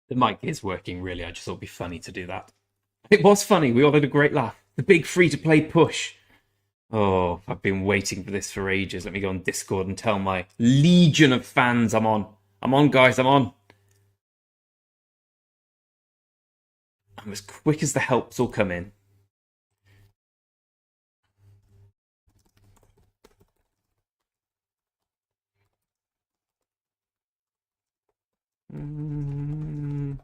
The mic is working, really. I just thought it'd be funny to do that. It was funny. We all had a great laugh. The big free-to-play push. Oh, I've been waiting for this for ages. Let me go on Discord and tell my legion of fans I'm on. I'm on, guys. I'm on. I'm as quick as the helps all come in. Mm.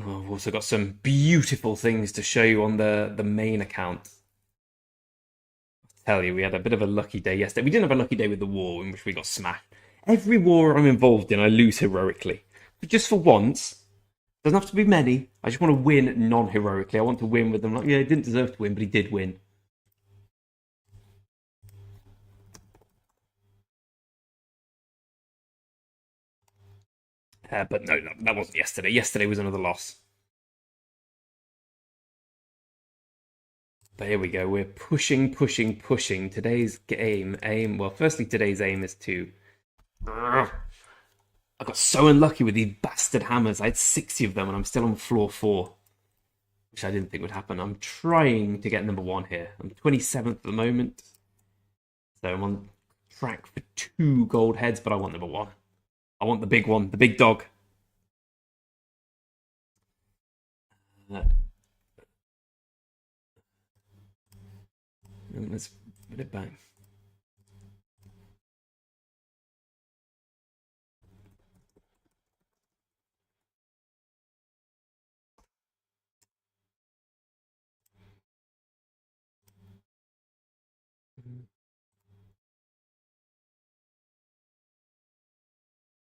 Oh, I've also got some beautiful things to show you on the main account. Tell you, we had a bit of a lucky day yesterday. We didn't have a lucky day with the war in which we got smashed. Every war I'm involved in, I lose heroically. But just for once, doesn't have to be many. I just want to win non-heroically. I want to win with them. Like, yeah, he didn't deserve to win, but he did win. But no, that wasn't yesterday. Yesterday was another loss. But here we go. We're pushing, pushing, pushing. Today's aim. Well, firstly, today's aim is to. I got so unlucky with these bastard hammers. I had 60 of them, and I'm still on floor 4, which I didn't think would happen. I'm trying to get number 1 here. I'm 27th at the moment, so I'm on track for 2 gold heads, but I want number 1. I want the big one, the big dog. Uh, let's put it back.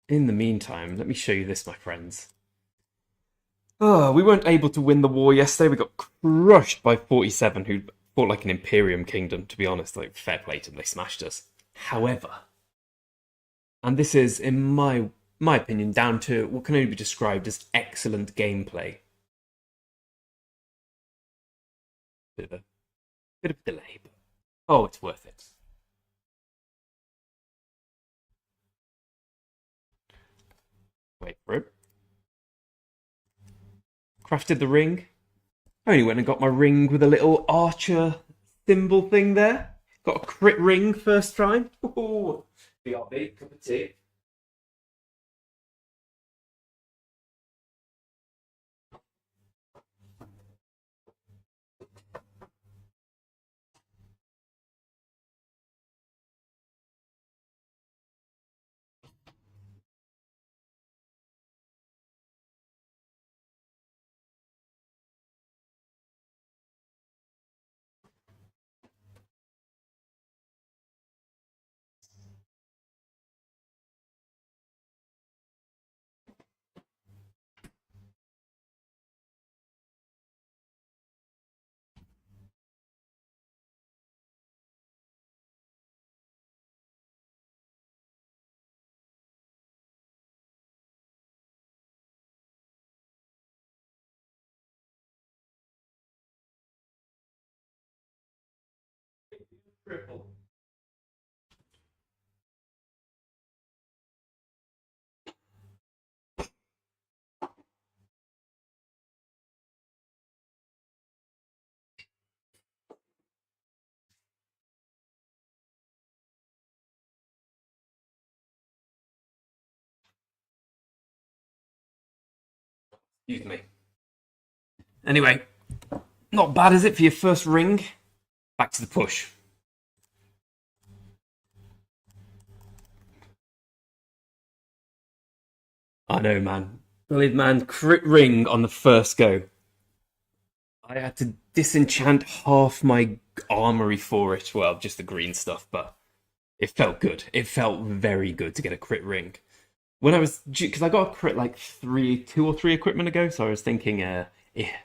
In the meantime, let me show you this, my friends. Oh, we weren't able to win the war yesterday. We got crushed by 47, who fought like an Imperium kingdom, to be honest. Like, fair play to them, they smashed us. However, and this is, in my opinion, down to what can only be described as excellent gameplay. Bit of a delay, but oh, it's worth it. Wait for it. Crafted the ring. I only went and got my ring with a little archer symbol thing there. Got a crit ring first try. Ooh, BRB, cup of tea. Triple. Excuse me. Anyway, not bad, is it, for your first ring? Back to the push. I know, man. Believe man, crit ring on the first go. I had to disenchant half my armory for it. Well, just the green stuff, but it felt good. It felt very good to get a crit ring. When I was, because I got a crit like 2 or 3 equipment ago, so I was thinking, yeah,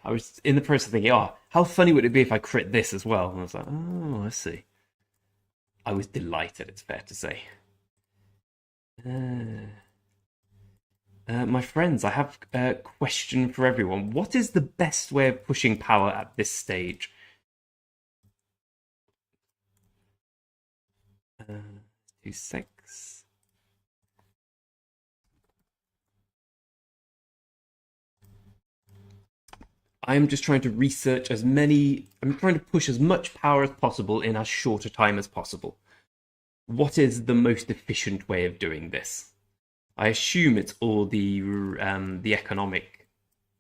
I was in the process of thinking, oh, how funny would it be if I crit this as well? And I was like, oh, I see. I was delighted, it's fair to say. Uh, my friends, I have a question for everyone. What is the best way of pushing power at this stage? Uh, 2 6. I'm just trying to research as many. I'm trying to push as much power as possible in as short a time as possible. What is the most efficient way of doing this? I assume it's all the economic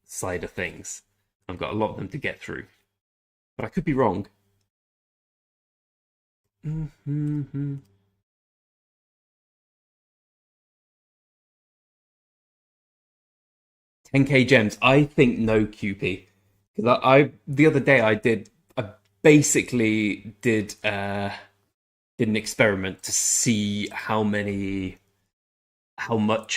side of things. I've got a lot of them to get through, but I could be wrong. Mm-hmm. 10k gems. I think no QP because I the other day I basically did an experiment to see how much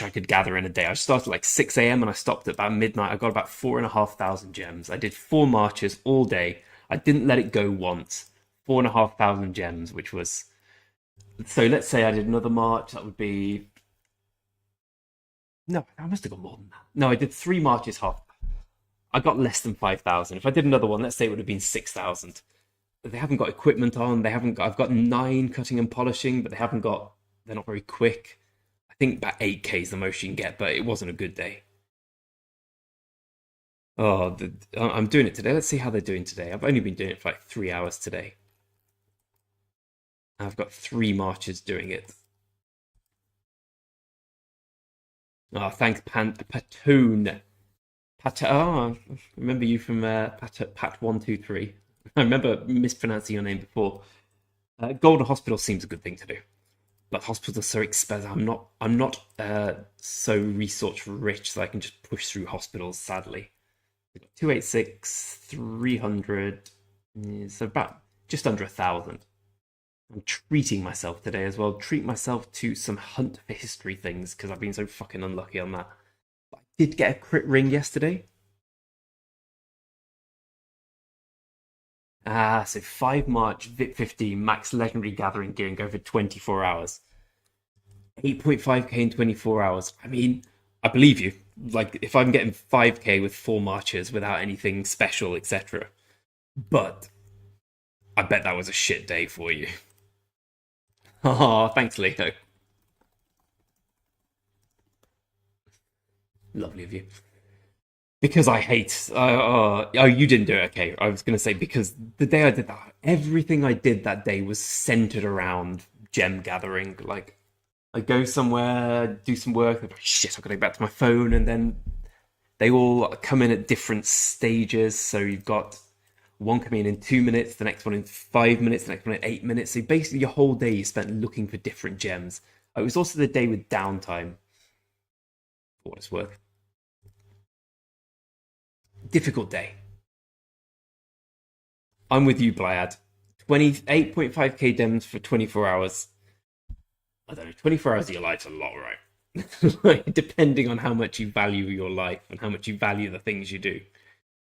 I could gather in a day. I started like 6 a.m. and I stopped at about midnight. I got about 4,500 gems. I did 4 marches all day. I didn't let it go once. 4,500 gems, which was so. Let's say I did another march. That would be no. I must have got more than that. No, I did 3 marches. Half. I got less than 5,000. If I did another one, let's say it would have been 6,000. They haven't got equipment on. They haven't got. I've got 9 cutting and polishing, but they haven't got. They're not very quick. I think about 8k is the most you can get, but it wasn't a good day. Oh, I'm doing it today. Let's see how they're doing today. I've only been doing it for like 3 hours today. I've got 3 marches doing it. Oh, thanks, Patoon. Oh, I remember you from Pat123. I remember mispronouncing your name before. Golden Hospital seems a good thing to do, but hospitals are so expensive. I'm not so resource rich that I can just push through hospitals. Sadly, 286, 300, so about just under 1,000. I'm treating myself today as well. Treat myself to some hunt for history things because I've been so fucking unlucky on that. But I did get a crit ring yesterday. So 5 March, VIP 15, max legendary gathering gear and go for 24 hours. 8.5k in 24 hours. I mean, I believe you. Like, if I'm getting 5k with 4 marches without anything special, etc. But I bet that was a shit day for you. Oh, thanks, Leo. Lovely of you. Because I hate. Oh, you didn't do it. Okay, I was going to say because the day I did that, everything I did that day was centered around gem gathering. Like, I go somewhere, do some work, and shit, I've got to go back to my phone, and then they all come in at different stages. So you've got one coming in 2 minutes, the next one in 5 minutes, the next one in 8 minutes. So basically, your whole day you spent looking for different gems. It was also the day with downtime, for what it's worth. Difficult day. I'm with you, Blyad. 28.5k gems for 24 hours. I don't know, 24 hours of your life's a lot, right? Like, depending on how much you value your life and how much you value the things you do.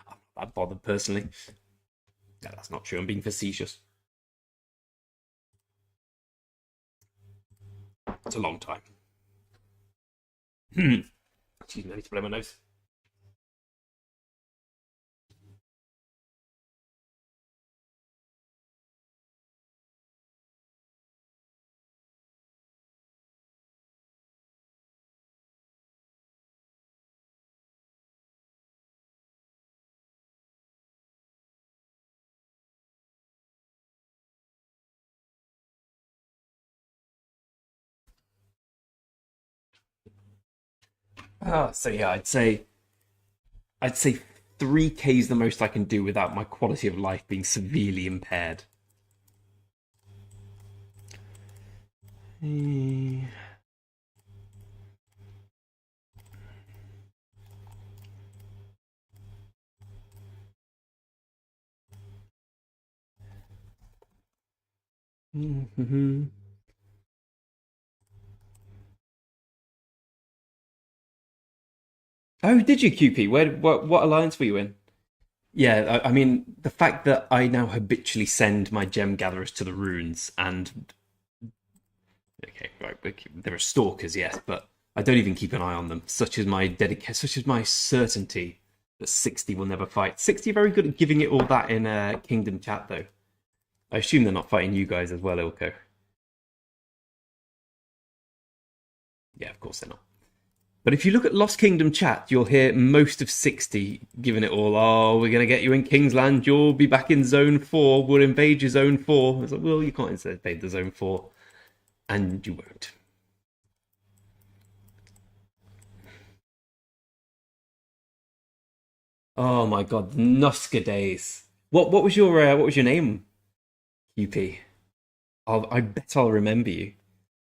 I'm not that bothered personally. No, that's not true. I'm being facetious. It's a long time. Excuse me, I need to blow my nose. So yeah, I'd say 3k is the most I can do without my quality of life being severely impaired. Mm-hmm. Oh, did you, QP? What alliance were you in? Yeah, I mean the fact that I now habitually send my gem gatherers to the runes, and okay, right, there are stalkers, yes, but I don't even keep an eye on them. Such is my certainty that 60 will never fight. 60 are very good at giving it all that in Kingdom chat, though. I assume they're not fighting you guys as well, Ilko. Yeah, of course they're not. But if you look at Lost Kingdom chat, you'll hear most of 60 giving it all. Oh, we're going to get you in Kingsland. You'll be back in Zone 4. We'll invade your Zone 4. It's like, well, you can't invade the Zone 4. And you won't. Oh my god, the Nuska days. What was your name, UP? I bet I'll remember you.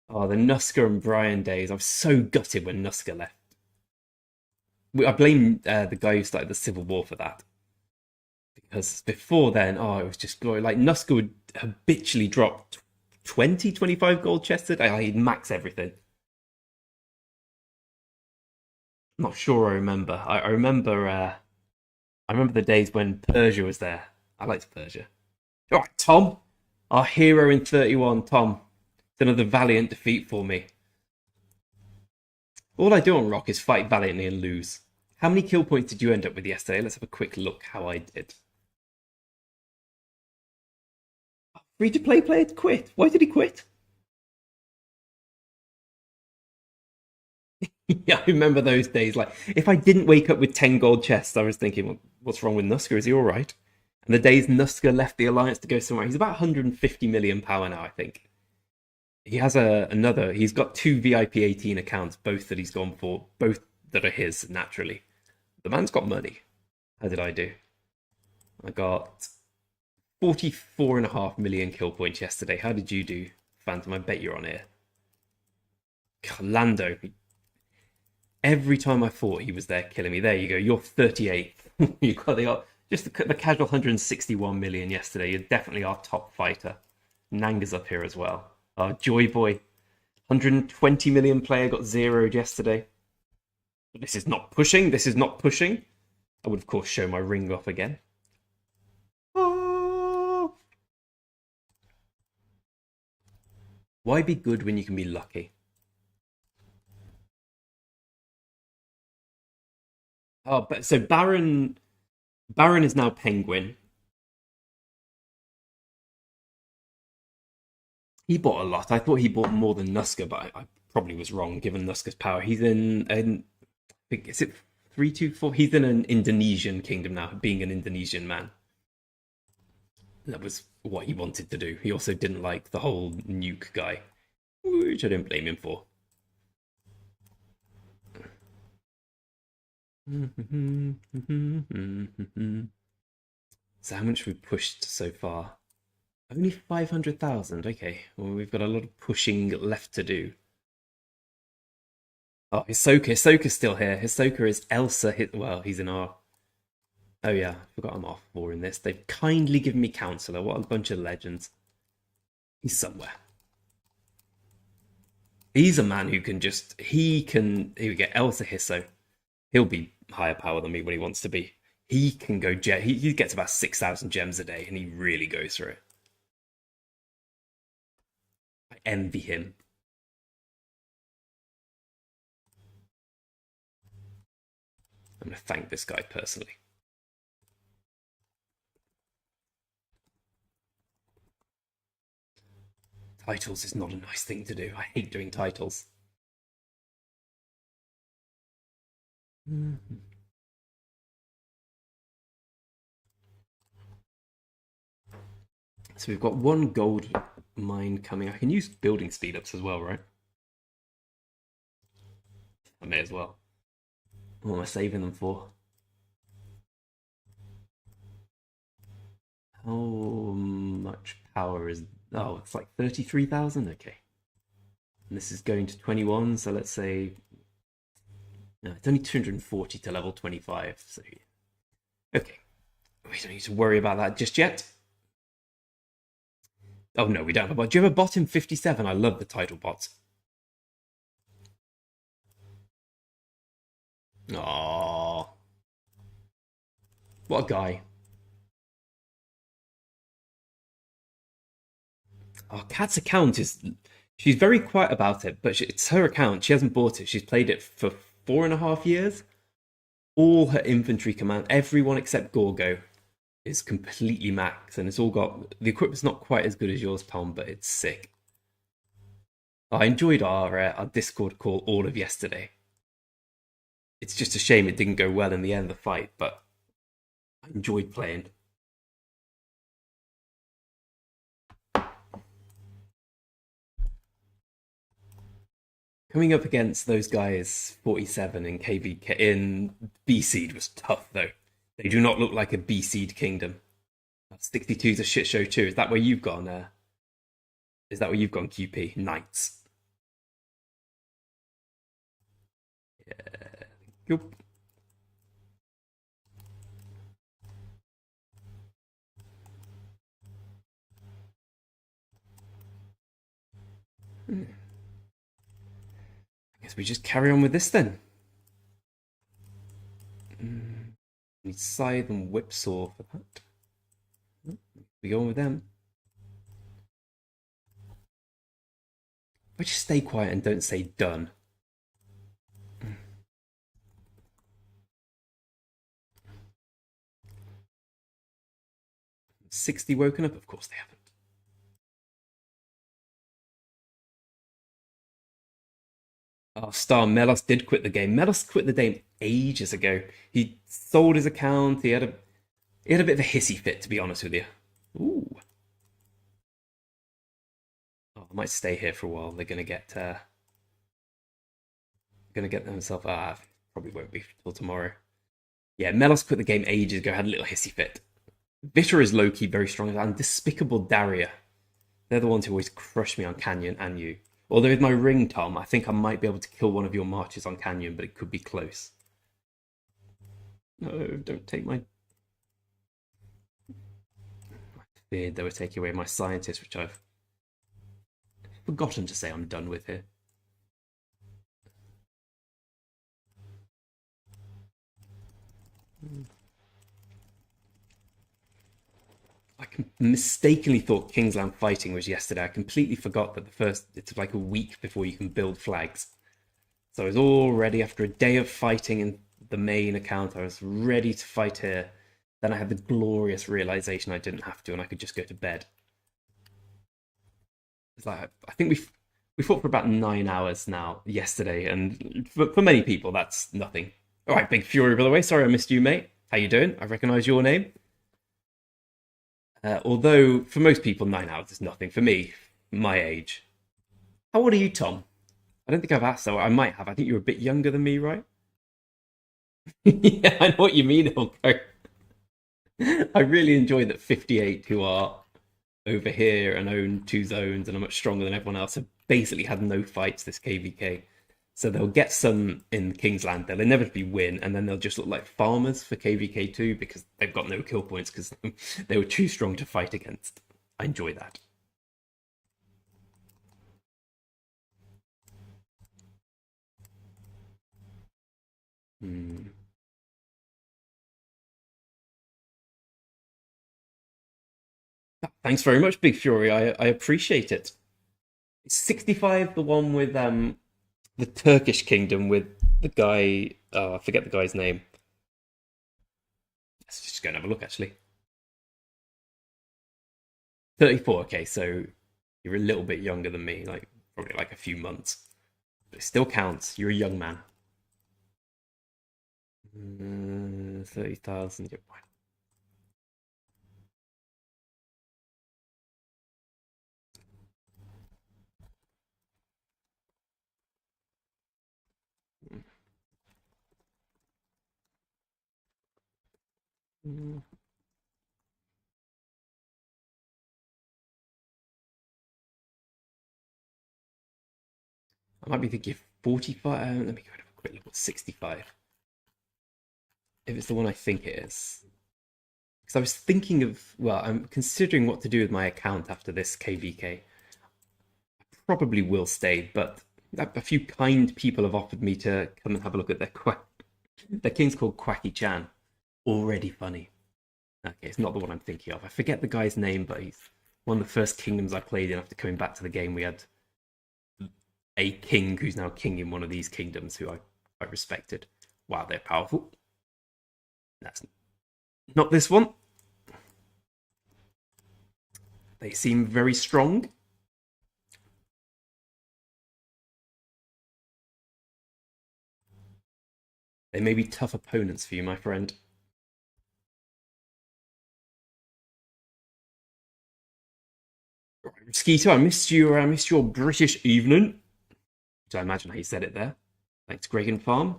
Oh, the Nuska and Brian days. I was so gutted when Nuska left. I blame the guy who started the Civil War for that. Because before then, oh, it was just glory. Like, Nuska would habitually drop 20, 25 gold chests a day. He'd max everything. I'm not sure I remember. I remember the days when Persia was there. I liked Persia. All right, Tom, our hero in 31, Tom. It's another valiant defeat for me. All I do on Rock is fight valiantly and lose. How many kill points did you end up with yesterday? Let's have a quick look how I did. Free to play player quit. Why did he quit? Yeah, I remember those days. Like, if I didn't wake up with 10 gold chests, I was thinking, well, what's wrong with Nuska? Is he all right? And the days Nuska left the Alliance to go somewhere, he's about 150 million power now, I think. He has he's got two VIP 18 accounts, both that he's gone for, both that are his, naturally. The man's got money. How did I do? I got 44.5 million kill points yesterday. How did you do, Phantom? I bet you're on here. God, Lando, every time I thought he was there killing me, there you go. You're 38. You got just the casual 161 million yesterday. You're definitely our top fighter. Nanga's up here as well. Joy Boy, 120 million player got zeroed yesterday. This is not pushing. This is not pushing. I would of course show my ring off again. Oh. Why be good when you can be lucky? Oh, but so Baron is now Penguin. He bought a lot. I thought he bought more than Nuska, but I probably was wrong given Nuska's power. He's in is it 324? He's in an Indonesian kingdom now, being an Indonesian man. That was what he wanted to do. He also didn't like the whole nuke guy, which I don't blame him for. So how much we pushed so far? Only 500,000. Okay, well, we've got a lot of pushing left to do. Oh, Hisoka's still here. Hisoka is Elsa. Well, he's in our. Oh yeah, I forgot I'm off four in this. They've kindly given me counselor. What a bunch of legends. He's somewhere. He's a man who can just. He can. Here we get Elsa Hisso. He'll be higher power than me when he wants to be. He can go jet. He gets about 6,000 gems a day, and he really goes through it. I envy him. I'm going to thank this guy personally. Titles is not a nice thing to do. I hate doing titles. So we've got one gold mine coming. I can use building speed ups as well, right? I may as well. What am I saving them for? How much power is... Oh, it's like 33,000? Okay. And this is going to 21, so let's say... No, it's only 240 to level 25, so... Okay. We don't need to worry about that just yet. Oh, no, we don't have a bot. Do you have a bot in 57? I love the title bots. Oh, what a guy. Oh, Kat's account is... She's very quiet about it, but it's her account. She hasn't bought it. She's played it for 4.5 years. All her infantry command, everyone except Gorgo, is completely maxed, and it's all got... The equipment's not quite as good as yours, Tom, but it's sick. I enjoyed our Discord call all of yesterday. It's just a shame it didn't go well in the end of the fight, but I enjoyed playing. Coming up against those guys, 47 in KVK in B seed was tough though. They do not look like a B seed kingdom. 62 is a shit show too. Is that where you've gone? Is that where you've gone, QP? Knights. Yeah. Yup. I guess we just carry on with this then. Need scythe and whipsaw for that. We go on with them. If I just stay quiet and don't say done. 60 woken up? Of course they haven't. Oh, Star Melos did quit the game. Melos quit the game ages ago. He sold his account. He had a bit of a hissy fit, to be honest with you. Ooh. Oh, I might stay here for a while. They're gonna get themselves. Probably won't be till tomorrow. Yeah, Melos quit the game ages ago. Had a little hissy fit. Vitter is low key very strong, and Despicable Daria. They're the ones who always crush me on Canyon and you. Although with my ring, Tom, I think I might be able to kill one of your marches on Canyon, but it could be close. No, don't take my. I feared they were taking away my scientist, which I've forgotten to say I'm done with here. I mistakenly thought Kingsland Fighting was yesterday. I completely forgot that it's like a week before you can build flags. So I was all ready after a day of fighting in the main account. I was ready to fight here. Then I had the glorious realization I didn't have to and I could just go to bed. It's like I think we fought for about 9 hours now yesterday, and for many people that's nothing. All right, Big Fury, by the way. Sorry I missed you, mate. How you doing? I recognise your name. Although for most people, 9 hours is nothing. For me, my age. How old are you, Tom? I don't think I've asked, so I might have. I think you're a bit younger than me, right? Yeah, I know what you mean, Hulko. I really enjoy that 58 who are over here and own two zones and are much stronger than everyone else have basically had no fights this KVK. So they'll get some in Kingsland, they'll inevitably win, and then they'll just look like farmers for KVK2 because they've got no kill points because they were too strong to fight against. I enjoy that. Hmm. Thanks very much, Big Fury. I appreciate it. Is 65 the one with the Turkish kingdom with the guy? Oh, I forget the guy's name. Let's just go and have a look. Actually, 34. Okay, so you're a little bit younger than me, like probably like a few months, but it still counts. You're a young man. 30,000. You're fine. I might be thinking 45. Let me go have a quick look at 65. If it's the one I think it is. Because I was thinking of, well, I'm considering what to do with my account after this KVK. Probably will stay, but a few kind people have offered me to come and have a look at their king's called Quacky Chan. Already funny. Okay, it's not the one I'm thinking of. I forget the guy's name, but he's one of the first kingdoms I played in after coming back to the game. We had a king who's now king in one of these kingdoms who I quite respected. Wow, they're powerful. That's not this one. They seem very strong. They may be tough opponents for you, my friend. Skeeter, I missed your British evening. So I imagine how you said it there. Thanks, Greg and Farm.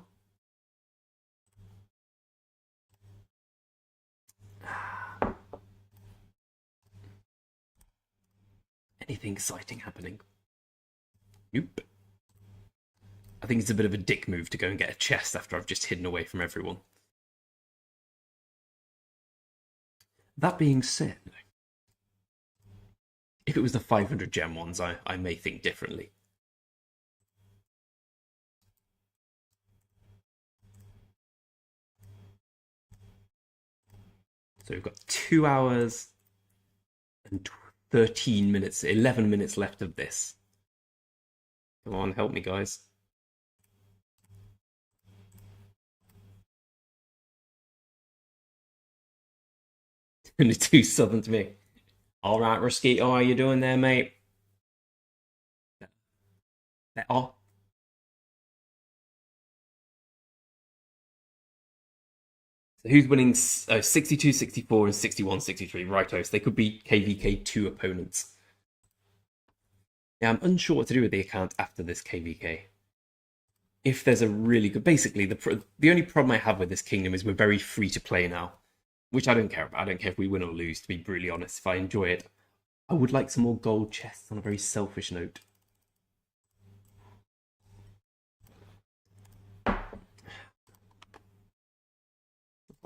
Anything exciting happening? Nope. I think it's a bit of a dick move to go and get a chest after I've just hidden away from everyone. That being said, if it was the 500 gem ones, I may think differently. So we've got 2 hours and 13 minutes, 11 minutes left of this. Come on, help me, guys. Only too southern to me. All right, Risky, how are you doing there, mate? Oh, so who's winning 62, 64, and 61, 63? Righto, so they could be KVK2 opponents. Yeah, I'm unsure what to do with the account after this KVK. If there's a really good, basically the only problem I have with this kingdom is we're very free to play now, which I don't care about. I don't care if we win or lose. To be brutally honest, if I enjoy it, I would like some more gold chests. On a very selfish note, buy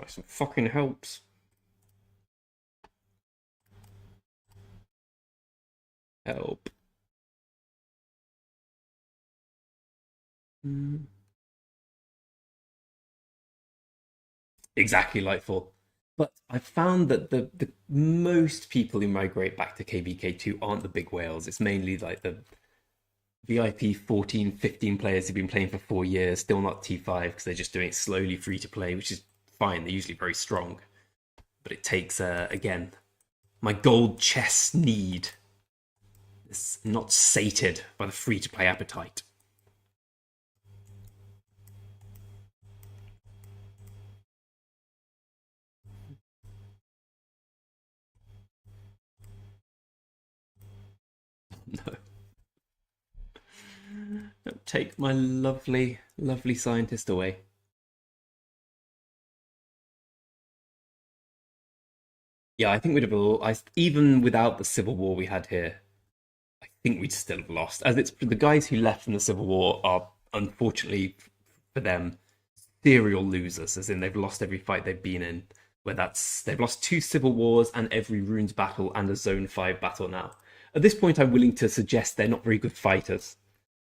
some fucking helps. Help. Mm. Exactly, Lightfall. But I've found that the most people who migrate back to KVK2 aren't the big whales. It's mainly like the VIP 14, 15 players who've been playing for 4 years, still not T5 because they're just doing it slowly free to play, which is fine. They're usually very strong. But it takes, again, my gold chest need is not sated by the free to play appetite. No. Don't take my lovely, lovely scientist away. Yeah, I think we'd have, even without the civil war we had here, I think we'd still have lost. As it's the guys who left from the Civil War are, unfortunately for them, serial losers, as in they've lost every fight they've been in. Where they've lost 2 civil wars and every runes battle and a Zone 5 battle now. At this point, I'm willing to suggest they're not very good fighters.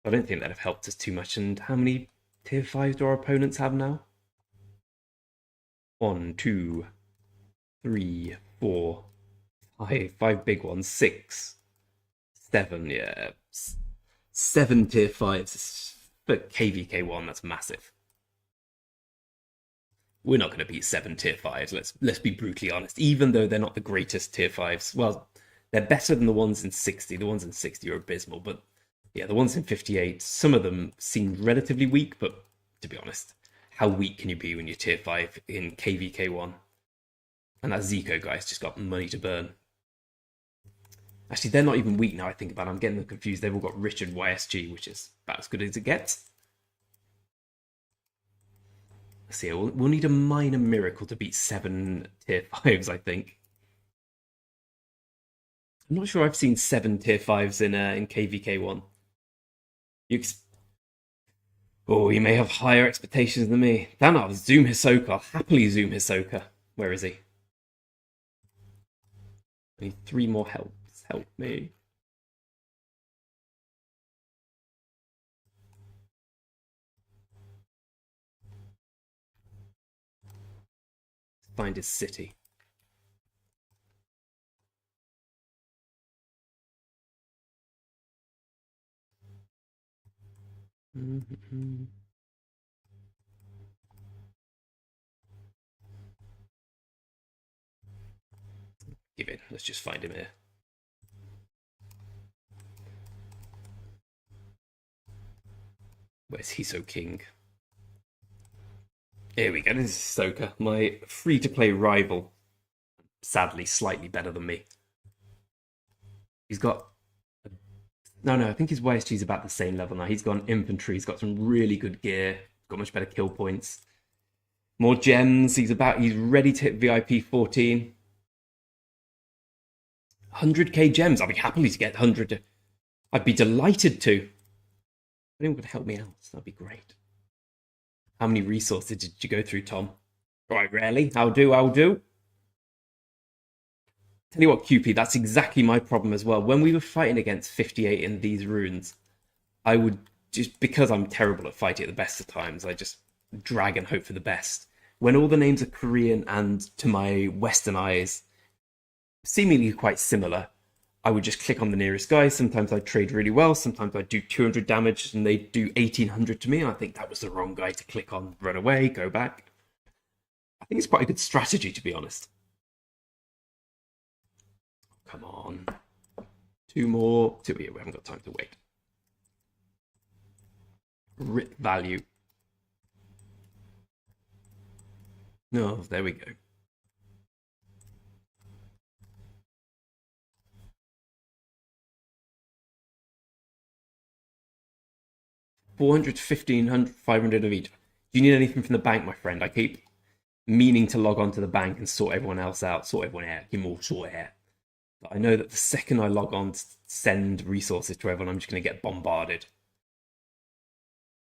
I don't think that'd have helped us too much. And how many tier 5s do our opponents have now? One, two, three, four, five. Five big ones. Six, seven. Yeah, 7 tier 5s. But KVK1, that's massive. We're not going to beat 7 tier 5s. Let's be brutally honest. Even though they're not the greatest tier 5s, well, they're better than the ones in 60. The ones in 60 are abysmal, but yeah, the ones in 58, some of them seem relatively weak. But to be honest, how weak can you be when you're tier 5 in KVK1? And that Zico guy's just got money to burn. Actually, they're not even weak now. I think about it. I'm getting them confused. They've all got Richard YSG, which is about as good as it gets. See, we'll need a minor miracle to beat 7 tier 5s, I think. I'm not sure I've seen 7 tier 5s in KVK1. You oh, you may have higher expectations than me. Damn, I'll zoom Hisoka. I'll happily zoom Hisoka. Where is he? I need 3 more helps. Help me. Find his city. Mm-hmm. Give it. Let's just find him here. Where's Hiso King? Here we go. This is Stoker, my free-to-play rival. Sadly, slightly better than me. He's got no. I think his YSG is about the same level now. He's got infantry. He's got some really good gear. Got much better kill points. More gems. He's ready to hit VIP 14. 100k gems. I'd be happily to get 100. I'd be delighted to. If anyone could help me out, that'd be great. How many resources did you go through, Tom? Right, rarely. I'll do. Tell you what, QP, that's exactly my problem as well. When we were fighting against 58 in these runes, I would just, because I'm terrible at fighting at the best of times, I just drag and hope for the best. When all the names are Korean and to my Western eyes, seemingly quite similar, I would just click on the nearest guy. Sometimes I'd trade really well. Sometimes I'd do 200 damage and they'd do 1800 to me. And I think that was the wrong guy to click on, run away, go back. I think it's quite a good strategy, to be honest. Come on. Two more. We haven't got time to wait. Rip value. No, there we go. $400, $1,500, $500 of each. Do you need anything from the bank, my friend? I keep meaning to log on to the bank and sort everyone else out, sort everyone out, give them all short hair. But I know that the second I log on to send resources to everyone, I'm just going to get bombarded.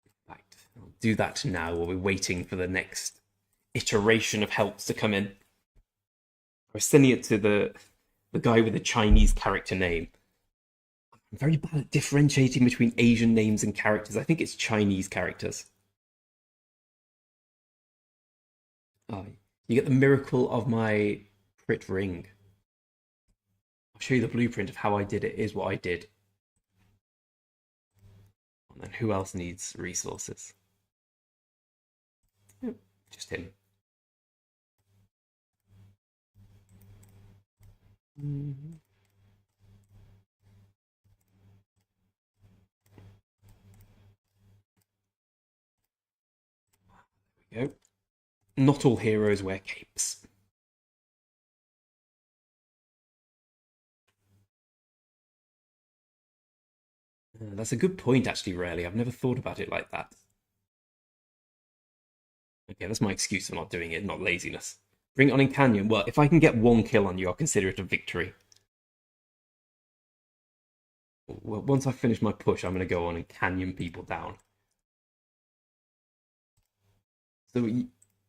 In fact, I'll do that now while we're waiting for the next iteration of helps to come in. I was sending it to the guy with the Chinese character name. I'm very bad at differentiating between Asian names and characters. I think it's Chinese characters. Oh, you get the miracle of my crit ring. I'll show you the blueprint of how I did it. Is what I did. And then who else needs resources? Yep, just him. Mm-hmm. There we go. Not all heroes wear capes. That's a good point, actually, Rarely. I've never thought about it like that. Okay, that's my excuse for not doing it, not laziness. Bring it on in Canyon. Well, if I can get one kill on you, I'll consider it a victory. Well, once I finish my push, I'm going to go on and canyon people down. So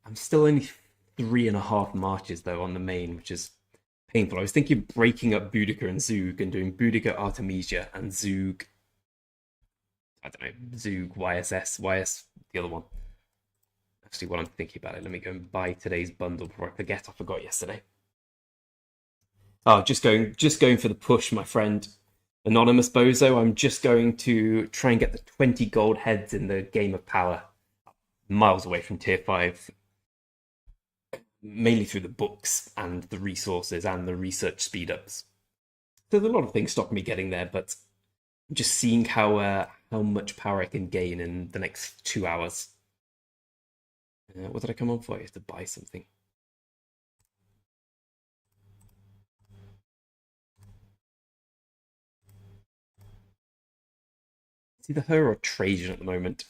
I'm still only 3.5 marches, though, on the main, which is painful. I was thinking of breaking up Boudica and Zug and doing Boudica Artemisia and Zug. I don't know, Zug, YS, the other one. Actually, while I'm thinking about it, let me go and buy today's bundle before I forget. I forgot yesterday. Oh, just going for the push, my friend. Anonymous Bozo, I'm just going to try and get the 20 gold heads in the game of power. Miles away from tier 5. Mainly through the books and the resources and the research speed ups. There's a lot of things stopping me getting there, but I'm just seeing how much power I can gain in the next 2 hours. What did I come on for? I have to buy something. It's either her or Trajan at the moment.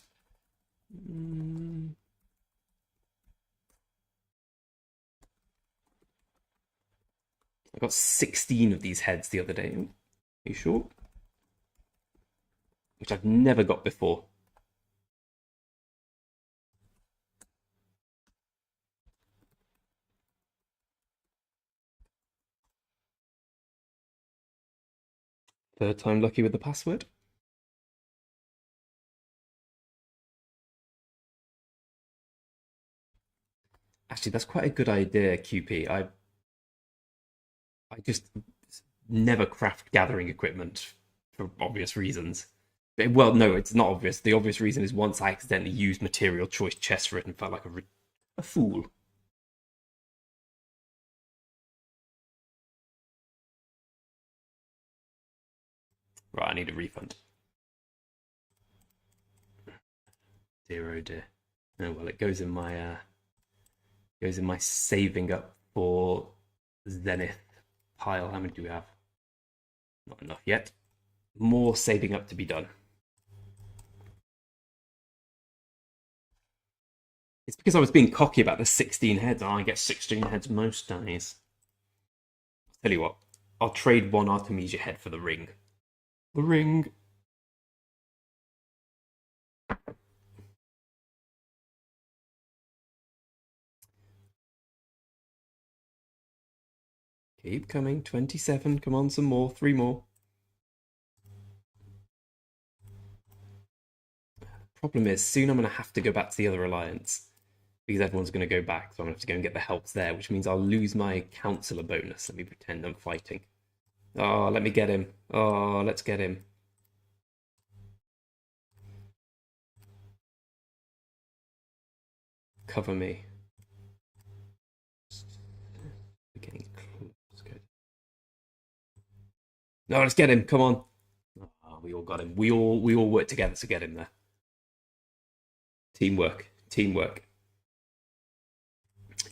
I got 16 of these heads the other day. Are you sure? Which I've never got before. Third time lucky with the password. Actually, that's quite a good idea, QP. I just never craft gathering equipment for obvious reasons. Well, no, it's not obvious. The obvious reason is once I accidentally used material choice chest for it and felt like a fool. Right, I need a refund. Dear oh dear. Oh well, it goes in my Goes in my saving up for Zenith pile. How many do we have? Not enough yet. More saving up to be done. It's because I was being cocky about the 16 heads. Oh, I get 16 heads most days. Tell you what, I'll trade one Artemisia head for the ring. The ring. Keep coming. 27. Come on, some more. 3 more. Problem is, soon I'm going to have to go back to the other alliance because everyone's going to go back. So I'm going to have to go and get the helps there, which means I'll lose my counselor bonus. Let me pretend I'm fighting. Oh, let me get him. Oh, let's get him. Cover me. We're getting close. Good. No, let's get him. Come on. Oh, we all got him. We all worked together to get him there. Teamwork. Teamwork.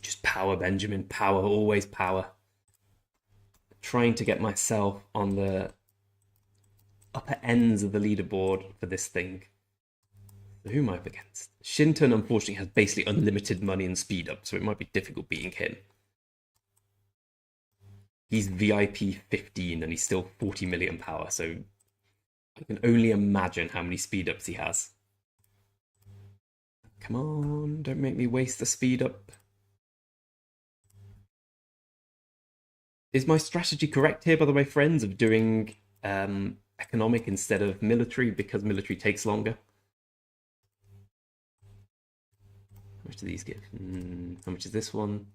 Just power, Benjamin. Power. Always power. Trying to get myself on the upper ends of the leaderboard for this thing. So who am I up against? Shinton, unfortunately, has basically unlimited money and speed up, so it might be difficult beating him. He's VIP 15 and he's still 40 million power, so I can only imagine how many speed ups he has. Come on, don't make me waste the speed up. Is my strategy correct here, by the way, friends, of doing economic instead of military because military takes longer? How much do these give? How much is this one?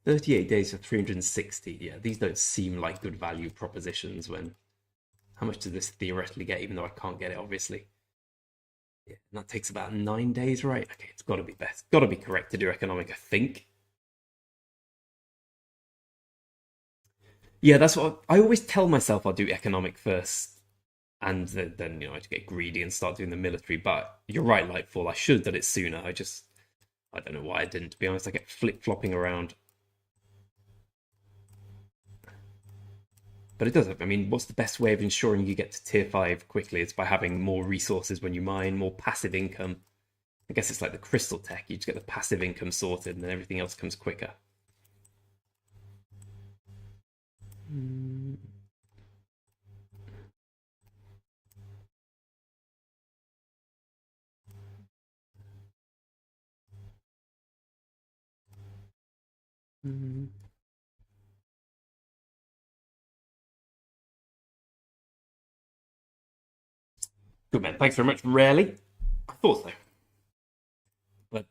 38 days for 360. Yeah, these don't seem like good value propositions when... How much does this theoretically get, even though I can't get it, obviously? Yeah, and that takes about 9 days, right? Okay, it's got to be best. Got to be correct to do economic, I think. Yeah, that's what I always tell myself. I'll do economic first, and then I get greedy and start doing the military. But you're right, Lightfall. I should have done it sooner. I don't know why I didn't. To be honest, I get flip flopping around. But it does. I mean, what's the best way of ensuring you get to tier 5 quickly? It's by having more resources when you mine, more passive income. I guess it's like the crystal tech. You just get the passive income sorted, and then everything else comes quicker. Mm. Mm. Good man. Thanks very much. Rarely. I thought so. But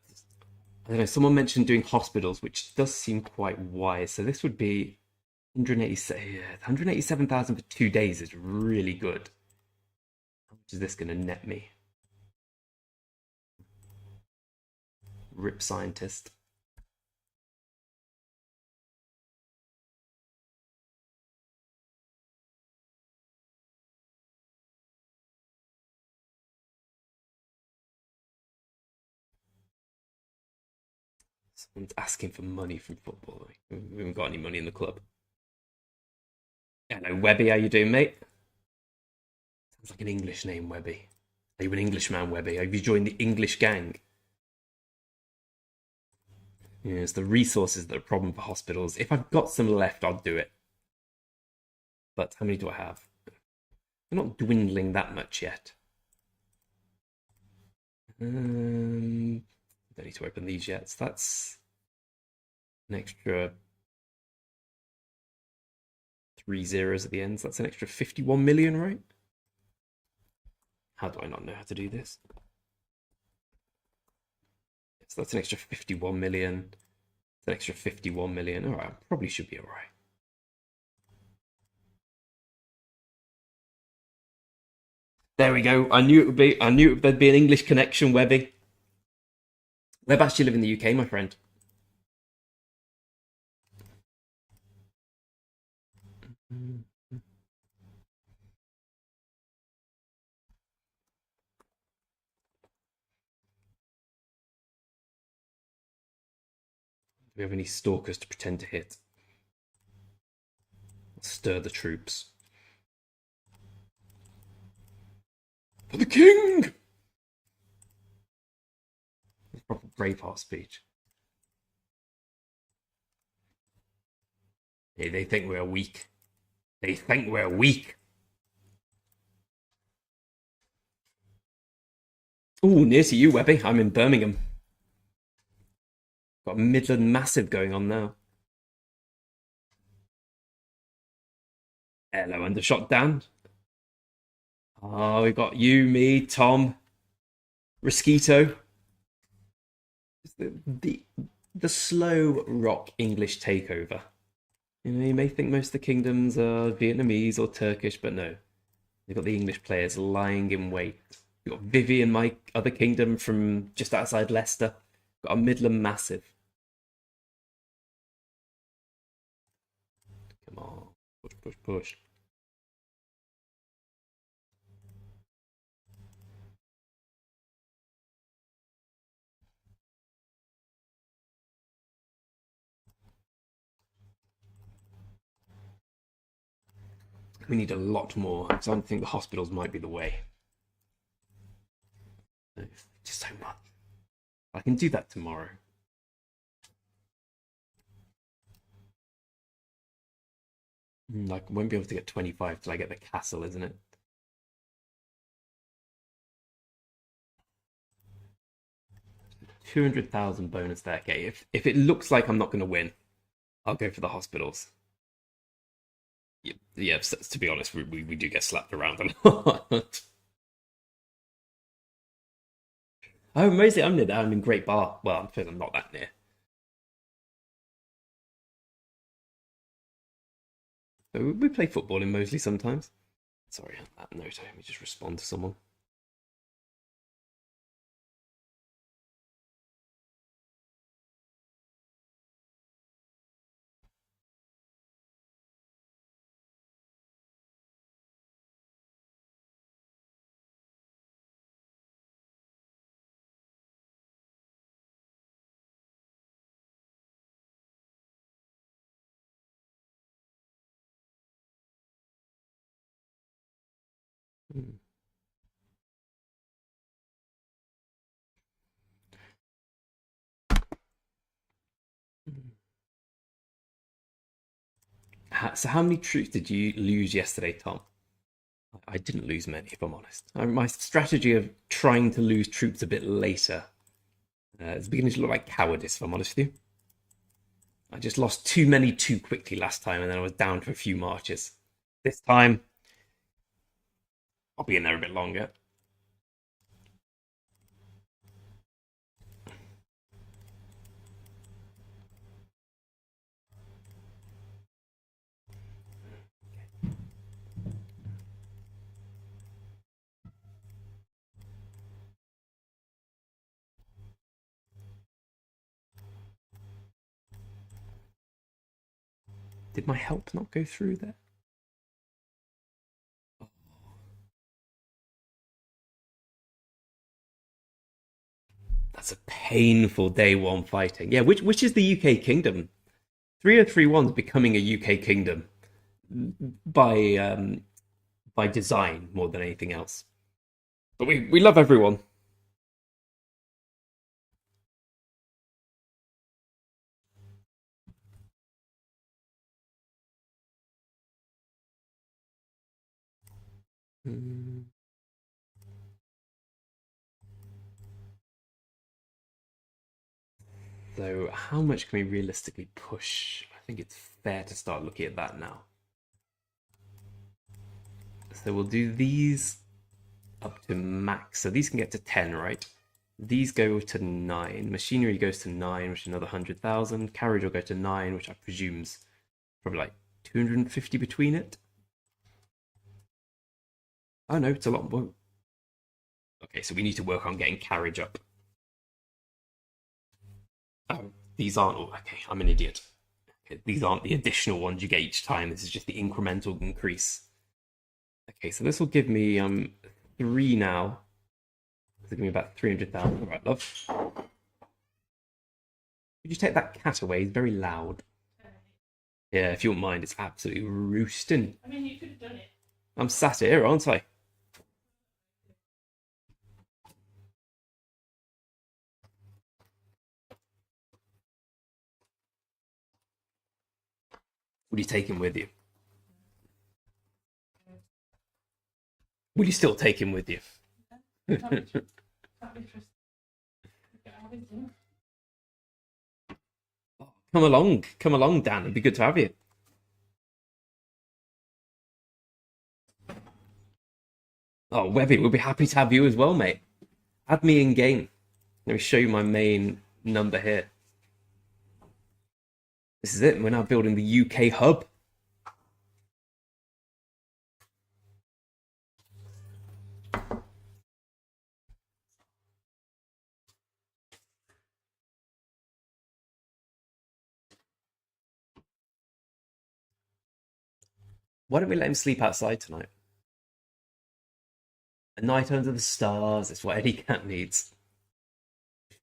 I don't know. Someone mentioned doing hospitals, which does seem quite wise. So this would be 187,000 for 2 days is really good. How much is this going to net me? Rip scientist. Someone's asking for money from football. We haven't got any money in the club. Hello, Webby. How you doing, mate? Sounds like an English name, Webby. Are you an Englishman, Webby? Have you joined the English gang? Yeah, it's the resources that are a problem for hospitals. If I've got some left, I'll do it. But how many do I have? They're not dwindling that much yet. Don't need to open these yet. So that's an extra 3 zeros at the end. So that's an extra 51 million, right? How do I not know how to do this? So that's an extra 51 million. It's an extra 51 million. All right, probably should be all right. There we go. I knew it would be. I knew there'd be an English connection, Webby. Whereabouts do you live in the UK, my friend? we have any stalkers to pretend to hit? Stir the troops. For the king! Proper Braveheart speech. Yeah, they think we're weak. They think we're weak. Oh, near to you, Webby. I'm in Birmingham. Got a Midland Massive going on now. Hello, Undershot Dan. Oh, we got you, me, Tom, Rosquito. The, the slow rock English takeover. You know, you may think most of the kingdoms are Vietnamese or Turkish, but no. They've got the English players lying in wait. We've got Vivian, my other kingdom from just outside Leicester. Got a Midland Massive. Come on. Push, push, push. We need a lot more. So I think the hospitals might be the way. Just so much. I can do that tomorrow. I won't be able to get 25 till I get the castle, isn't it? 200,000 bonus there. Okay, if it looks like I'm not going to win, I'll go for the hospitals. Yeah, yeah, to be honest, we do get slapped around a lot. Oh, mostly I'm near there. I'm in Great Bar. Well, I'm I'm not that near. So we play football in Moseley sometimes. Sorry, on that note, let me just respond to someone. Hmm. So how many troops did you lose yesterday, Tom? I didn't lose many, if I'm honest. My strategy of trying to lose troops a bit later is beginning to look like cowardice, if I'm honest with you. I just lost too many too quickly last time, and then I was down for a few marches. This time, I'll be in there a bit longer. Did my help not go through there? That's a painful day one fighting. Yeah, which is the UK kingdom? 3031's becoming a UK kingdom by by design more than anything else. But we love everyone. So how much can we realistically push? I think it's fair to start looking at that now. So we'll do these up to max. So these can get to 10, right? These go to 9. Machinery goes to 9, which is another 100,000. Carriage will go to 9, which I presume's probably like 250 between it. Oh no, it's a lot more. Okay, so we need to work on getting carriage up. Oh, these aren't all. Okay, I'm an idiot. Okay, these aren't the additional ones you get each time. This is just the incremental increase. Okay, so this will give me 3 now. This will give me about 300,000. All right, love. Could you take that cat away? He's very loud. Yeah, if you don't mind, it's absolutely roosting. I mean, you could have done it. I'm sat here, aren't I? Would you take him with you? Would you still take him with you? That'd be interesting. Come along, Dan. It'd be good to have you. Oh, Webby, we'll be happy to have you as well, mate. Add me in game. Let me show you my main number here. This is it. We're now building the UK hub. Why don't we let him sleep outside tonight? A night under the stars is what any cat needs.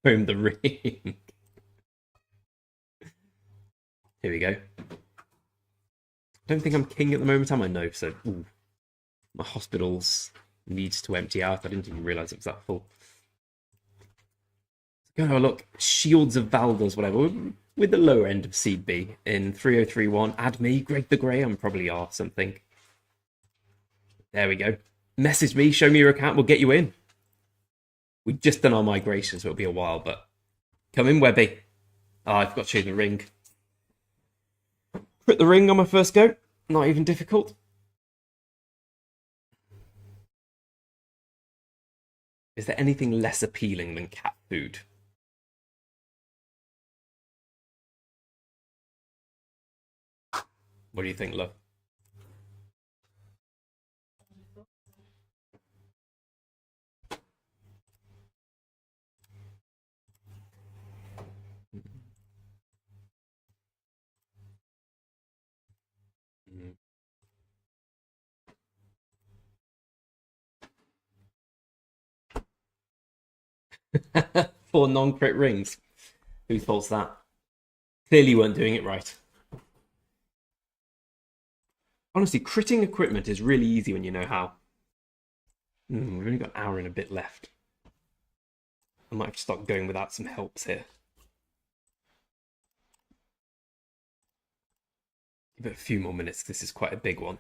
Show him the ring. Here we go. Don't think I'm king at the moment, am I? No, so ooh, my hospitals needs to empty out. I didn't even realise it was that full. Go and have a look. Shields of Valdors, whatever. With the lower end of Seed B in 3031. Add me, Greg the Grey. I'm probably R something. There we go. Message me, show me your account, we'll get you in. We've just done our migration, so it'll be a while, but come in, Webby. Oh, I forgot to show you the ring. Put the ring on my first go. Not even difficult. Is there anything less appealing than cat food? What do you think, love? Four non-crit rings. Whose fault's that? Clearly you weren't doing it right. Honestly, critting equipment is really easy when you know how. We've only got an hour and a bit left. I might have to start going without some helps here. Give it a few more minutes. This is quite a big one.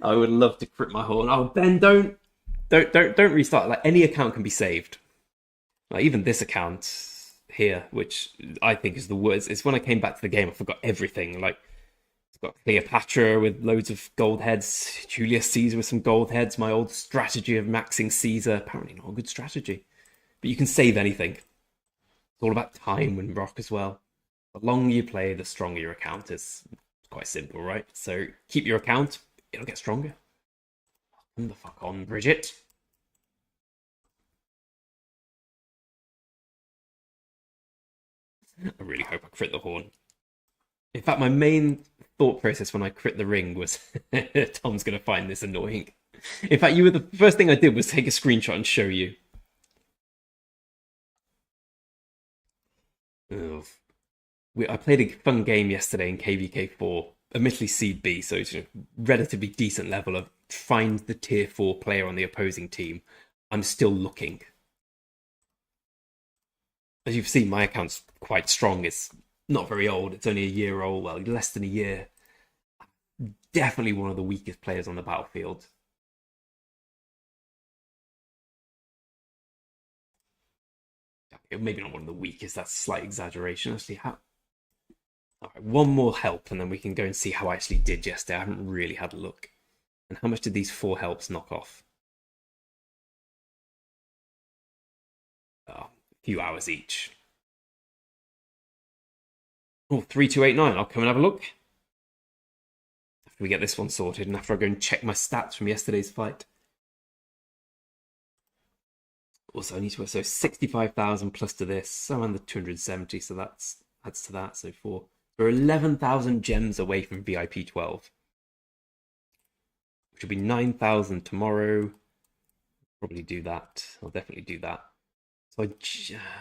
I would love to crit my horn. Oh, Ben, don't restart. Like, any account can be saved. Like, even this account here, which I think is the worst. It's when I came back to the game, I forgot everything. Like, it's got Cleopatra with loads of gold heads, Julius Caesar with some gold heads. My old strategy of maxing Caesar, apparently not a good strategy. But you can save anything. It's all about time and rock as well. The longer you play, the stronger your account is. It's quite simple, right? So keep your account, it'll get stronger. Come the fuck on, Bridget. I really hope I crit the horn. In fact, my main thought process when I crit the ring was Tom's going to find this annoying. In fact, you were the first thing I did was take a screenshot and show you. Ugh. I played a fun game yesterday in KVK4, admittedly Seed B, so it's a relatively decent level of find the tier 4 player on the opposing team. I'm still looking. As you've seen, my account's quite strong. It's not very old. It's only a year old. Well, less than a year. Definitely one of the weakest players on the battlefield. Maybe not one of the weakest. That's a slight exaggeration. Let's see how. All right, one more help, and then we can go and see how I actually did yesterday. I haven't really had a look. And how much did these 4 helps knock off? Oh, a few hours each. Oh, 3289. I'll come and have a look. After we get this one sorted, and after I go and check my stats from yesterday's fight. Also, I need to, so 65,000 plus to this, so around the 270, so that's adds to that. So we're 11,000 gems away from VIP 12, which will be 9,000 tomorrow, probably do that. I'll definitely do that. So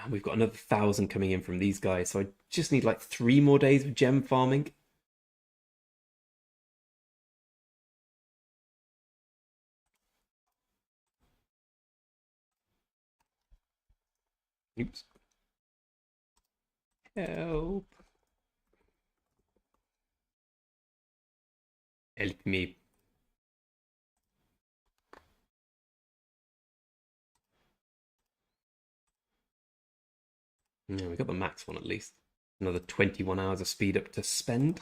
we've got another 1,000 coming in from these guys. So I just need like 3 more days of gem farming. Oops. Help. Help me. Yeah, we got the max one at least. Another 21 hours of speed up to spend.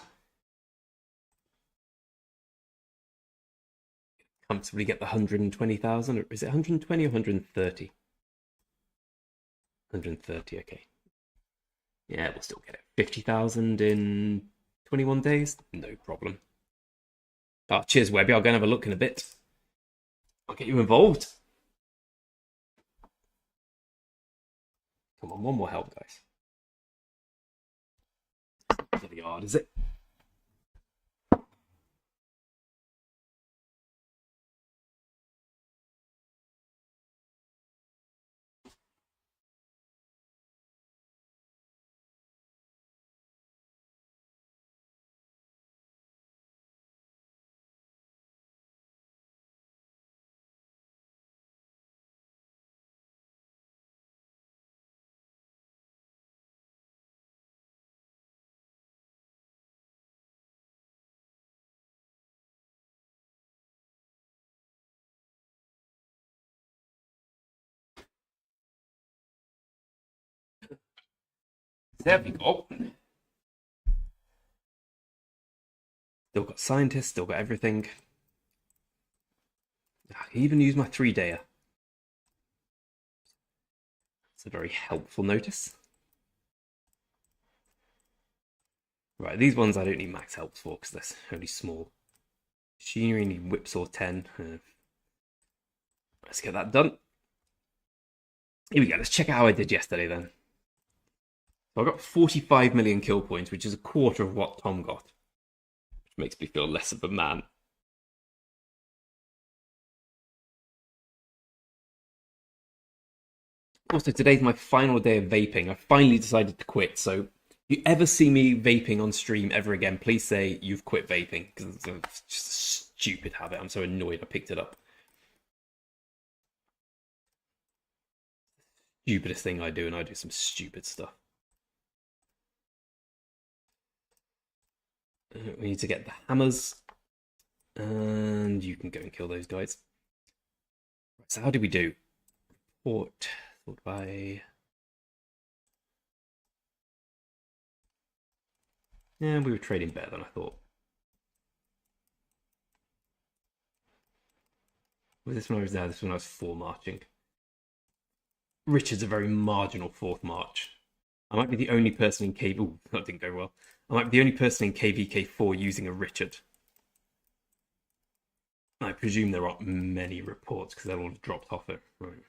Comfortably get the 120,000. Or is it 120 or 130? 130, okay. Yeah, we'll still get it. 50,000 in 21 days? No problem. Oh, cheers, Webby. I'll go and have a look in a bit. I'll get you involved. Come on, one more help, guys. Bloody hard, is it? There we go. Still got scientists, still got everything. I even use my 3-dayer. It's a very helpful notice. Right, these ones I don't need max helps for because they're only small. Machinery need whipsaw 10. Let's get that done. Here we go. Let's check out how I did yesterday then. So I got 45 million kill points, which is a quarter of what Tom got. Which makes me feel less of a man. Also, today's my final day of vaping. I finally decided to quit. So, if you ever see me vaping on stream ever again, please say you've quit vaping because it's just a stupid habit. I'm so annoyed I picked it up. Stupidest thing I do, and I do some stupid stuff. We need to get the hammers, and you can go and kill those guys. So, how did we do? Report. Thought by. Yeah, we were trading better than I thought. Was this when I was there? This when I was 4 marching. Richard's a very marginal 4th march. I might be the only person in KV. Ooh, that didn't go well. I might be the only person in KVK4 using a Richard. I presume there aren't many reports because they're all dropped off it. Right.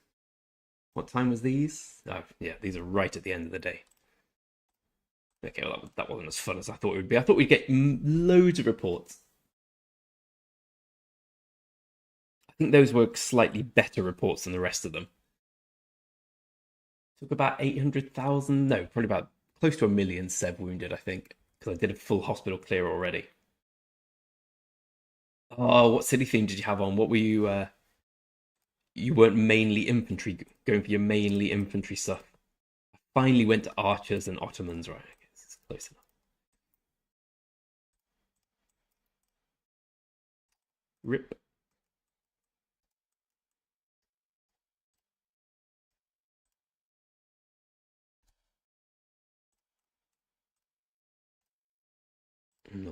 What time was these? Oh, yeah, these are right at the end of the day. Okay, well, that wasn't as fun as I thought it would be. I thought we'd get loads of reports. I think those were slightly better reports than the rest of them. Took about 800,000. No, probably about close to 1 million Seb wounded, I think, because I did a full hospital clear already. Oh, what silly theme did you have on? What were you? You weren't mainly infantry, going for your mainly infantry stuff. I finally went to archers and Ottomans, right? I guess it's close enough. Rip.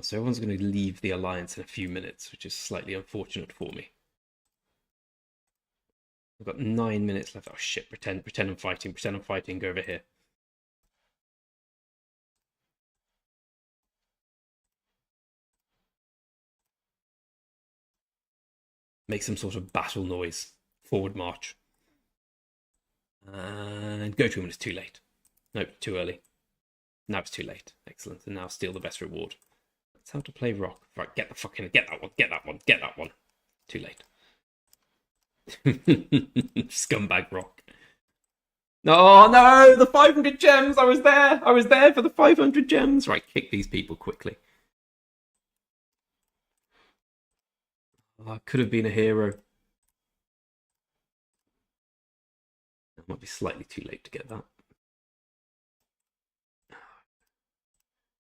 So everyone's going to leave the alliance in a few minutes, which is slightly unfortunate for me. I've got 9 minutes left. Oh shit! Pretend I'm fighting. Pretend I'm fighting. Go over here. Make some sort of battle noise. Forward march. And go to him when it's too late. Nope, too early. Now it's too late. Excellent. And now steal the best reward. That's how to play rock. Right, get that one. Too late. Scumbag rock. Oh no, the 500 gems! I was there! I was there for the 500 gems! Right, kick these people quickly. Oh, I could have been a hero. It might be slightly too late to get that.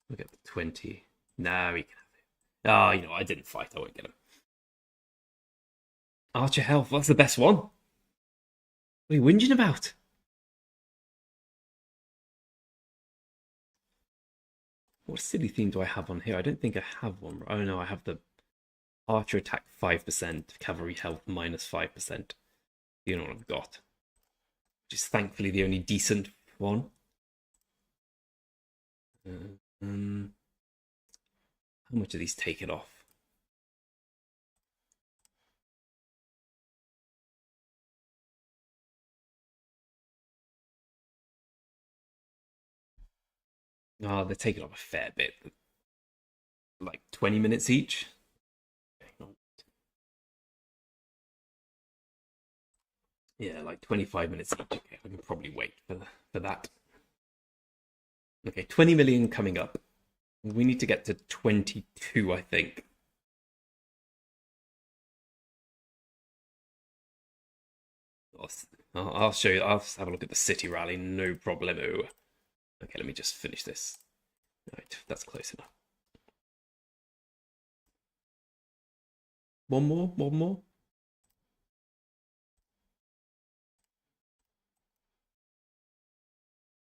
We'll get the 20. Nah, we can have it. Oh, you know, I didn't fight. I won't get him. Archer health, that's the best one. What are you whinging about? What silly theme do I have on here? I don't think I have one. Oh no, I have the archer attack 5%, cavalry health minus 5%. You know what I've got. Which is thankfully the only decent one. How much do these take it off? Oh, they're taking off a fair bit. Like 20 minutes each. Yeah, like 25 minutes each. Okay, I can probably wait for that. Okay, 20 million coming up. We need to get to 22, I think. I'll show you. I'll have a look at the city rally. No problemo. Okay, let me just finish this. Right, that's close enough. One more, one more.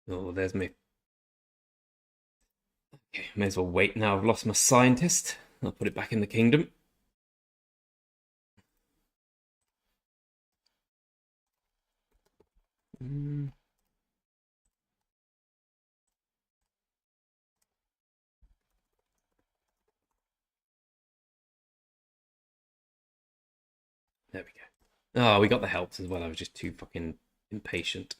Oh, there's me. Okay, may as well wait now. I've lost my scientist. I'll put it back in the kingdom. Mm. There we go. Oh, we got the helps as well. I was just too fucking impatient.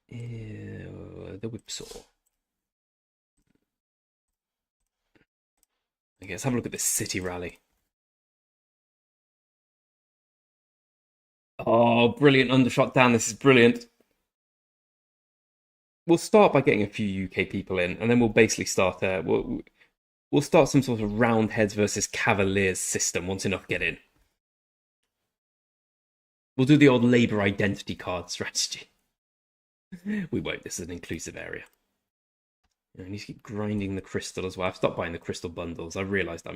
Ew, the whipsaw. Okay, let's have a look at this city rally. Oh, brilliant undershot down. This is brilliant. We'll start by getting a few UK people in, and then we'll basically start. We'll start some sort of Roundheads versus Cavaliers system once enough get in. We'll do the old Labour identity card strategy. We won't. This is an inclusive area. I need to keep grinding the crystal as well. I've stopped buying the crystal bundles. I've realised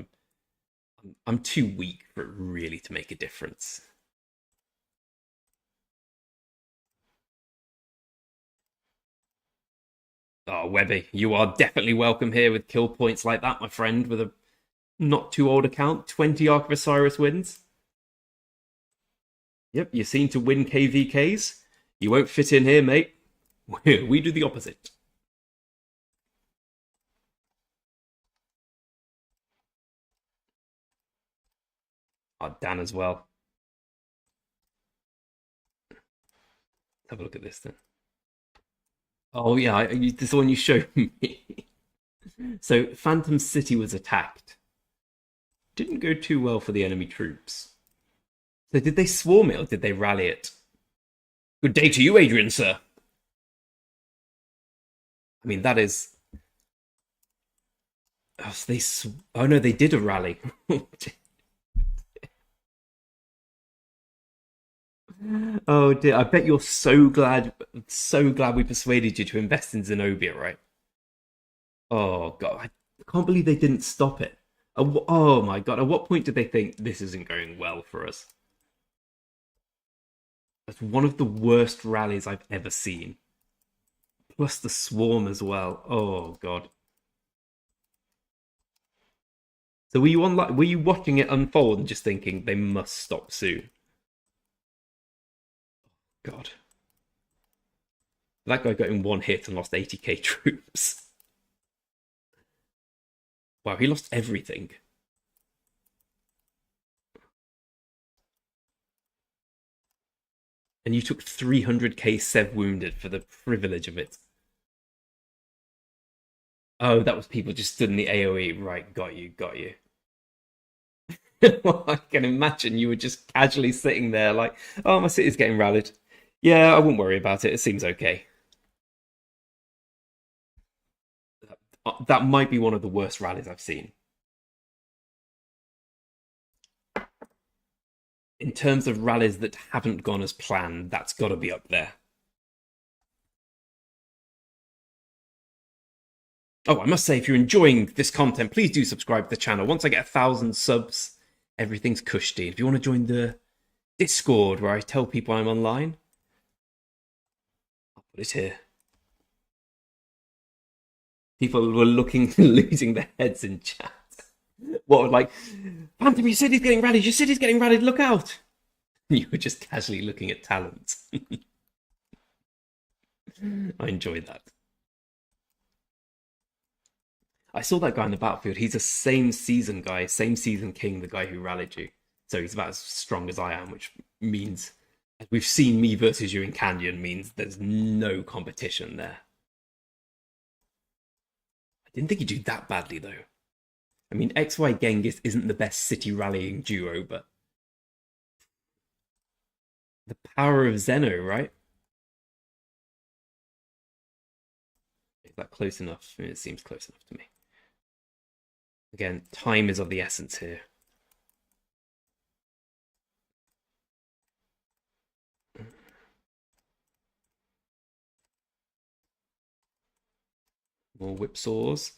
I'm too weak for it really to make a difference. Oh, Webby, you are definitely welcome here with kill points like that, my friend, with a not too old account. 20 Ark of Osiris wins. Yep, you seem to win KVKs. You won't fit in here, mate. We do the opposite. Oh, Dan as well. Let's have a look at this then. Oh yeah, this is the one you showed me. So Phantom City was attacked. Didn't go too well for the enemy troops. So did they swarm it or did they rally it? Good day to you, Adrian, sir. I mean, that is. Oh, so oh no, they did a rally. Oh dear, I bet you're so glad we persuaded you to invest in Zenobia, right? Oh god, I can't believe they didn't stop it. Oh my god, at what point did they think this isn't going well for us? That's one of the worst rallies I've ever seen. Plus the swarm as well. Oh god. So were you watching it unfold and just thinking they must stop soon? God. That guy got in one hit and lost 80k troops. Wow, he lost everything. And you took 300k Sev wounded for the privilege of it. Oh, that was people just stood in the AoE. Right, got you, got you. Well, I can imagine you were just casually sitting there like, oh, my city's getting rallied. Yeah, I wouldn't worry about it. It seems okay. That might be one of the worst rallies I've seen. In terms of rallies that haven't gone as planned, that's got to be up there. Oh, I must say, if you're enjoying this content, please do subscribe to the channel. Once I get 1,000 subs, everything's cushy. If you want to join the Discord where I tell people I'm online, I'll put it here. People were looking, losing their heads in chat. What, like, Phantom, your city's getting rallied, your city's getting rallied, look out! You were just casually looking at talent. I enjoyed that. I saw that guy in the battlefield. He's a same season guy, same season king, the guy who rallied you. So he's about as strong as I am, which means, as we've seen me versus you in Canyon, means there's no competition there. I didn't think he'd do that badly, though. I mean, XY Genghis isn't the best city rallying duo, but the power of Zeno, right? Is that close enough? I mean, it seems close enough to me. Again, time is of the essence here. More whipsaws.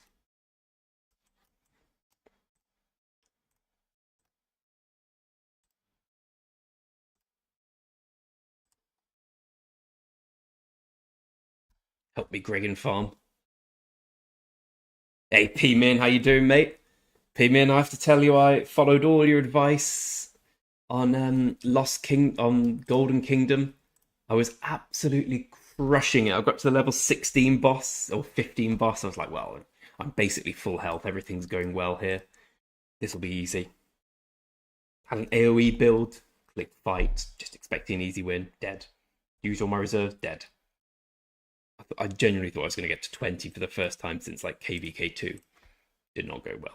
Help me, Greg and Farm. Hey, P-Min, how you doing, mate? P-Min, I have to tell you, I followed all your advice on Lost King on Golden Kingdom. I was absolutely crushing it. I got to the level 16 boss or 15 boss. I was like, well, I'm basically full health. Everything's going well here. This will be easy. Had an AoE build, clicked fight, just expecting an easy win. Dead. Used all my reserves, dead. I genuinely thought I was going to get to 20 for the first time since like KVK2. Did not go well.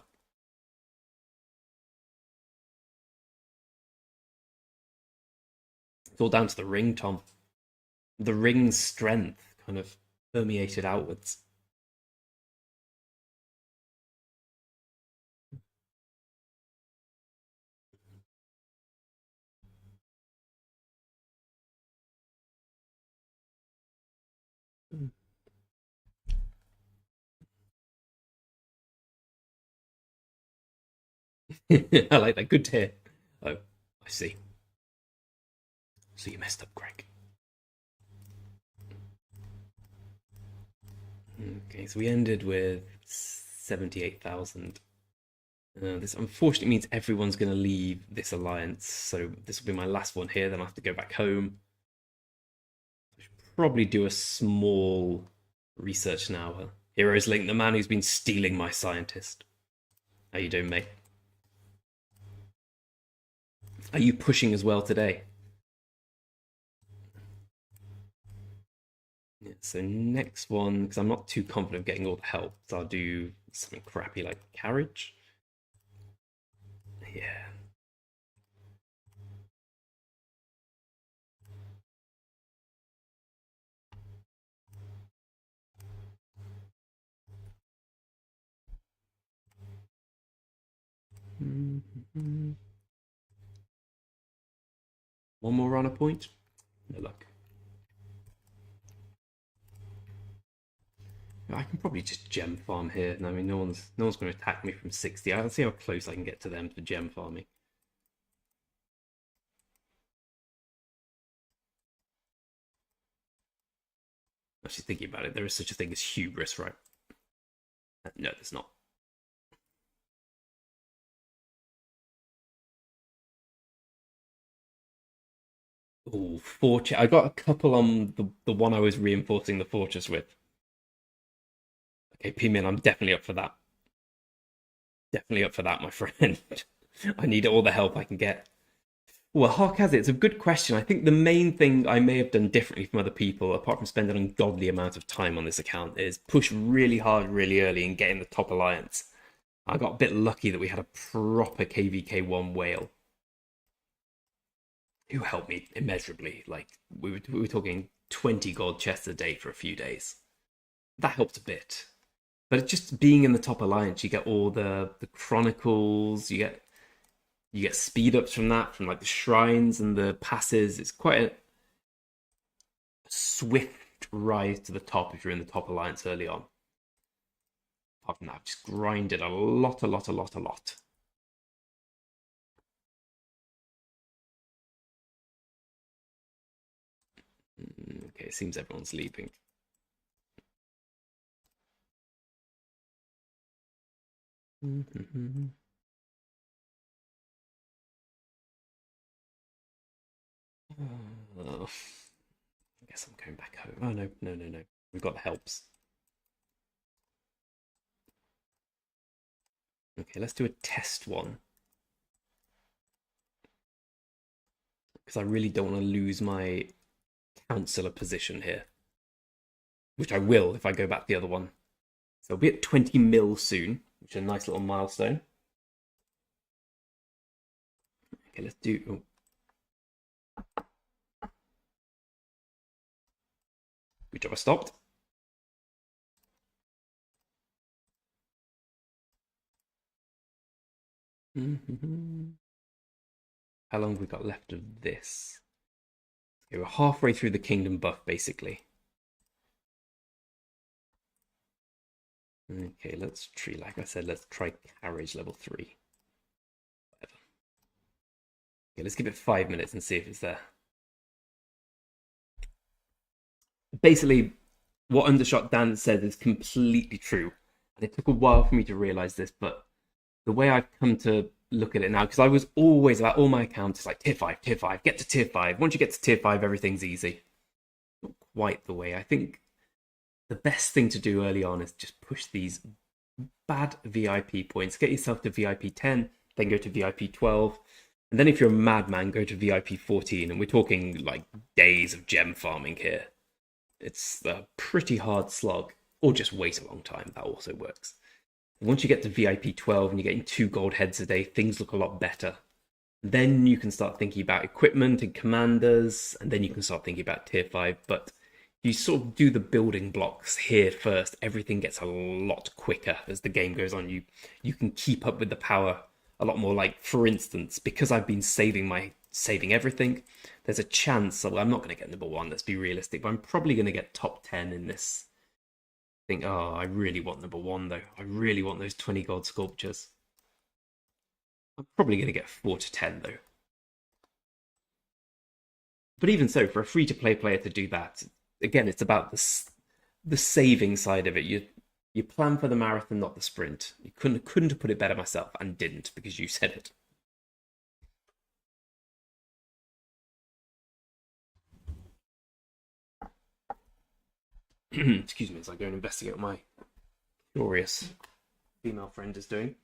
It's all down to the ring, Tom. The ring's strength kind of permeated outwards. I like that. Good to hear. Oh, I see. So you messed up, Greg. Okay, so we ended with 78,000. This unfortunately means everyone's going to leave this alliance, so this will be my last one here. Then I have to go back home. I should probably do a small research now. Heroes Link, the man who's been stealing my scientist. How you doing, mate? Are you pushing as well today? Yeah, so next one, because I'm not too confident of getting all the help, so I'll do something crappy like carriage. Yeah. Mm-hmm. One more runner point. No luck. I can probably just gem farm here. I mean, no one's going to attack me from 60. I'll see how close I can get to them for gem farming. Actually, thinking about it, there is such a thing as hubris, right? No, there's not. Oh, fortress. I got a couple on the one I was reinforcing the fortress with. Okay, P-Min, I'm definitely up for that. Definitely up for that, my friend. I need all the help I can get. Well, Hark has it. It's a good question. I think the main thing I may have done differently from other people, apart from spending an ungodly amount of time on this account, is push really hard, really early and get in the top alliance. I got a bit lucky that we had a proper KVK1 whale who helped me immeasurably. Like, we were talking 20 gold chests a day for a few days. That helped a bit. But just being in the top alliance, you get all the chronicles, you get speed ups from that, from like the shrines and the passes. It's quite a swift rise to the top if you're in the top alliance early on. Apart from that, I've just grinded a lot, a lot, a lot, a lot. Okay, it seems everyone's leaving. Oh, I guess I'm going back home. Oh, no, no, no, no. We've got the helps. Okay, let's do a test one. Because I really don't want to lose my counselor position here. Which I will if I go back to the other one. So I'll be at 20 mil soon, which is a nice little milestone. Okay, let's do... Oh. Good job, I stopped. How long have we got left of this? Okay, we're halfway through the kingdom buff, basically. Okay, let's try, like I said, let's try carriage level 3. Whatever. Okay, let's give it 5 minutes and see if it's there. Basically, what Undershot Dan said is completely true. And it took a while for me to realize this, but the way I've come to look at it now, because I was always about all my accounts, it's like tier 5, get to tier 5. Once you get to tier 5, everything's easy. Not quite the way. I think the best thing to do early on is just push these bad VIP points. Get yourself to VIP 10, then go to VIP 12. And then if you're a madman, go to VIP 14. And we're talking like days of gem farming here. It's a pretty hard slog. Or just wait a long time. That also works. Once you get to VIP 12 and you're getting 2 gold heads a day, things look a lot better. Then you can start thinking about equipment and commanders, and then you can start thinking about tier 5. But you sort of do the building blocks here first, everything gets a lot quicker as the game goes on. You can keep up with the power a lot more. Like, for instance, because I've been saving everything, there's a chance, well, I'm not going to get number 1, let's be realistic, but I'm probably going to get top 10 in this. Oh, I really want number 1 though. I really want those 20 gold sculptures. I'm probably going to get 4 to 10 though. But even so, for a free-to-play player to do that, again, it's about the saving side of it. You plan for the marathon, not the sprint. You couldn't have put it better myself, and didn't because you said it. Excuse me as I go and investigate what my curious female friend is doing.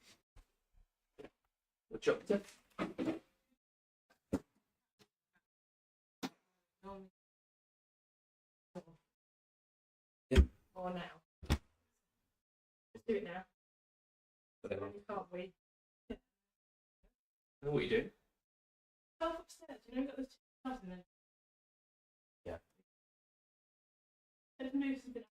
What's up, Tiff? Yep. Or now. Just do it now. Whatever. You can't wait. What are you doing? Go upstairs. You know, you've got those 2 stars in there. Yeah. Just move something.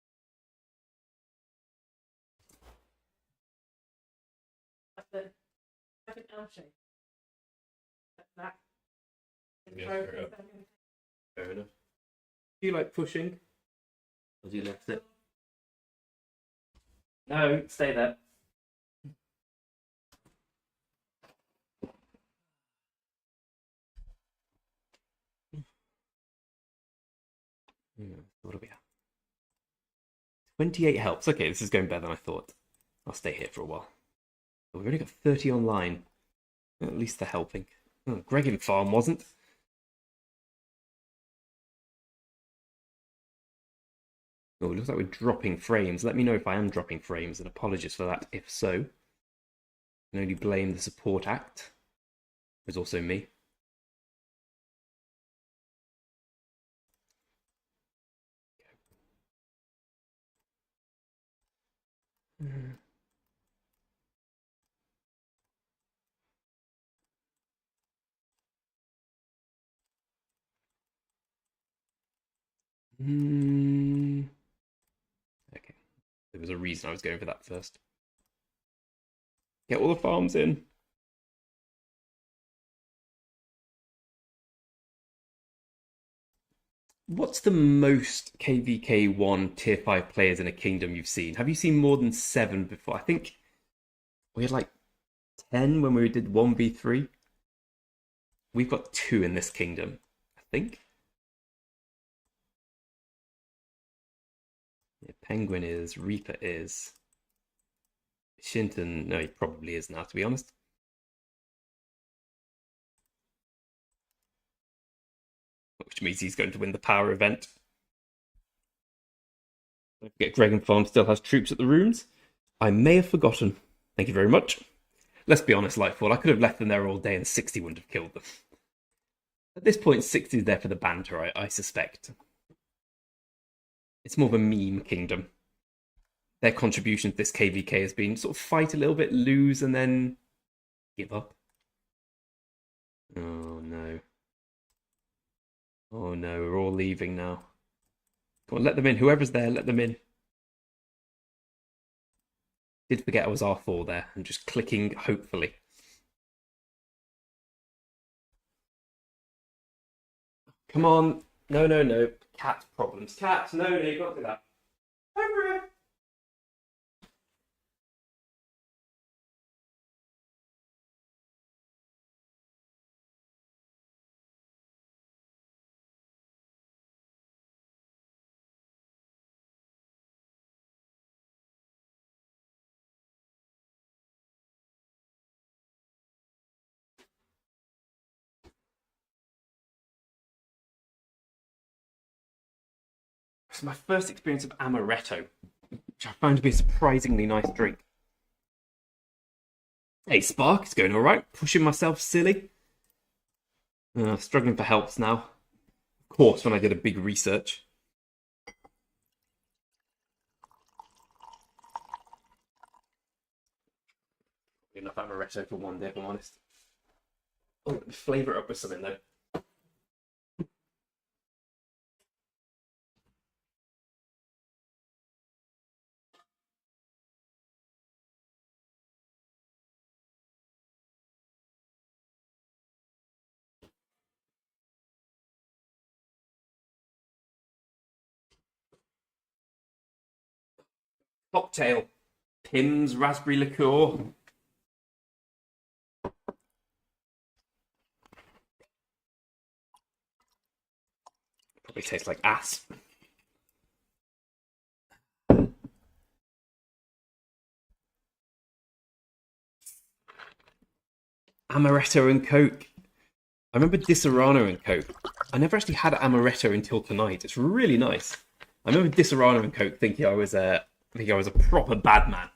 Like an L shape. Like that. Yeah, fair enough. Do you like pushing? Or do you left it? No, stay there. What are we at? 28 helps. Okay, this is going better than I thought. I'll stay here for a while. We've only got 30 online. At least they're helping. Oh, Greg in farm wasn't. Oh, it looks like we're dropping frames. Let me know if I am dropping frames, and apologies for that if so. I can only blame the support act. There's also me. Mm, okay, there was a reason I was going for that first. Get all the farms in. What's the most KVK1 tier 5 players in a kingdom you've seen? Have you seen more than 7 before? I think we had like 10 when we did 1v3. We've got 2 in this kingdom, I think. Yeah, Penguin is, Reaper is. Shinton, no, he probably is now, to be honest. Which means he's going to win the power event. Don't forget, Dragon Farm still has troops at the rooms. I may have forgotten. Thank you very much. Let's be honest, Lightfall, I could have left them there all day and 60 wouldn't have killed them. At this point, 60 is there for the banter, I suspect. It's more of a meme kingdom. Their contribution to this KVK has been sort of fight a little bit, lose, and then give up. Oh no. Oh no, we're all leaving now. Come on, let them in. Whoever's there, let them in. Did forget I was R4 there and just clicking, hopefully. Come on. No, no, no. Cat problems. Cat, no, no, you can't do that. Over here. It's my first experience of amaretto, which I found to be a surprisingly nice drink. Hey, Spark, it's going all right. Pushing myself silly. Struggling for helps now. Of course, when I did a big research. Enough amaretto for one day, if I'm honest. Oh, flavour it up with something though. Cocktail. Pim's raspberry liqueur. Probably tastes like ass. Amaretto and Coke. I remember Disaronno and Coke. I never actually had amaretto until tonight. It's really nice. I remember Disaronno and Coke thinking I was a proper bad man.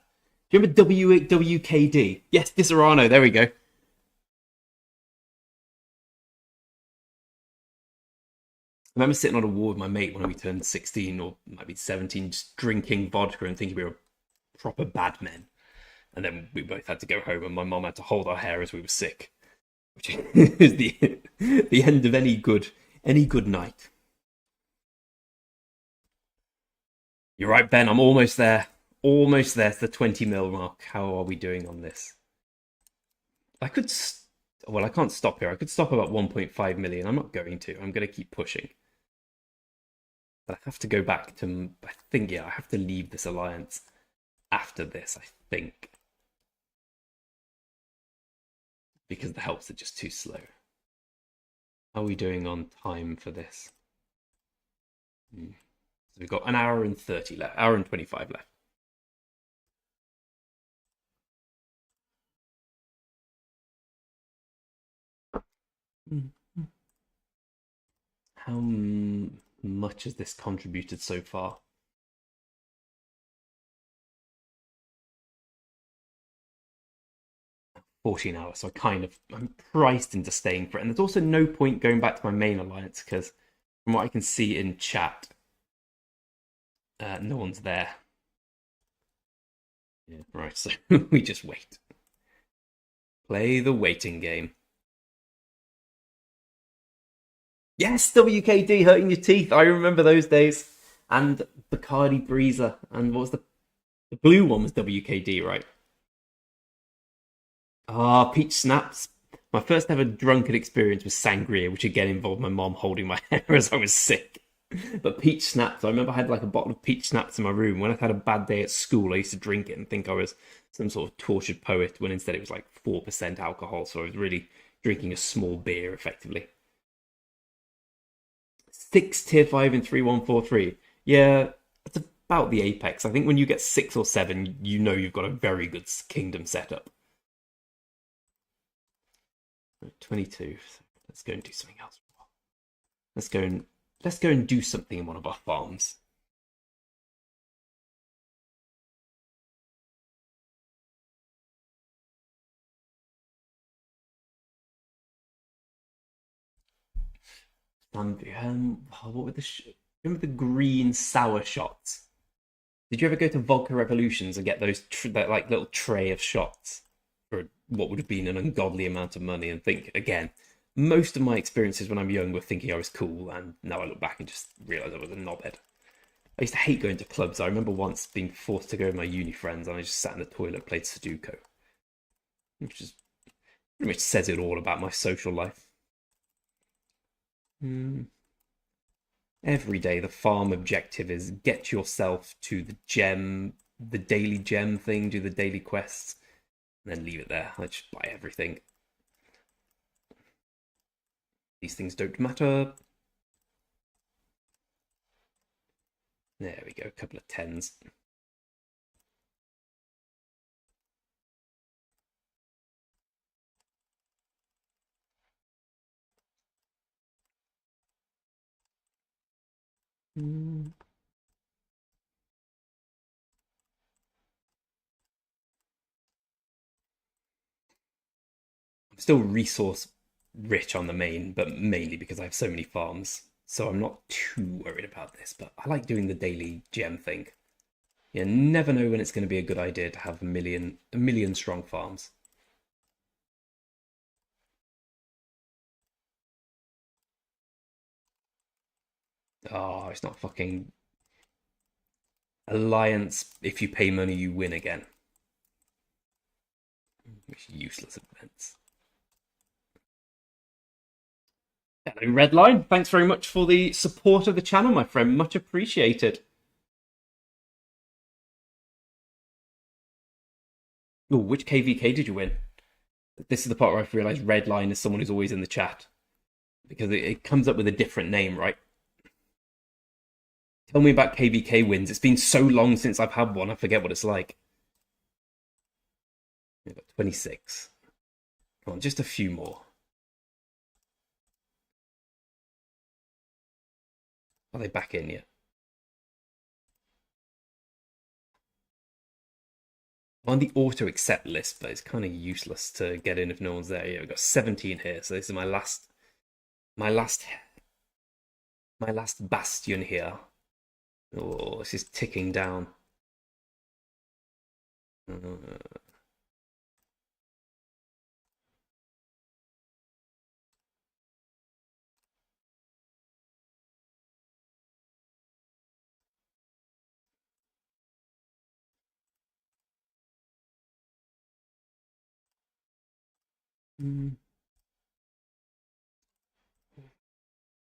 Do you remember WKD? Yes, Disaronno. There we go. I remember sitting on a wall with my mate when we turned 16 or might be 17, just drinking vodka and thinking we were proper bad men. And then we both had to go home, and my mum had to hold our hair as we were sick, which is the end of any good night. You're right, Ben. I'm almost there. Almost there to the 20 mil mark. How are we doing on this? I could. Well, I can't stop here. I could stop about 1.5 million. I'm not going to. I'm going to keep pushing. But I have to go back to. I think, yeah, I have to leave this alliance after this, I think. Because the helps are just too slow. How are we doing on time for this? So we've got an hour and 30 left, hour and 25 left. How much has this contributed so far? 14 hours, so I'm priced into staying for it. And there's also no point going back to my main alliance because from what I can see in chat, no one's there. Yeah, right, so we just wait. Play the waiting game. Yes, WKD hurting your teeth. I remember those days. And Bacardi Breezer. And what was the blue one was WKD, right? Ah, peach snaps. My first ever drunken experience was sangria, which again involved my mom holding my hair as I was sick. But peach snaps, I remember I had like a bottle of peach snaps in my room. When I had a bad day at school, I used to drink it and think I was some sort of tortured poet, when instead it was like 4% alcohol. So I was really drinking a small beer effectively. Six tier five in 3143. Yeah, that's about the apex. I think when you get six or seven, you know you've got a very good kingdom setup. 22. Let's go and do something else. Let's go and let's go and do something in one of our farms. What were remember the green sour shots? Did you ever go to Vodka Revolutions and get that like little tray of shots for what would have been an ungodly amount of money? And think again, most of my experiences when I'm young were thinking I was cool, and now I look back and just realize I was a knobhead. I used to hate going to clubs. I remember once being forced to go with my uni friends, and I just sat in the toilet, played Sudoku, which is pretty much says it all about my social life. Mm. Every day, the farm objective is get yourself to the daily gem thing, do the daily quests, and then leave it there. I just buy everything. These things don't matter. There we go, a couple of tens. Mm. I'm still resource rich on the main, but mainly because I have so many farms. So I'm not too worried about this, but I like doing the daily gem thing. You never know when it's going to be a good idea to have a million strong farms. Oh, it's not fucking alliance. If you pay money, you win again. Which useless events. Hello, Redline. Thanks very much for the support of the channel, my friend. Much appreciated. Oh, which KVK did you win? This is the part where I've realised Redline is someone who's always in the chat because it comes up with a different name, right? Tell me about KVK wins. It's been so long since I've had one, I forget what it's like. I've got 26. Come on, just a few more. Are they back in yet? I'm on the auto accept list, but it's kind of useless to get in if no one's there. Yeah, we've got 17 here, so this is my last, my last bastion here. Oh, this is ticking down.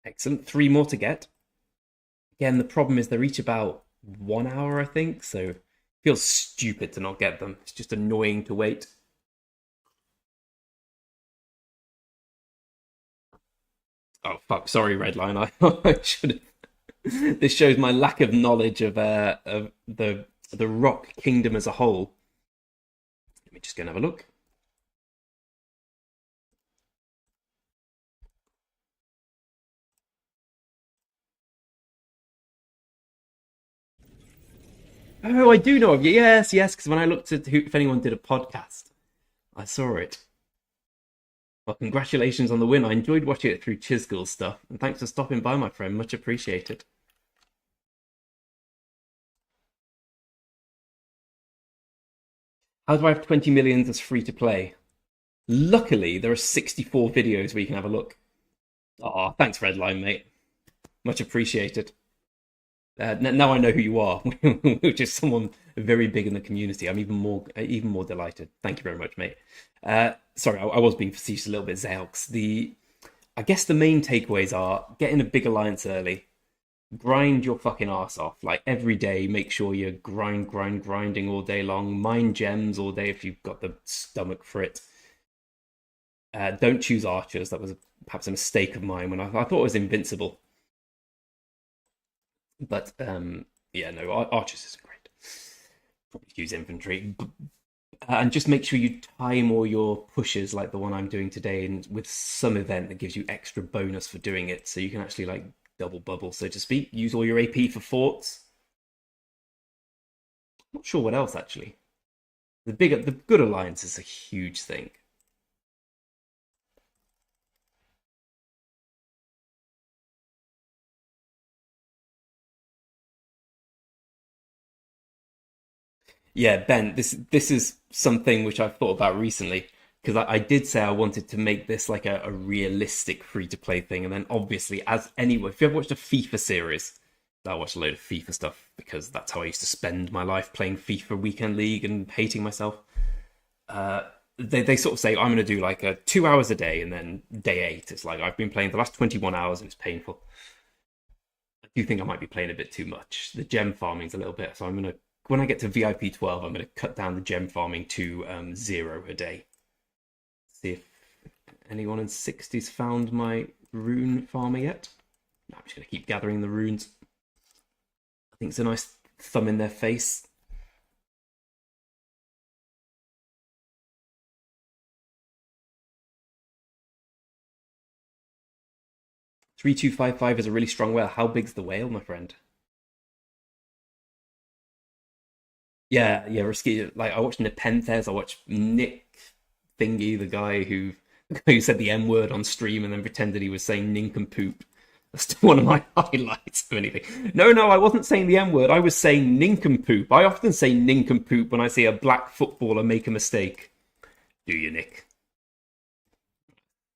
Excellent. Three more to get. Again, the problem is they're each about 1 hour, I think, so it feels stupid to not get them. It's just annoying to wait. Oh fuck! Sorry, Redline. I should. This shows my lack of knowledge of the Rock Kingdom as a whole. Let me just go and have a look. Oh, I do know of you. Yes, yes. Because when I looked at if anyone did a podcast, I saw it. Well, congratulations on the win. I enjoyed watching it through Chisgill's stuff, and thanks for stopping by, my friend. Much appreciated. How do I have 20 millions as free to play? Luckily, there are 64 videos where you can have a look. Oh, thanks, Redline, mate. Much appreciated. Now I know who you are, which is someone very big in the community. I'm even more delighted. Thank you very much, mate. Sorry, I was being facetious a little bit, Zaux. I guess the main takeaways are get in a big alliance early, grind your fucking ass off. Like every day, make sure you're grinding all day long. Mine gems all day if you've got the stomach for it. Don't choose archers. That was perhaps a mistake of mine when I thought it was invincible. But yeah, no, archers isn't great. Probably use infantry. And just make sure you time all your pushes like the one I'm doing today and with some event that gives you extra bonus for doing it. So you can actually like double bubble, so to speak. Use all your AP for forts. Not sure what else actually. The good alliance is a huge thing. Yeah, Ben, this is something which I've thought about recently because I did say I wanted to make this like a realistic free to play thing, and then obviously, as anyone, if you ever watched a FIFA series, I watched a load of FIFA stuff because that's how I used to spend my life playing FIFA Weekend League and hating myself. Uh, they sort of say I'm going to do like 2 hours a day, and then day eight, it's like I've been playing the last 21 hours and it's painful. I do think I might be playing a bit too much. The gem farming's a little bit, so I'm gonna when I get to VIP 12, I'm gonna cut down the gem farming to 0 a day. See if anyone in 60s found my rune farmer yet. No, I'm just gonna keep gathering the runes. I think it's a nice thumb in their face. 3255 is a really strong whale. How big's the whale, my friend? Yeah, yeah, risky. Like I watched Nepenthes, I watched Nick Thingy, the guy who who said the M word on stream and then pretended he was saying nincompoop. That's one of my highlights of anything. No, no, I wasn't saying the M word. I was saying nincompoop. I often say nincompoop when I see a black footballer make a mistake. Do you, Nick?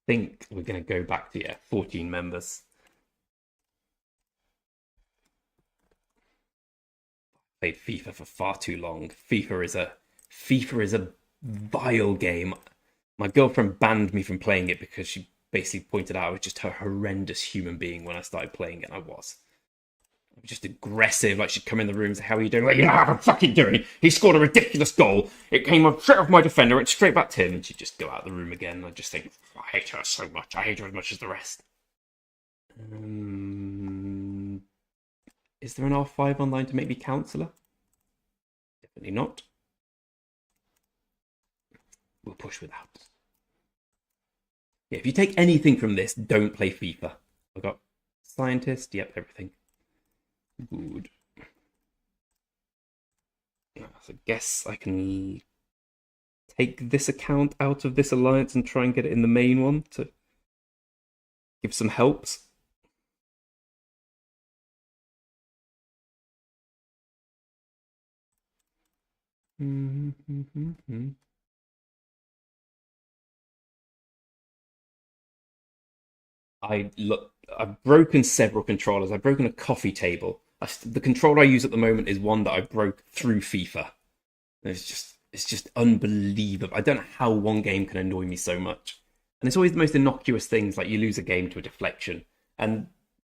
Think we're going to go back to 14 members. Played FIFA for far too long. FIFA is a vile game. My girlfriend banned me from playing it because she basically pointed out I was just a horrendous human being when I started playing it, and I was. I was just aggressive. Like she'd come in the room and say, "How are you doing?" Like, you know how I'm fucking doing. He scored a ridiculous goal. It came up straight off my defender, went straight back to him, and she'd just go out of the room again. I just think, I hate her so much. I hate her as much as the rest. Um, is there an R5 online to make me counsellor? Definitely not. We'll push without. Yeah, if you take anything from this, don't play FIFA. I've got scientist, yep, everything. Good. So I guess I can take this account out of this alliance and try and get it in the main one to give some helps. I've broken several controllers. I've broken a coffee table. The controller I use at the moment is one that I broke through FIFA. It's just unbelievable. I don't know how one game can annoy me so much. And it's always the most innocuous things, like you lose a game to a deflection. And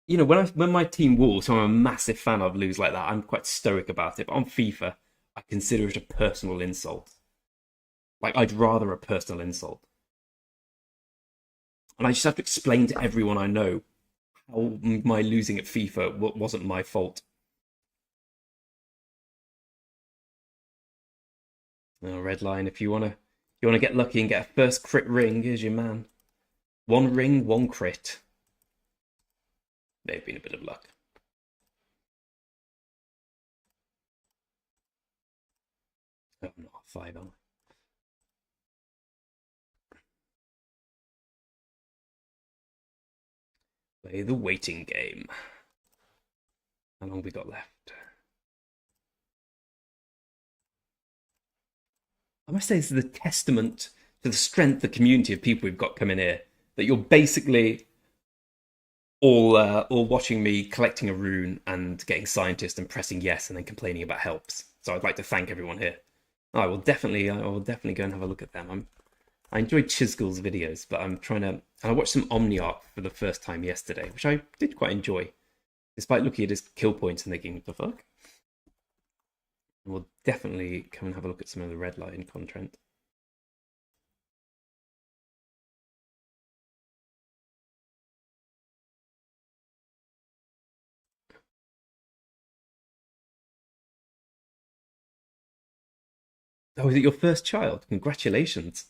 when my team wolves, who I'm a massive fan of, lose like that, I'm quite stoic about it. But on FIFA, I consider it a personal insult. Like I'd rather a personal insult. And I just have to explain to everyone I know how my losing at FIFA wasn't my fault. Red line. If you wanna get lucky and get a first crit ring, here's your man. One ring, one crit. They've been a bit of luck. Oh, I'm not 5, am I? Play the waiting game. How long have we got left? I must say this is a testament to the strength, the community of people we've got coming here. That you're basically all watching me collecting a rune and getting scientist and pressing yes and then complaining about helps. So I'd like to thank everyone here. I will definitely go and have a look at them. I enjoyed Chisgul's videos, but I'm trying to. And I watched some OmniArc for the first time yesterday, which I did quite enjoy, despite looking at his kill points and thinking, the fuck? We'll definitely come and have a look at some of the red line content. Oh, is it your first child? Congratulations.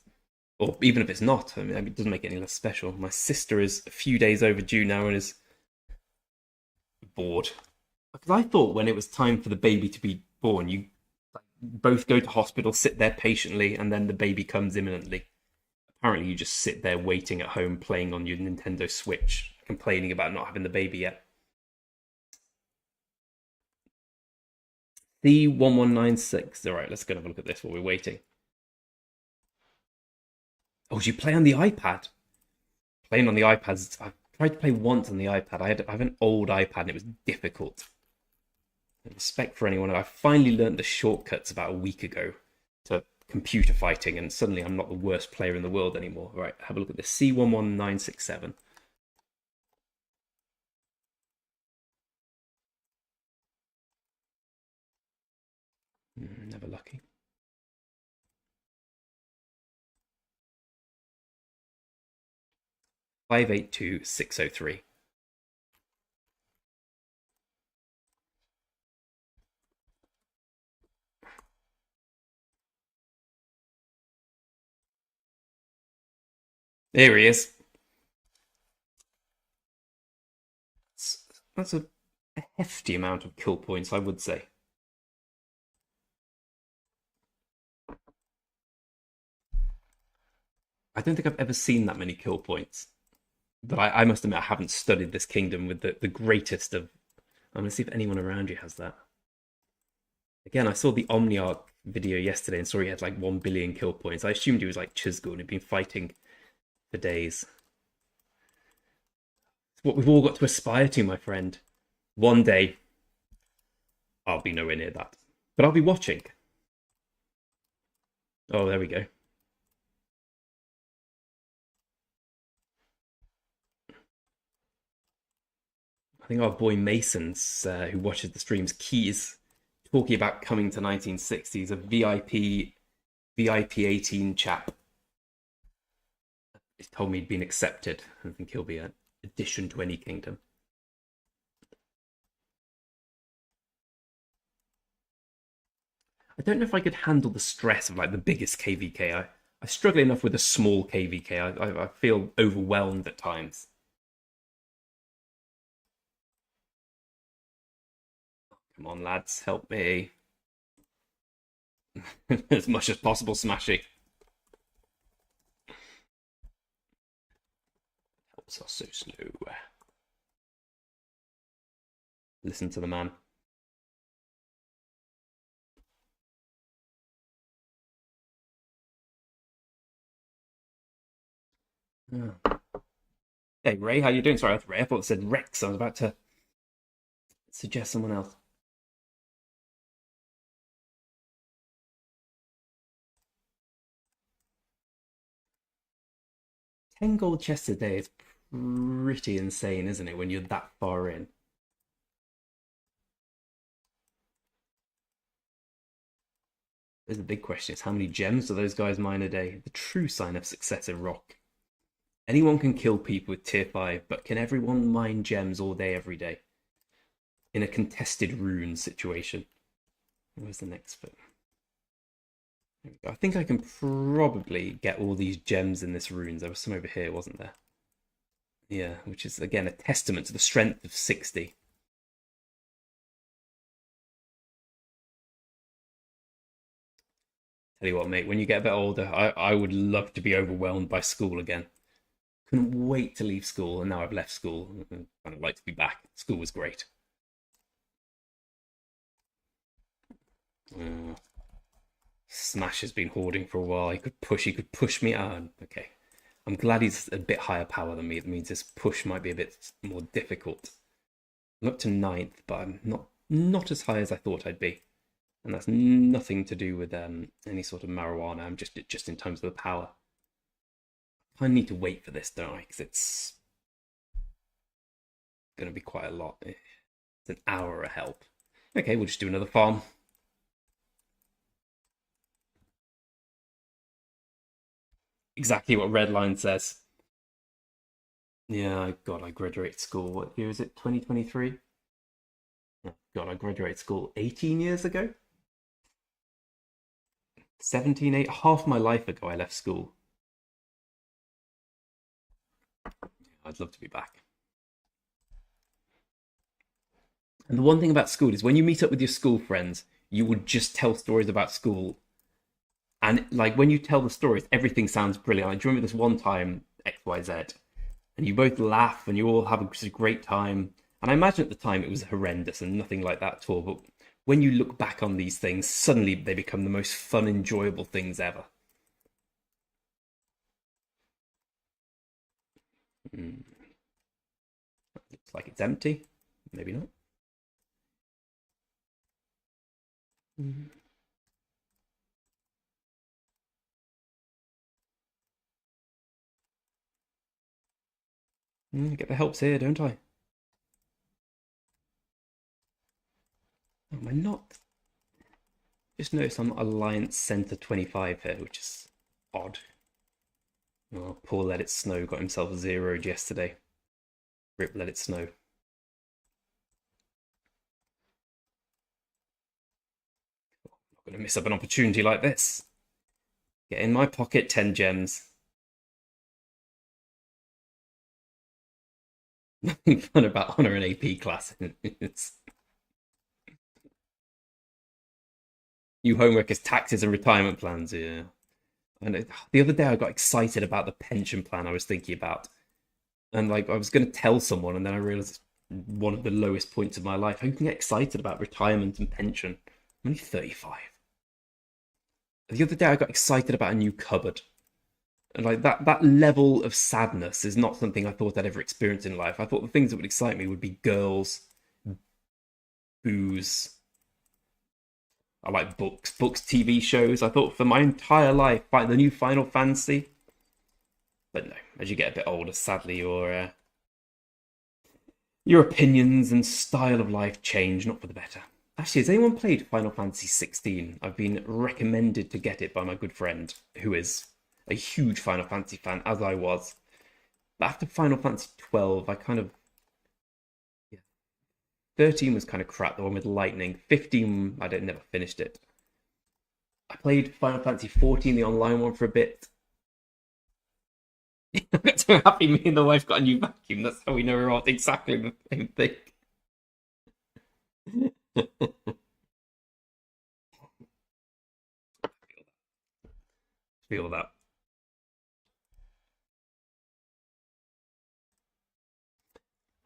Or even if it's not, I mean, it doesn't make it any less special. My sister is a few days overdue now and is bored. Because I thought when it was time for the baby to be born, you both go to hospital, sit there patiently, and then the baby comes imminently. Apparently, you just sit there waiting at home, playing on your Nintendo Switch, complaining about not having the baby yet. C1196. All right, let's go and have a look at this while we're waiting. Oh, do you play on the iPad? Playing on the iPad, I tried to play once on the iPad. I have an old iPad and it was difficult. Respect for anyone. I finally learned the shortcuts about a week ago to computer fighting, and suddenly I'm not the worst player in the world anymore. Right, have a look at this. C11967. Never lucky. $582,603. There he is. That's a hefty amount of kill points, I would say. I don't think I've ever seen that many kill points. But I must admit, I haven't studied this kingdom with the greatest of. I'm going to see if anyone around you has that. Again, I saw the OmniArc video yesterday and saw he had like 1 billion kill points. I assumed he was like Chisgul and had been fighting for days. It's what we've all got to aspire to, my friend. One day, I'll be nowhere near that. But I'll be watching. Oh, there we go. I think our boy Mason's, who watches the streams, Keys, talking about coming to 1960s, a VIP 18 chap. He told me he'd been accepted. I think he'll be an addition to any kingdom. I don't know if I could handle the stress of like the biggest KVK. I struggle enough with a small KVK. I feel overwhelmed at times. Come on, lads, help me. As much as possible, smashing. Helps us so slow. Listen to the man. Oh. Hey, Ray, how you doing? Sorry, that's Ray. I thought it said Rex. I was about to suggest someone else. 10 gold chests a day is pretty insane, isn't it, when you're that far in? There's the big question is how many gems do those guys mine a day? The true sign of success in Rock. Anyone can kill people with tier 5, but can everyone mine gems all day, every day? In a contested rune situation. Where's the next bit? There we go. I think I can probably get all these gems in this runes. There was some over here, wasn't there? Yeah, which is, again, a testament to the strength of 60. Tell you what, mate, when you get a bit older, I would love to be overwhelmed by school again. Couldn't wait to leave school, and now I've left school. I kind of like to be back. School was great. Smash has been hoarding for a while. He could push me out. Okay. I'm glad he's a bit higher power than me. That means this push might be a bit more difficult. I'm up to ninth, but I'm not as high as I thought I'd be. And that's nothing to do with any sort of marijuana. I'm just in terms of the power. I need to wait for this, don't I? Because it's going to be quite a lot. It's an hour of help. Okay, we'll just do another farm. Exactly what Redline says. Yeah, God, I graduated school. What year is it? 2023? God, I graduated school 18 years ago? 17, 8, half my life ago I left school. I'd love to be back. And the one thing about school is when you meet up with your school friends, you would just tell stories about school. And like when you tell the stories, everything sounds brilliant. I do remember this one time, XYZ, and you both laugh and you all have a great time. And I imagine at the time it was horrendous and nothing like that at all. But when you look back on these things, suddenly they become the most fun, enjoyable things ever. Mm, looks like it's empty. Maybe not. Mm, get the helps here, don't I? Oh, am I not? Just notice I'm Alliance Center 25 here, which is odd. Oh, poor Let It Snow got himself zeroed yesterday. Rip Let It Snow. Not going to miss up an opportunity like this. Get in my pocket 10 gems. Nothing fun about honor and AP class. You homework is taxes and retirement plans, yeah. And the other day I got excited about the pension plan I was thinking about. And like I was going to tell someone, and then I realized it's one of the lowest points of my life. How you can get excited about retirement and pension? I'm only 35. The other day I got excited about a new cupboard. And like that level of sadness is not something I thought I'd ever experience in life. I thought the things that would excite me would be girls, booze. I like books, TV shows. I thought for my entire life, like the new Final Fantasy. But no, as you get a bit older, sadly, your opinions and style of life change, not for the better. Actually, has anyone played Final Fantasy 16? I've been recommended to get it by my good friend, who is a huge Final Fantasy fan, as I was. But after Final Fantasy 12, I kind of. Yeah, 13 was kind of crap, the one with lightning. 15, never finished it. I played Final Fantasy 14, the online one, for a bit. I'm so happy me and the wife got a new vacuum. That's how we know we're all exactly the same thing. Feel that.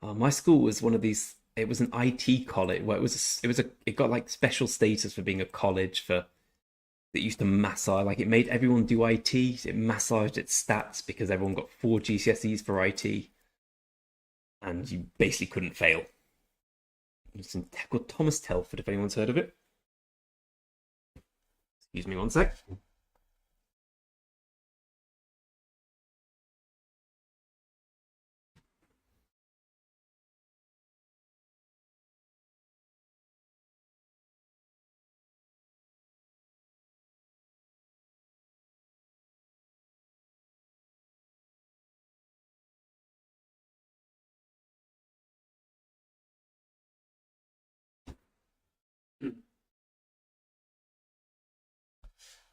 My school was one of these. It was an IT college where it got like special status for being a college for that used to massage. Like it made everyone do IT. It massaged its stats because everyone got four GCSEs for IT, and you basically couldn't fail. It's called Thomas Telford, if anyone's heard of it. Excuse me one sec.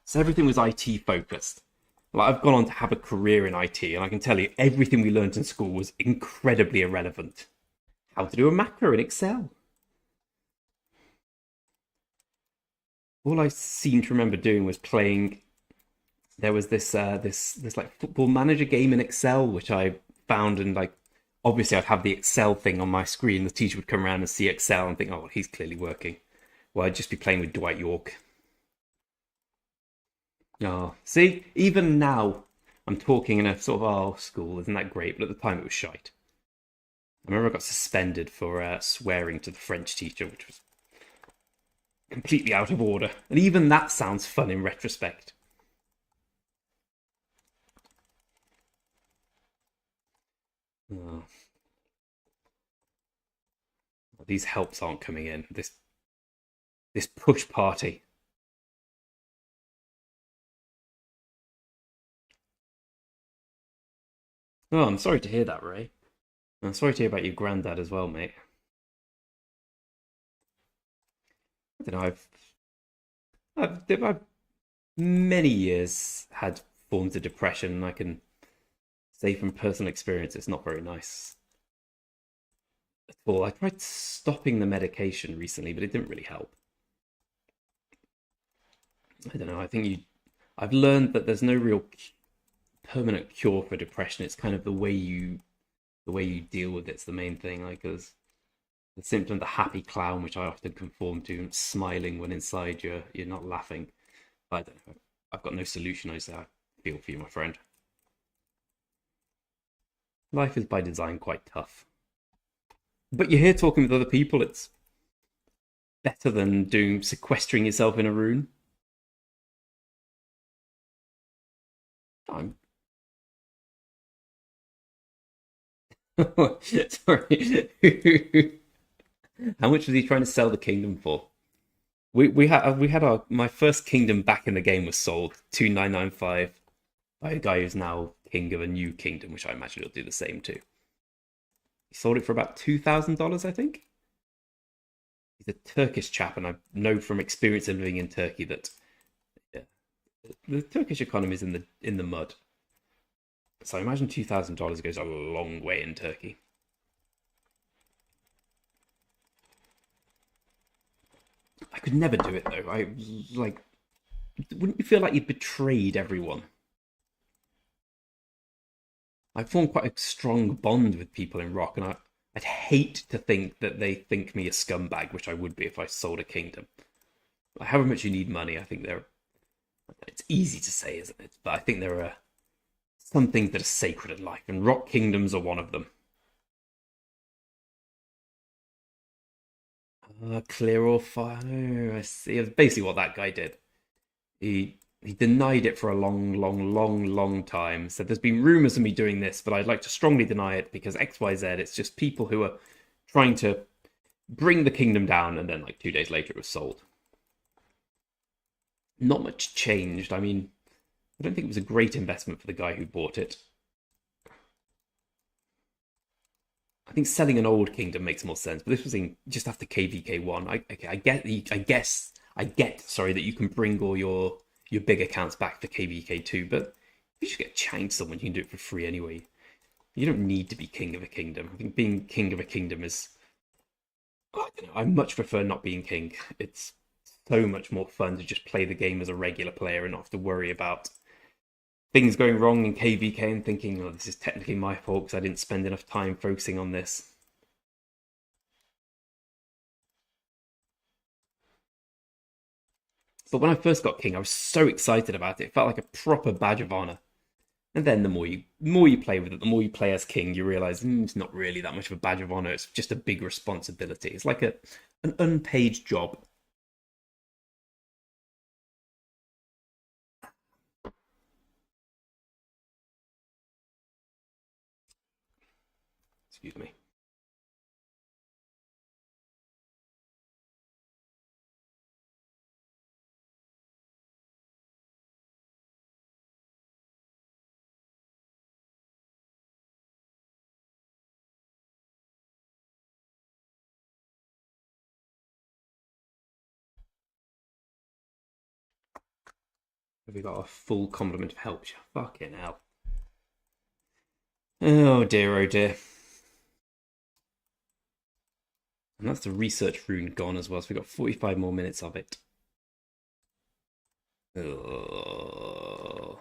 So everything was IT focused. Like I've gone on to have a career in IT, and I can tell you everything we learned in school was incredibly irrelevant. How to do a macro in Excel. All I seem to remember doing was playing. There was this like football manager game in Excel, which I found, and like obviously I'd have the Excel thing on my screen. The teacher would come around and see Excel and think, oh, well, he's clearly working. Well, I'd just be playing with Dwight York. Oh, see, even now, I'm talking in a sort of, oh, school isn't that great, but at the time it was shite. I remember I got suspended for swearing to the French teacher, which was completely out of order. And even that sounds fun in retrospect. Oh, these helps aren't coming in. This push party. Oh, I'm sorry to hear that, Ray. I'm sorry to hear about your granddad as well, mate. I don't know. I've many years had forms of depression, and I can say from personal experience, it's not very nice at all. I tried stopping the medication recently, but it didn't really help. I don't know. I've learned that there's no real permanent cure for depression. It's kind of the way you deal with it's the main thing. Like, as the symptom, the happy clown, which I often conform to, smiling when inside you're not laughing. But I don't know. I've got no solution. I say I feel for you, my friend. Life is by design quite tough. But you're here talking with other people. It's better than doing sequestering yourself in a room. I'm sorry. How much was he trying to sell the kingdom for? We had our my first kingdom back in the game was sold 2,995 by a guy who's now king of a new kingdom, which I imagine he'll do the same too. He sold it for about $2,000, I think. He's a Turkish chap, and I know from experience of living in Turkey that, yeah, the Turkish economy is in the mud. So I imagine $2,000 goes a long way in Turkey. I could never do it though. I like, wouldn't you feel like you betrayed everyone? I formed quite a strong bond with people in rock, and I'd hate to think that they think me a scumbag, which I would be if I sold a kingdom. However much you need money, I think there. It's easy to say, isn't it? But I think there are some things that are sacred in life, and rock kingdoms are one of them. Clear or fire? Oh, I see. It's basically what that guy did. He denied it for a long, long, long, long time. Said there's been rumors of me doing this, but I'd like to strongly deny it because X, Y, Z. It's just people who are trying to bring the kingdom down, and then like 2 days later it was sold. Not much changed. I mean, I don't think it was a great investment for the guy who bought it. I think selling an old kingdom makes more sense, but this was in just after KVK1. I get. Sorry, that you can bring all your big accounts back for KVK2, but if you just get chained someone, you can do it for free anyway. You don't need to be king of a kingdom. I think being king of a kingdom is, I don't know. I much prefer not being king. It's so much more fun to just play the game as a regular player and not have to worry about things going wrong in KVK and thinking, oh, this is technically my fault because I didn't spend enough time focusing on this. But when I first got king, I was so excited about it. It felt like a proper badge of honor. And then the more you play with it, the more you play as king, you realize it's not really that much of a badge of honor. It's just a big responsibility. It's like an unpaid job. Excuse me. Have we got a full complement of help? Fucking hell. Oh dear, oh dear. And that's the research rune gone as well. So we've got 45 more minutes of it. Oh.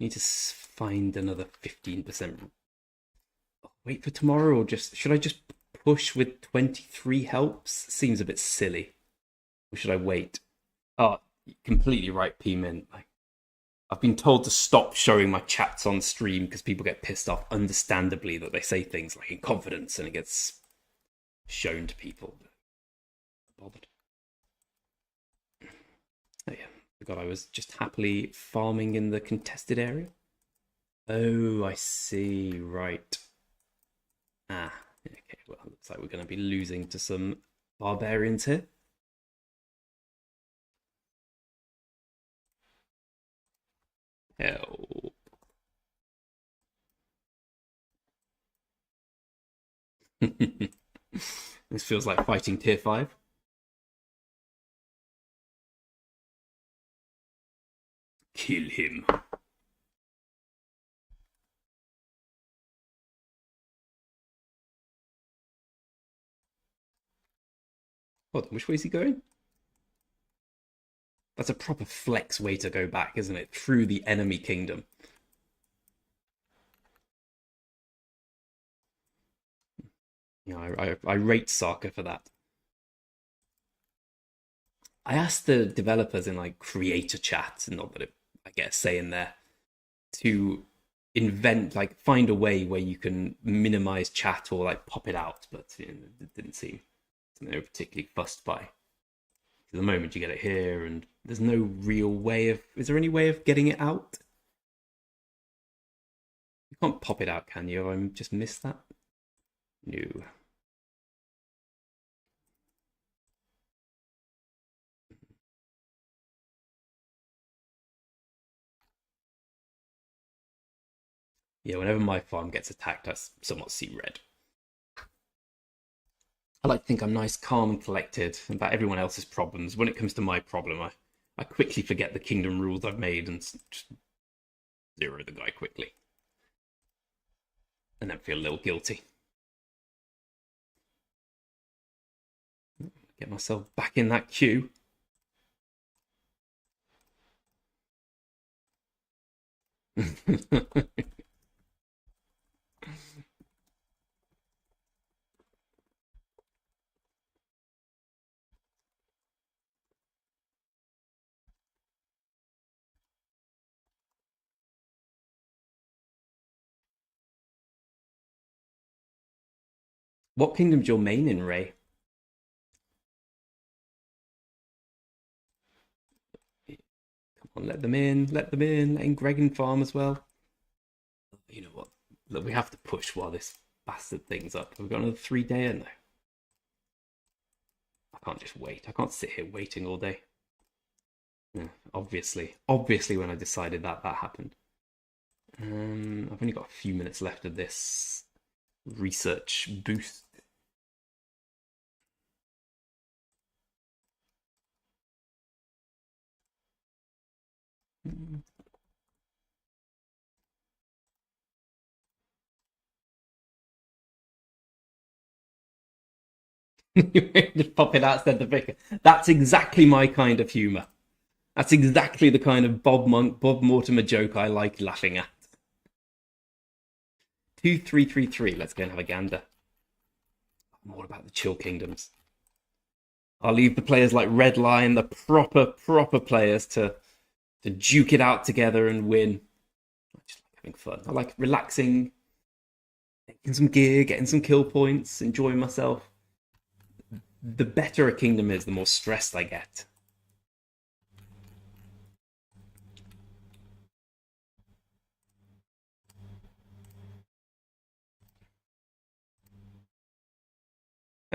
Need to find another 15%. Wait for tomorrow, or should I just push with 23 helps? Seems a bit silly. Or should I wait? Oh, completely right, P-Min. I've been told to stop showing my chats on stream because people get pissed off, understandably, that they say things like in confidence and it gets shown to people. Bothered. Oh yeah, forgot I was just happily farming in the contested area. Oh, I see. Right. Ah, okay. Well, looks like we're going to be losing to some barbarians here. Help. This feels like fighting tier 5. Kill him. Hold on, which way is he going? That's a proper flex way to go back, isn't it? Through the enemy kingdom. Yeah, I rate Saka for that. I asked the developers in like creator chat, not that I get a say in there, to invent like find a way where you can minimize chat or like pop it out, but it didn't seem something they were particularly fussed by. The moment you get it here, and there's no real way of. Is there any way of getting it out? You can't pop it out, can you? I just missed that. No. Yeah, whenever my farm gets attacked, I somewhat see red. I like to think I'm nice, calm, and collected about everyone else's problems. When it comes to my problem, I quickly forget the kingdom rules I've made and just zero the guy quickly. And then feel a little guilty. Get myself back in that queue. What kingdom's your main in, Ray? Come on, let them in, let them in, let in Greg and farm as well. You know what? Look, we have to push while this bastard thing's up. We've got another 3 day in there. I can't just wait. I can't sit here waiting all day. Yeah, obviously, when I decided that happened. I've only got a few minutes left of this research boost. Just pop it out instead of vicar. That's exactly my kind of humour. That's exactly the kind of Bob Mortimer joke I like laughing at. 2333. Let's go and have a gander. I'm all about the chill kingdoms. I'll leave the players like Red Lion, the proper players, to duke it out together and win. I just like having fun. I like relaxing, getting some gear, getting some kill points, enjoying myself. The better a kingdom is, the more stressed I get.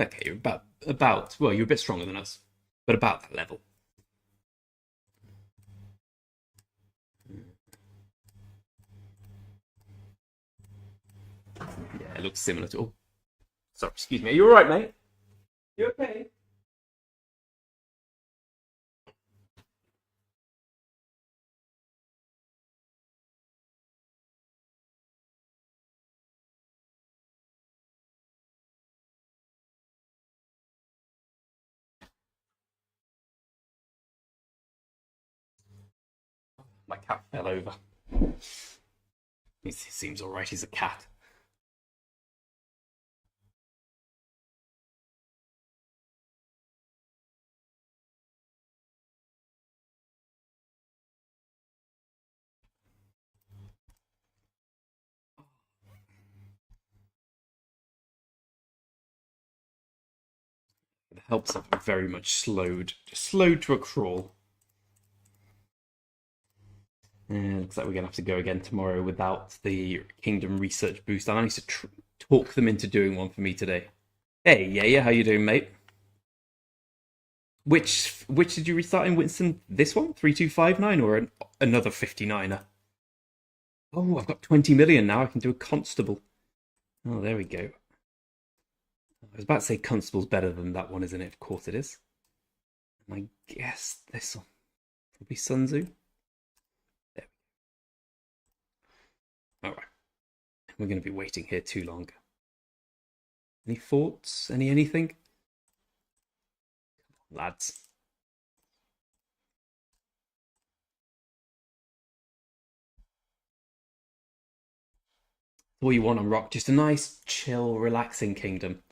Okay, you're about well, you're a bit stronger than us, but about that level. Yeah, it looks similar to. Oh, sorry, excuse me. Are you all right, mate? You okay? My cat fell over. He seems alright, he's a cat. It helps if I'm very much slowed to a crawl. And looks like we're gonna have to go again tomorrow without the Kingdom Research boost. I need to talk them into doing one for me today. Hey, yeah, how you doing, mate? Which did you restart in, Winston? This one, 3259, or another 59er? Oh, I've got 20 million now. I can do a constable. Oh, there we go. I was about to say constable's better than that one, isn't it? Of course it is. And I guess this one will be Sun Tzu. There. All right. We're going to be waiting here too long. Any thoughts? Anything? Lads. All you want on Rock, just a nice, chill, relaxing kingdom.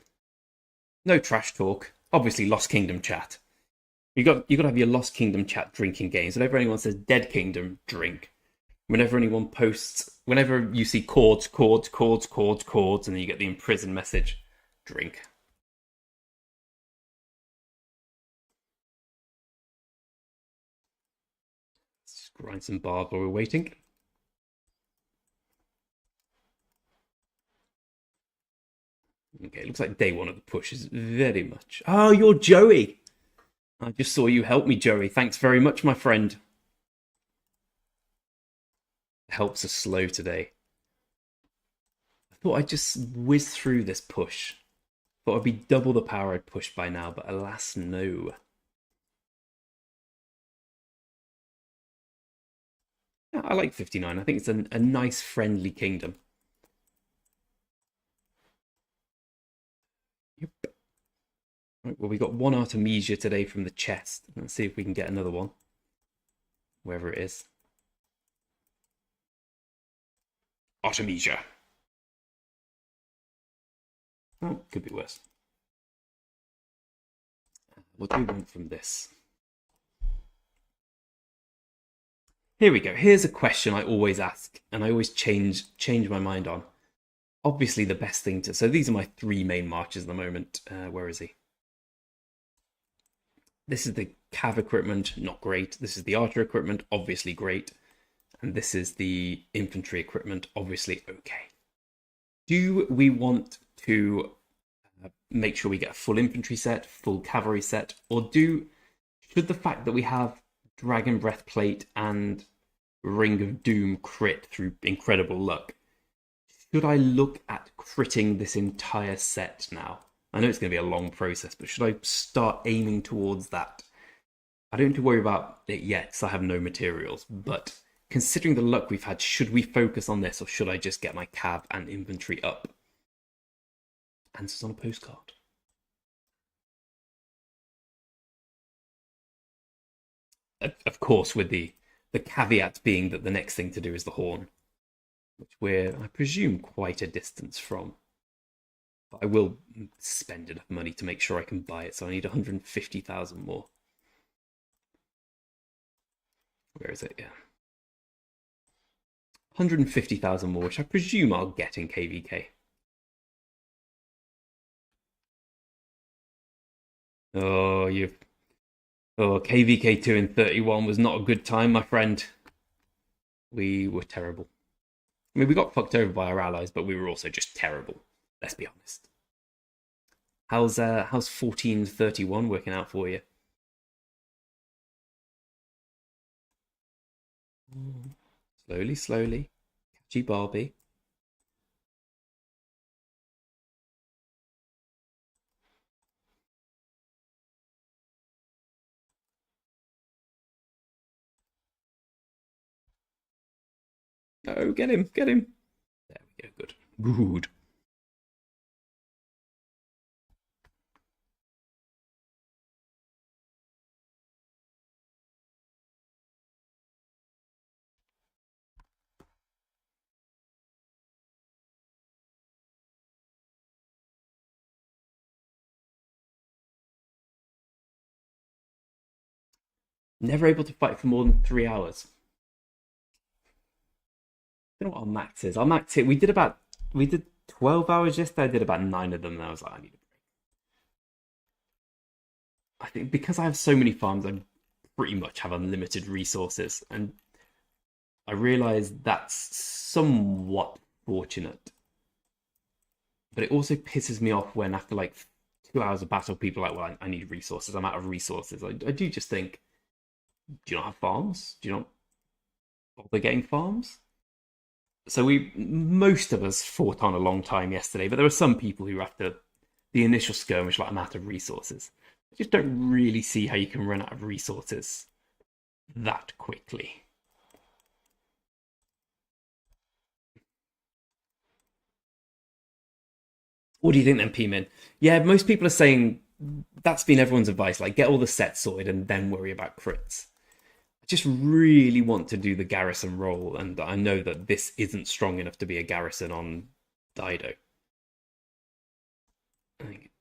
No trash talk. Obviously, Lost Kingdom chat. You got to have your Lost Kingdom chat drinking games. Whenever anyone says Dead Kingdom, drink. Whenever anyone posts, whenever you see chords, and then you get the imprisoned message, drink. Let's just grind some barbs while we're waiting. Okay, looks like day one of the push is very much. Oh, you're Joey. I just saw you help me, Joey. Thanks very much, my friend. Helps us slow today. I thought I'd just whiz through this push. Thought I'd be double the power I'd pushed by now, but alas, no. Yeah, I like 59. I think it's a nice, friendly kingdom. Yep. Right, well, we got one Artemisia today from the chest. Let's see if we can get another one. Wherever it is. Artemisia. Oh, could be worse. What do we want from this? Here we go. Here's a question I always ask, and I always change my mind on. Obviously, the best thing to... So these are my three main marches at the moment. Where is he? This is the cav equipment, not great. This is the archer equipment, obviously great. And this is the infantry equipment, obviously okay. Do we want to make sure we get a full infantry set, full cavalry set, or should the fact that we have Dragon Breath Plate and Ring of Doom crit through incredible luck, should I look at critting this entire set now? I know it's going to be a long process, but should I start aiming towards that? I don't need to worry about it yet because I have no materials, but considering the luck we've had, should we focus on this or should I just get my cav and infantry up? Answers on a postcard. Of course, with the caveat being that the next thing to do is the horn, which we're, I presume, quite a distance from. But I will spend enough money to make sure I can buy it, so I need 150,000 more. Where is it? Yeah. 150,000 more, which I presume I'll get in KVK. Oh, KVK 2 in 31 was not a good time, my friend. We were terrible. I mean, we got fucked over by our allies, but we were also just terrible. Let's be honest. How's 1431 working out for you? Slowly. Catchy Barbie. Oh, get him. There we go, good. Never able to fight for more than 3 hours. I don't know what our max is. Our max here, we did 12 hours yesterday. I did about 9 of them, and I was like, I need a break. I think because I have so many farms, I pretty much have unlimited resources, and I realize that's somewhat fortunate. But it also pisses me off when after like 2 hours of battle, people are like, well, I need resources. I'm out of resources. I do just think, do you not have farms? Do you not bother getting farms? So most of us fought on a long time yesterday, but there were some people who after the initial skirmish, like I'm out of resources. I just don't really see how you can run out of resources that quickly. What do you think then, P-Min? Yeah, most people are saying that's been everyone's advice. Like, get all the sets sorted and then worry about crits. I just really want to do the garrison role, and I know that this isn't strong enough to be a garrison on Dido. I think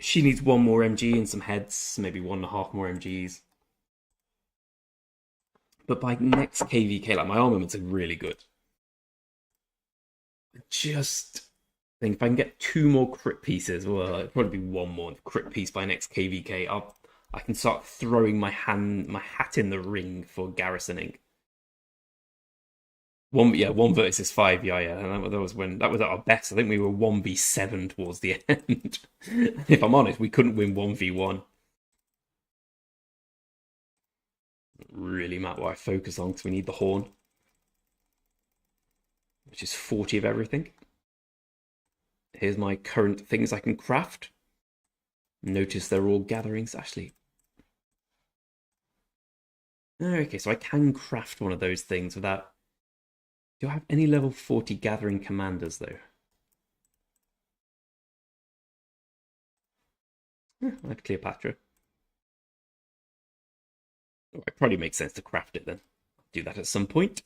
she needs one more MG and some heads, maybe 1.5 more MGs. But by next KVK, like my armaments are really good. I just think if I can get 2 more crit pieces, well, it'll probably be 1 more crit piece by next KVK. I can start throwing my hat in the ring for garrisoning. Yeah, 1 versus 5, yeah. And that was when that was at our best. I think we were 1v7 towards the end. If I'm honest, we couldn't win 1v1. Really matter what I focus on because we need the horn, which is 40 of everything. Here's my current things I can craft. Notice they're all gatherings, actually. Okay, so I can craft one of those things without... Do I have any level 40 gathering commanders, though? I have Cleopatra. Oh, it probably makes sense to craft it then. I'll do that at some point.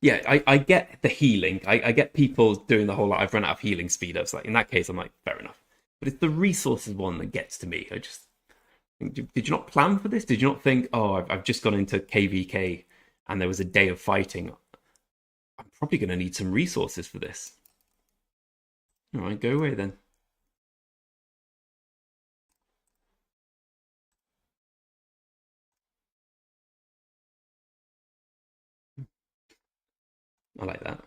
Yeah, I get the healing. I get people doing the whole like, I've run out of healing speed ups. Like in that case, I'm like, fair enough. But it's the resources one that gets to me. I just did you not plan for this? Did you not think, oh, I've just gone into KVK and there was a day of fighting? I'm probably going to need some resources for this. All right, go away then. I like that.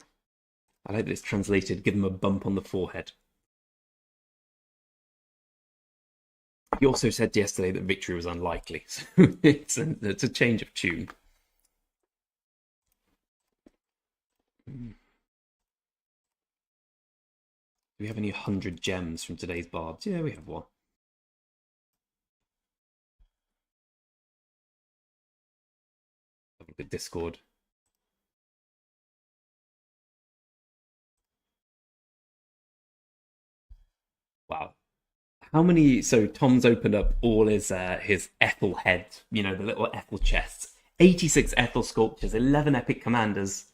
I like that it's translated, give them a bump on the forehead. He also said yesterday that victory was unlikely, so it's a change of tune. Do we have any 100 gems from today's barbs? Yeah, we have one. Have a look at Discord. Wow. How many? So Tom's opened up all his Ethel head, the little Ethel chests. 86 Ethel sculptures, 11 epic commanders,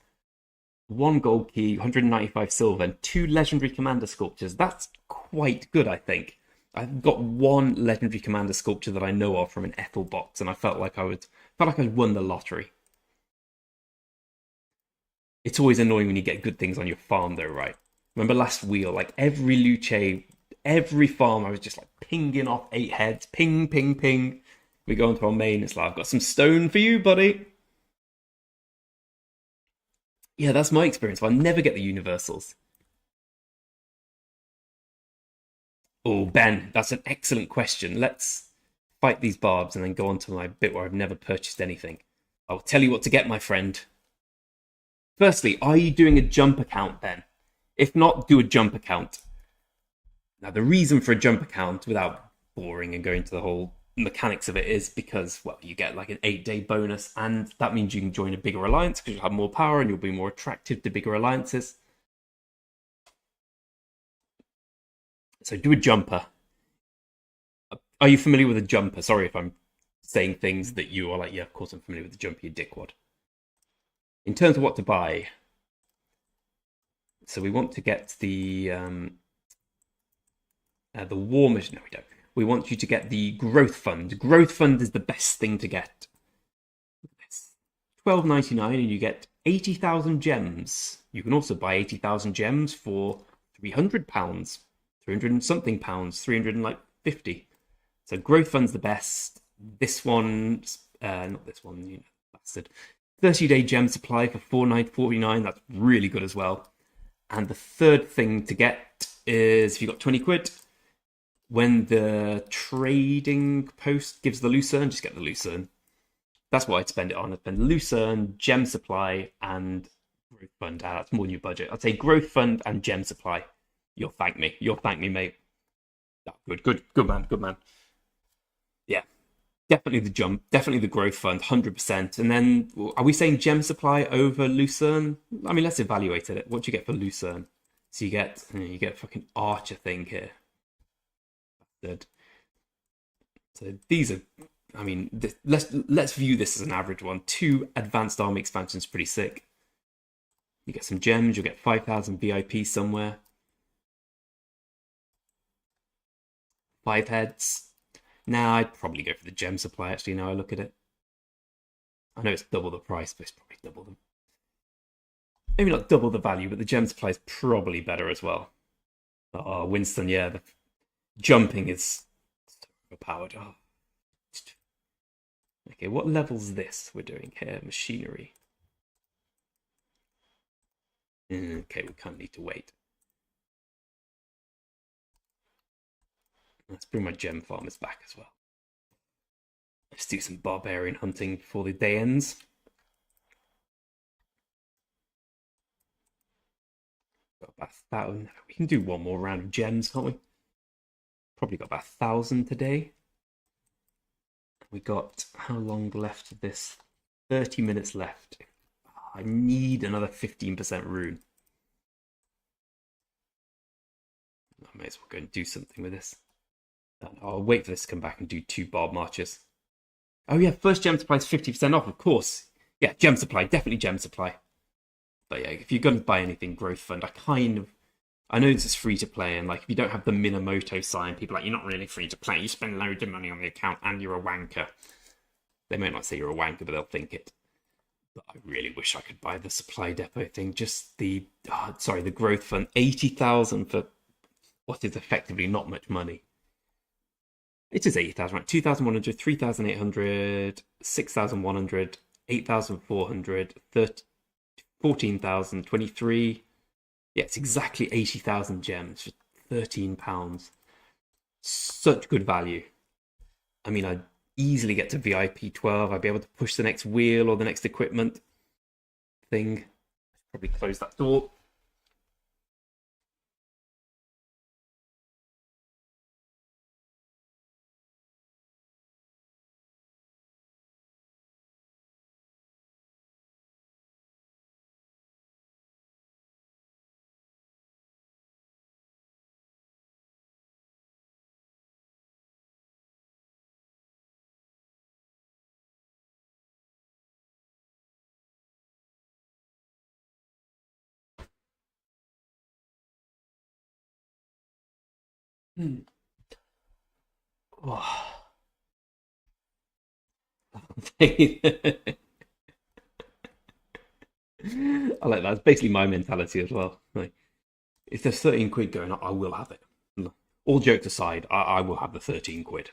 1 gold key, 195 silver, and 2 legendary commander sculptures. That's quite good, I think. I've got 1 legendary commander sculpture that I know of from an Ethel box, and I felt like I'd won the lottery. It's always annoying when you get good things on your farm, though, right? Remember last wheel, like every Luce, every farm, I was just like pinging off 8 heads, ping, ping, ping. We go into our main, it's like, I've got some stone for you, buddy. Yeah, that's my experience. I'll never get the universals. Oh, Ben, that's an excellent question. Let's fight these barbs and then go on to my bit where I've never purchased anything. I'll tell you what to get, my friend. Firstly, are you doing a jump account then? If not, do a jump account. Now, the reason for a jump account, without boring and going to the whole mechanics of it, is because, well, you get like an 8-day bonus, and that means you can join a bigger alliance because you'll have more power and you'll be more attractive to bigger alliances. So do a jumper. Are you familiar with a jumper? Sorry if I'm saying things that you are like, yeah, of course I'm familiar with the jumper, you dickwad. In terms of what to buy, so we want to get the war machine. No, we don't. we want you to get the growth fund. Growth fund is the best thing to get. It's 12.99 and you get 80,000 gems. You can also buy 80,000 gems for £300, 300 and something pounds, 300 and like 50. So growth fund's the best. This one, not this one, you know, bastard. 30-day gem supply for 4,949. That's really good as well. And the third thing to get is if you got 20 quid, when the trading post gives the lucerne, just get the lucerne. That's what I'd spend it on. I'd spend lucerne, gem supply, and growth fund. That's more than your budget. I'd say growth fund and gem supply. You'll thank me. You'll thank me, mate. Oh, good man, good man. Yeah, definitely the jump, definitely the growth fund, 100%. And then, are we saying gem supply over lucerne? I mean, let's evaluate it. What do you get for lucerne? So you get a fucking archer thing here. Good. So these are, I mean, let's view this as an average one. 2 advanced army expansions, pretty sick. You get some gems. You'll get 5,000 VIP somewhere. 5 heads. Now I'd probably go for the gem supply. Actually, now I look at it, I know it's double the price, but it's probably double the, maybe not double the value, but the gem supply is probably better as well. Oh, Winston, yeah, the jumping is so overpowered. Oh. Okay, what level's this we're doing here? Machinery. Okay, we kind of need to wait. Let's bring my gem farmers back as well. Let's do some barbarian hunting before the day ends. Got about 1,000. We can do one more round of gems, can't we? Probably got about 1,000 today. We got how long left of this? 30 minutes left. I need another 15% rune. I may as well go and do something with this. I'll wait for this to come back and do 2 barb marches. Oh yeah, first gem supply is 50% off, of course. Yeah, gem supply, definitely gem supply. But yeah, if you're going to buy anything, growth fund, I know this is free to play, and like if you don't have the Minamoto sign, people are like, you're not really free to play. You spend loads of money on the account and you're a wanker. They may not say you're a wanker, but they'll think it. But I really wish I could buy the supply depot thing. Just the growth fund, 80,000 for what is effectively not much money. It is 80,000, right? 2,100, 3,800, 6,100, 8,400, 14,000, 23. Yeah, it's exactly 80,000 gems for £13. Such good value. I mean, I'd easily get to VIP 12. I'd be able to push the next wheel or the next equipment thing. Probably close that door. Oh. I like that. It's basically my mentality as well. Like, if there's 13 quid going up, I will have it. All jokes aside, I will have the 13 quid.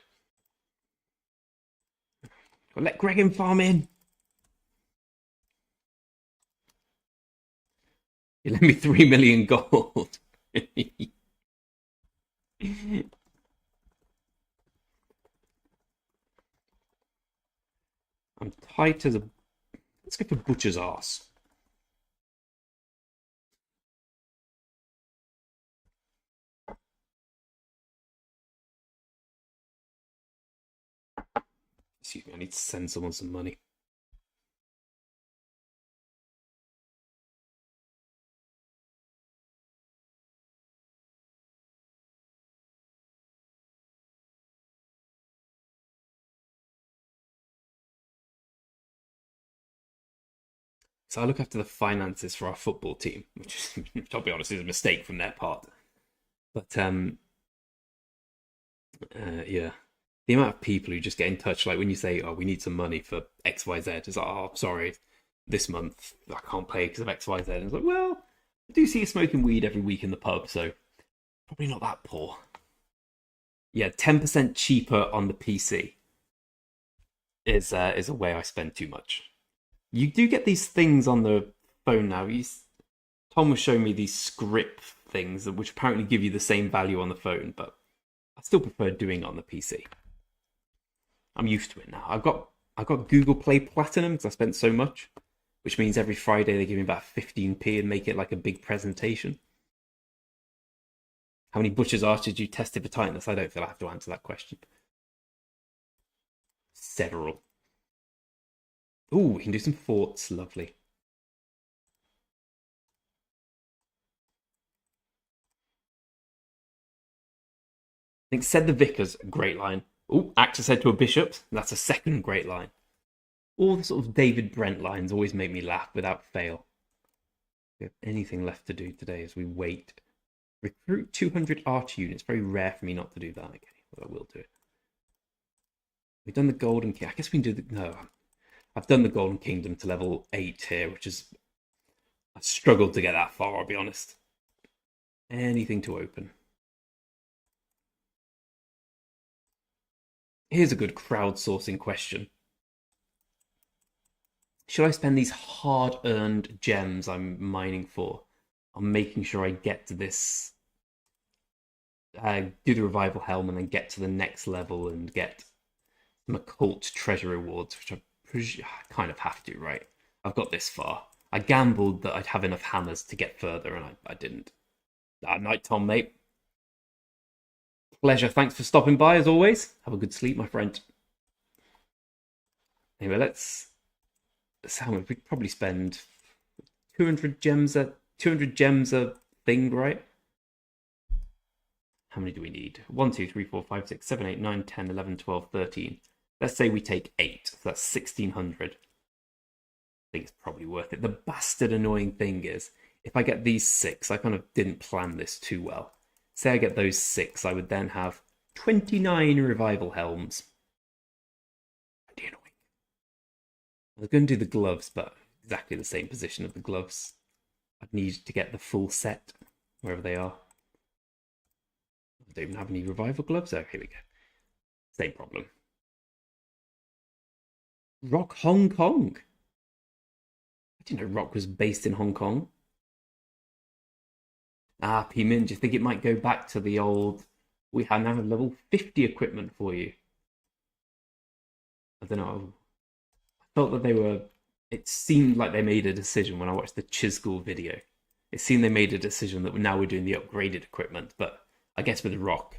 Let Greg farm in. You lend me 3 million gold. I'm tight as a. Let's go for butcher's ass. Excuse me, I need to send someone some money. So I look after the finances for our football team, which I'll be honest is a mistake from their part. But Yeah. The amount of people who just get in touch, like when you say, "Oh, we need some money for X, Y, Z," it's like, "Oh, sorry, this month I can't pay because of X, Y, Z." And it's like, well, I do see you smoking weed every week in the pub, so probably not that poor. Yeah, 10% cheaper on the PC is a way I spend too much. You do get these things on the phone now. Tom was showing me these script things which apparently give you the same value on the phone, but I still prefer doing it on the PC. I'm used to it now. I've got Google Play Platinum because I spent so much, which means every Friday they give me about 15p and make it like a big presentation. How many butchers archers you tested for tightness? I don't feel I have to answer that question. Several. Ooh, we can do some forts. Lovely. I think said the vicar's a great line. Ooh, actor said to a bishop. That's a second great line. All the sort of David Brent lines always make me laugh without fail. We have anything left to do today as we wait. Recruit 200 archer units. Very rare for me not to do that. Okay, but I will do it. We've done the Golden King. I guess we can do the. No, I've done the Golden Kingdom to level 8 here, which is. I struggled to get that far, I'll be honest. Anything to open. Here's a good crowdsourcing question. Should I spend these hard earned gems I'm mining for on making sure I get to this, do the revival helm and then get to the next level and get some occult treasure rewards, which I kind of have to, right? I've got this far. I gambled that I'd have enough hammers to get further, and I didn't. Night, Tom, mate. Pleasure. Thanks for stopping by, as always. Have a good sleep, my friend. Anyway, let's how much we'd probably spend 200 gems a thing, right? How many do we need? 1, 2, 3, 4, 5, 6, 7, 8, 9, 10, 11, 12, 13. Let's say we take 8. So that's 1600. I think it's probably worth it. The bastard annoying thing is, if I get these 6, I kind of didn't plan this too well. Say I get those 6, I would then have 29 revival helms. Pretty annoying. I was going to do the gloves, but exactly the same position of the gloves. I'd need to get the full set, wherever they are. I don't even have any revival gloves. Oh, here we go. Same problem. Rock Hong Kong. I didn't know Rock was based in Hong Kong. Ah, P Min, do you think it might go back to the old? We have now level 50 equipment for you. I don't know. I felt that they were. It seemed like they made a decision when I watched the Chisgul video. It seemed they made a decision that now we're doing the upgraded equipment, but I guess with Rock,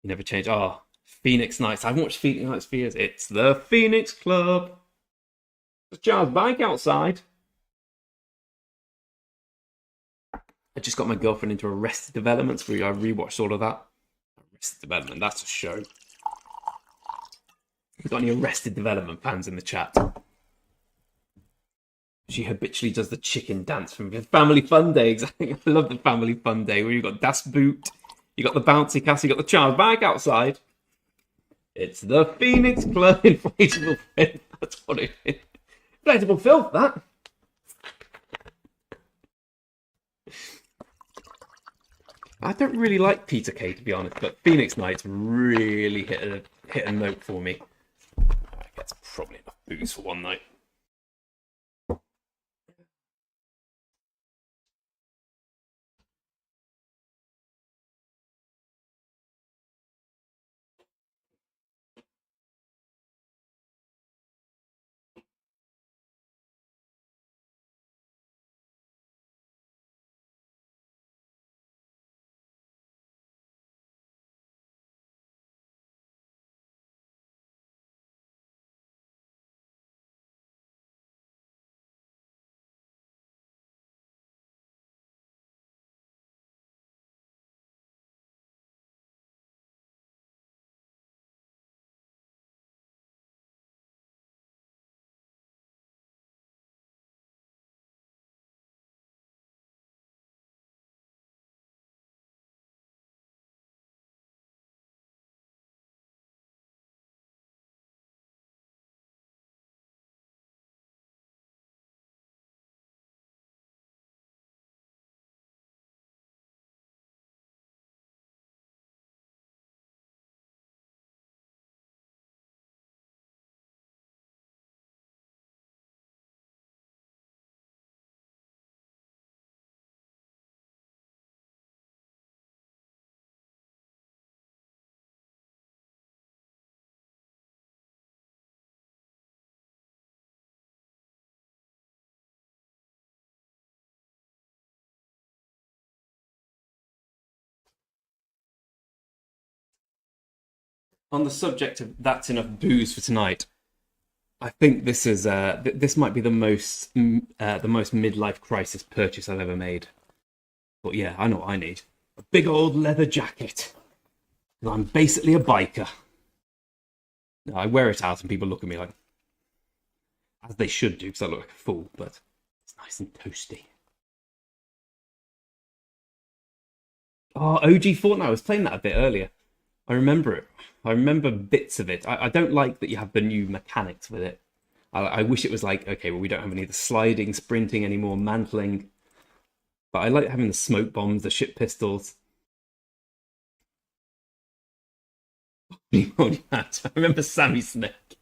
you never change. Oh, Phoenix Knights. I haven't watched Phoenix Knights for years. It's the Phoenix Club. There's Charles' bike outside. I just got my girlfriend into Arrested Development, so I rewatched all of that. Arrested Development, that's a show. We got any Arrested Development fans in the chat? She habitually does the chicken dance from Family Fun Day. Exactly. I love the Family Fun Day where you got Das Boot, you got the bouncy castle, you got the child bag outside. It's the Phoenix Club inflatable filth. That's what it is. Inflatable filth, that. I don't really like Peter Kay, to be honest, but Phoenix Knights really hit a note for me. I guess probably enough booze for one night. On the subject of that's enough booze for tonight, I think this is this might be the most midlife crisis purchase I've ever made. But yeah, I know what I need. A big old leather jacket. 'Cause I'm basically a biker. I wear it out and people look at me like, as they should do, because I look like a fool, but it's nice and toasty. Oh, OG Fortnite, I was playing that a bit earlier. I remember it. I remember bits of it. I don't like that you have the new mechanics with it. I wish it was like, okay, well, we don't have any of the sliding, sprinting anymore, mantling. But I like having the smoke bombs, the ship pistols. I remember Sammy Snake.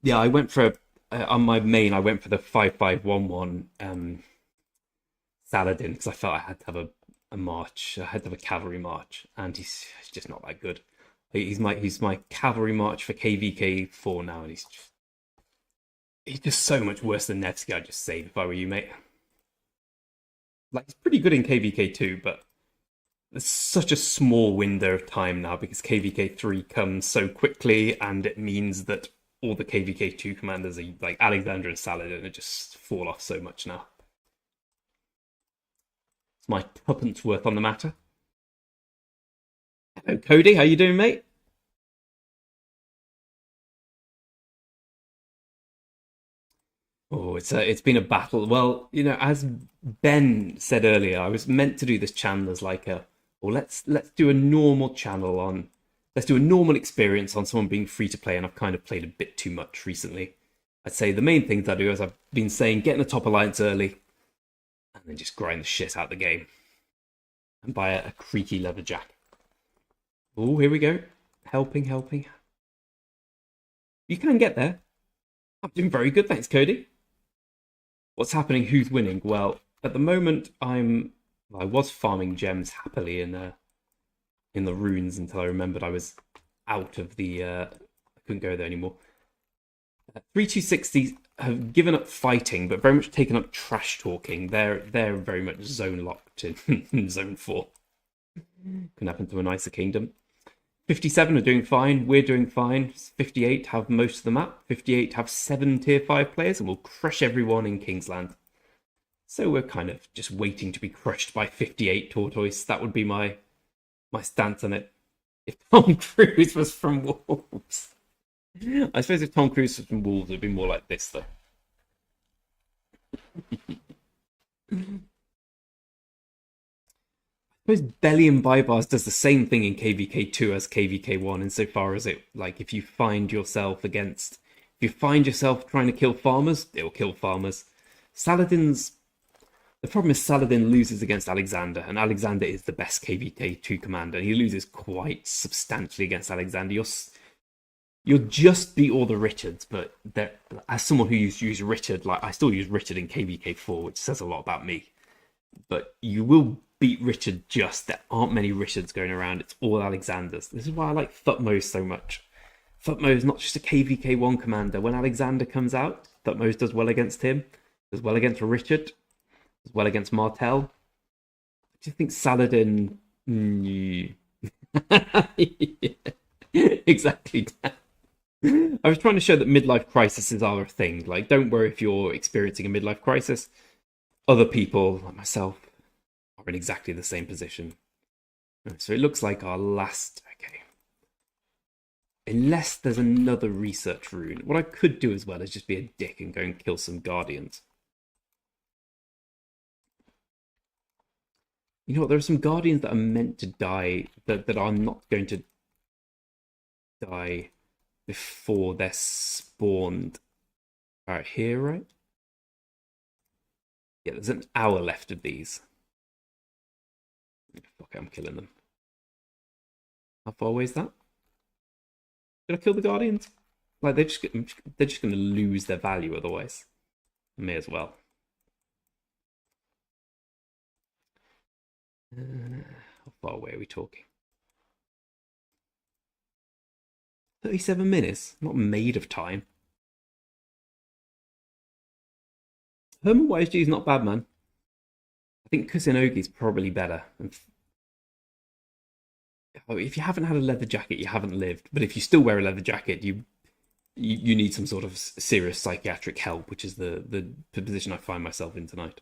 Yeah, I went for on my main. I went for the 5511 Saladin because I felt I had to have a march. I had to have a cavalry march, and he's just not that good. He's my cavalry march for KVK 4 now, and he's just so much worse than Nevsky. I'd just save if I were you, mate. Like he's pretty good in KVK 2, but there's such a small window of time now because KVK 3 comes so quickly, and it means that all the KVK 2 commanders are like Alexander and Saladin and just fall off so much now. It's my tuppence worth on the matter. Hello, Cody. How you doing, mate? Oh, it's been a battle. Well, as Ben said earlier, I was meant to do this channel as like well, let's do a normal channel on, let's do a normal experience on someone being free to play, and I've kind of played a bit too much recently. I'd say the main things I do, as I've been saying, get in the top alliance early, and then just grind the shit out of the game, and buy a creaky leather jacket. Oh, here we go. Helping, helping. You can get there. I'm doing very good, thanks, Cody. What's happening? Who's winning? Well, at the moment, I was farming gems happily in the runes until I remembered I was out of the. I couldn't go there anymore. 3260s have given up fighting, but very much taken up trash talking. They're very much zone locked in zone 4. Can happen to a nicer kingdom. 57 are doing fine. We're doing fine. 58 have most of the map. 58 have 7 tier 5 players, and will crush everyone in Kingsland. So we're kind of just waiting to be crushed by 58 Tortoise. That would be my stance on it. If Tom Cruise was from Wolves. I suppose if Tom Cruise was from Wolves, it'd be more like this, though. I suppose Belly and Bybars does the same thing in KVK 2 as KVK 1, insofar as it, like, if you find yourself trying to kill farmers, it'll kill farmers. The problem is Saladin loses against Alexander, and Alexander is the best KVK 2 commander. He loses quite substantially against Alexander. You'll just beat all the Richards, but as someone who used to use Richard, like I still use Richard in KVK 4, which says a lot about me. But you will beat Richard just. There aren't many Richards going around. It's all Alexanders. This is why I like Thutmose so much. Thutmose is not just a KVK 1 commander. When Alexander comes out, Thutmose does well against him, does well against Richard, does well against Martel. Do you think Saladin? Exactly. I was trying to show that midlife crises are a thing. Like, don't worry if you're experiencing a midlife crisis. Other people, like myself, are in exactly the same position. So it looks like our last. Okay. Unless there's another research rune. What I could do as well is just be a dick and go and kill some Guardians. You know what? There are some Guardians that are meant to die that are not going to die before they're spawned. Right here, right? Yeah, there's an hour left of these. Fuck it, I'm killing them. How far away is that? Did I kill the Guardians? Like, they're just going to lose their value otherwise. I may as well. How far away are we talking? 37 minutes? I'm not made of time. Herman YSG is not bad, man. I think Kusinogi is probably better. Oh, if you haven't had a leather jacket, you haven't lived. But if you still wear a leather jacket, you need some sort of serious psychiatric help, which is the position I find myself in tonight.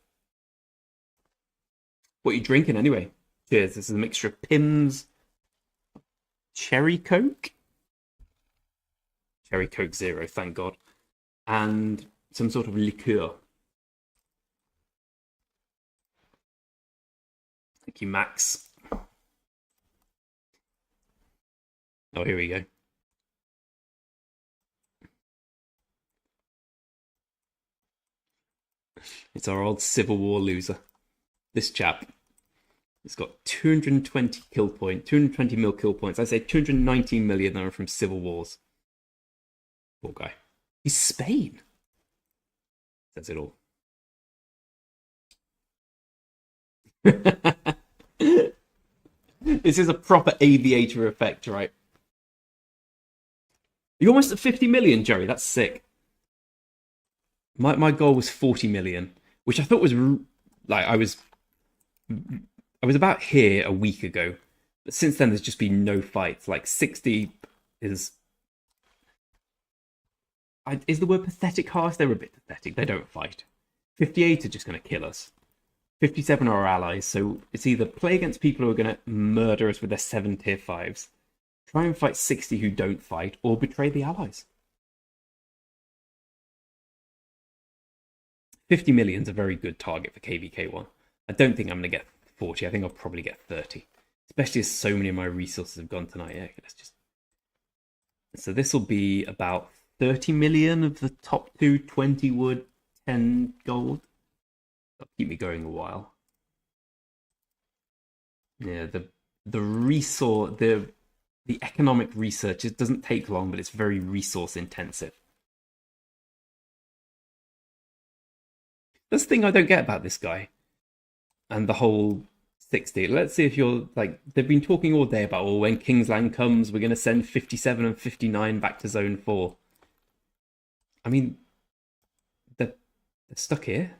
What are you drinking anyway? Cheers. This is a mixture of Pimm's Cherry Coke, Cherry Coke Zero, thank God, and some sort of liqueur. Thank you, Max. Oh, here we go. It's our old Civil War loser. This chap. It's got 220 kill point, 220 mil kill points. I say 219 million are from Civil Wars. Poor guy. He's Spain. Says it all. This is a proper aviator effect, right? You're almost at 50 million, Jerry. That's sick. My goal was 40 million, which I thought was like I was about here a week ago, but since then there's just been no fights. Like 60 is the word pathetic harsh? They're a bit pathetic. They don't fight. 58 are just going to kill us. 57 are our allies, so it's either play against people who are going to murder us with their 7 tier 5s, try and fight 60 who don't fight, or betray the allies. 50 million is a very good target for KVK1. I don't think I'm going to get 40. I think I'll probably get 30. Especially as so many of my resources have gone tonight. Yeah, let's just... So this will be about 30 million of the top 2, 20 wood, 10 gold. That'll keep me going a while. Yeah, the resource, the economic research, it doesn't take long, but it's very resource intensive. That's the thing I don't get about this guy and the whole 60. Let's see if you're like, they've been talking all day about, well, when Kingsland comes, we're going to send 57 and 59 back to Zone 4. I mean, they're stuck here.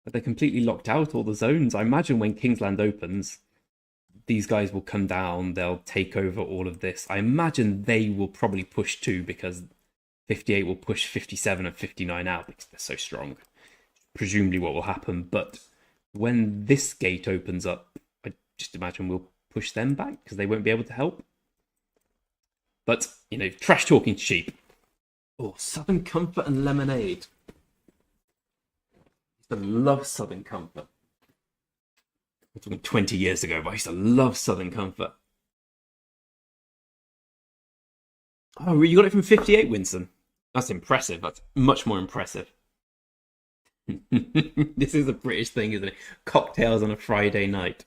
But they're completely locked out, all the zones. I imagine when Kingsland opens, these guys will come down, they'll take over all of this. I imagine they will probably push too, because 58 will push 57 and 59 out because they're so strong. Presumably what will happen, but when this gate opens up, I just imagine we'll push them back because they won't be able to help. But, you know, trash talking sheep. Oh, Southern Comfort and Lemonade. I used to love Southern Comfort. I'm talking 20 years ago, but I used to love Southern Comfort. Oh, you got it from 58, Winston. That's impressive. That's much more impressive. This is a British thing, isn't it? Cocktails on a Friday night.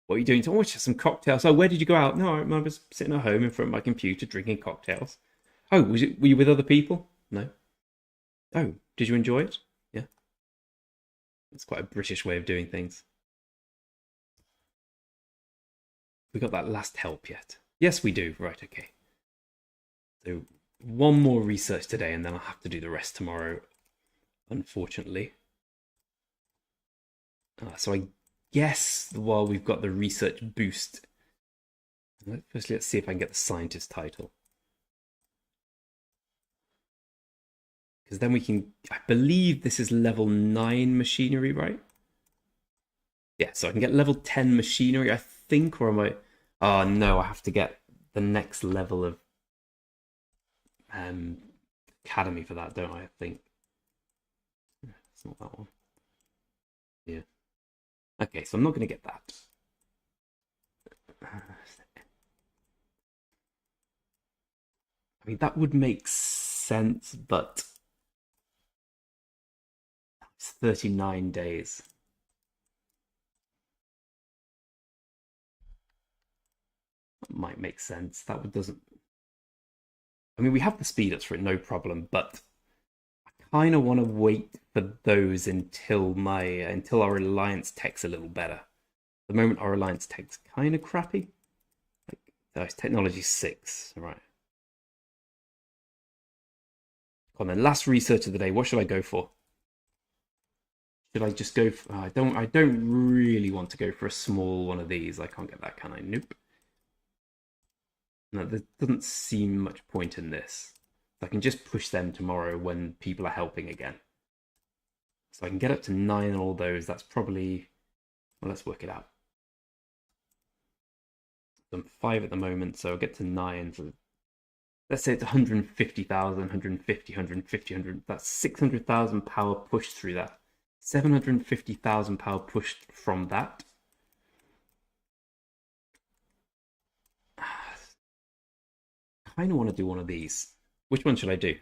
What are you doing? Oh, just some cocktails. Oh, where did you go out? No, I was sitting at home in front of my computer drinking cocktails. Oh, were you with other people? No. Oh, did you enjoy it? Yeah. It's quite a British way of doing things. We got that last help yet? Yes, we do. Right, okay. So one more research today, and then I'll have to do the rest tomorrow, unfortunately. So I guess while we've got the research boost, firstly, let's see if I can get the scientist title. Because then we can, I believe this is level 9 machinery, right? Yeah, so I can get level 10 machinery, I think, or am I... Oh, no, I have to get the next level of academy for that, don't I think? It's not that one. Yeah. Okay, so I'm not going to get that. I mean, that would make sense, but it's 39 days. That might make sense. That doesn't... I mean, we have the speed ups for it, no problem, but I kind of want to wait for those until our alliance tech's a little better. At the moment, our alliance tech's kind of crappy. Like, technology 6, right? On the last research of the day, what should I go for? Should I just go for... I don't really want to go for a small one of these. I can't get that, can I? Nope. No, there doesn't seem much point in this. So I can just push them tomorrow when people are helping again. So I can get up to 9 on all those. That's probably... Well, let's work it out. I'm 5 at the moment, so I'll get to 9. So let's say it's 150,000, 150, 150, 100. That's 600,000 power pushed through that. 750,000 power pushed from that. I kind of want to do one of these. Which one should I do?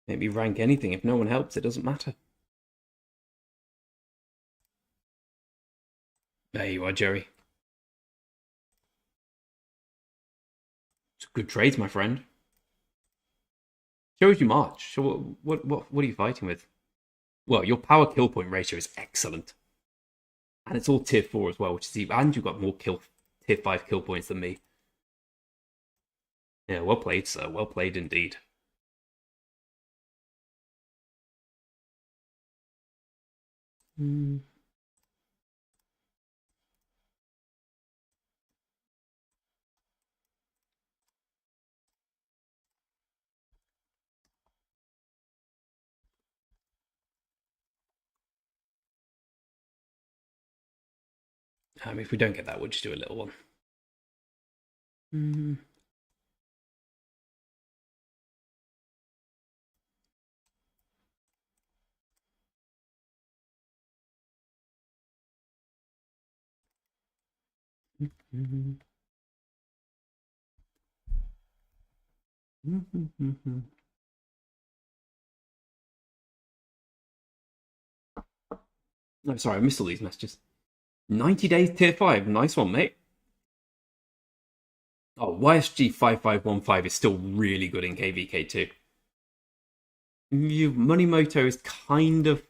Maybe rank anything. If no one helps, it doesn't matter. There you are, Jerry. It's good trades, my friend. Shows you March. So what are you fighting with? Well, your power kill point ratio is excellent. And it's all tier 4 as well, which is even, and you've got more tier 5 kill points than me. Yeah, well played, sir. Well played indeed. If we don't get that, we'll just do a little one. No, sorry, I missed all these messages. 90 days tier 5. Nice one, mate. Oh, YSG 5515 is still really good in KVK2. Moneymoto is kind of...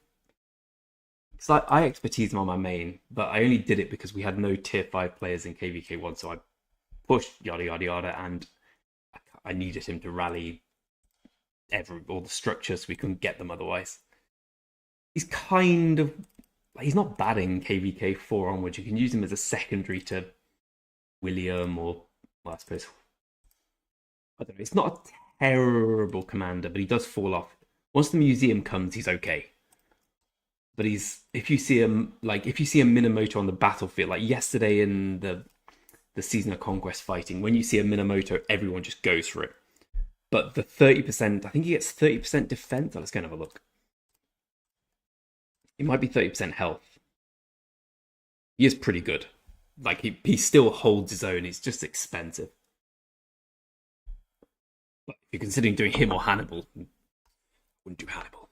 Because I expertise him on my main, but I only did it because we had no tier 5 players in KVK1, so I pushed yada yada yada, and I needed him to rally all the structures. We couldn't get them otherwise. He's kind of... He's not bad in KVK4 onwards. You can use him as a secondary to William or... Well, I suppose... I don't know. It's not a terrible commander, but he does fall off. Once the museum comes, he's okay. But if you see him, like if you see a Minamoto on the battlefield, like yesterday in the Season of Conquest fighting, when you see a Minamoto, everyone just goes for it. But the 30%, I think he gets 30% defense. Let's go and have a look. It might be 30% health. He is pretty good. Like he still holds his own. He's just expensive. But if you're considering doing him or Hannibal, I wouldn't do Hannibal.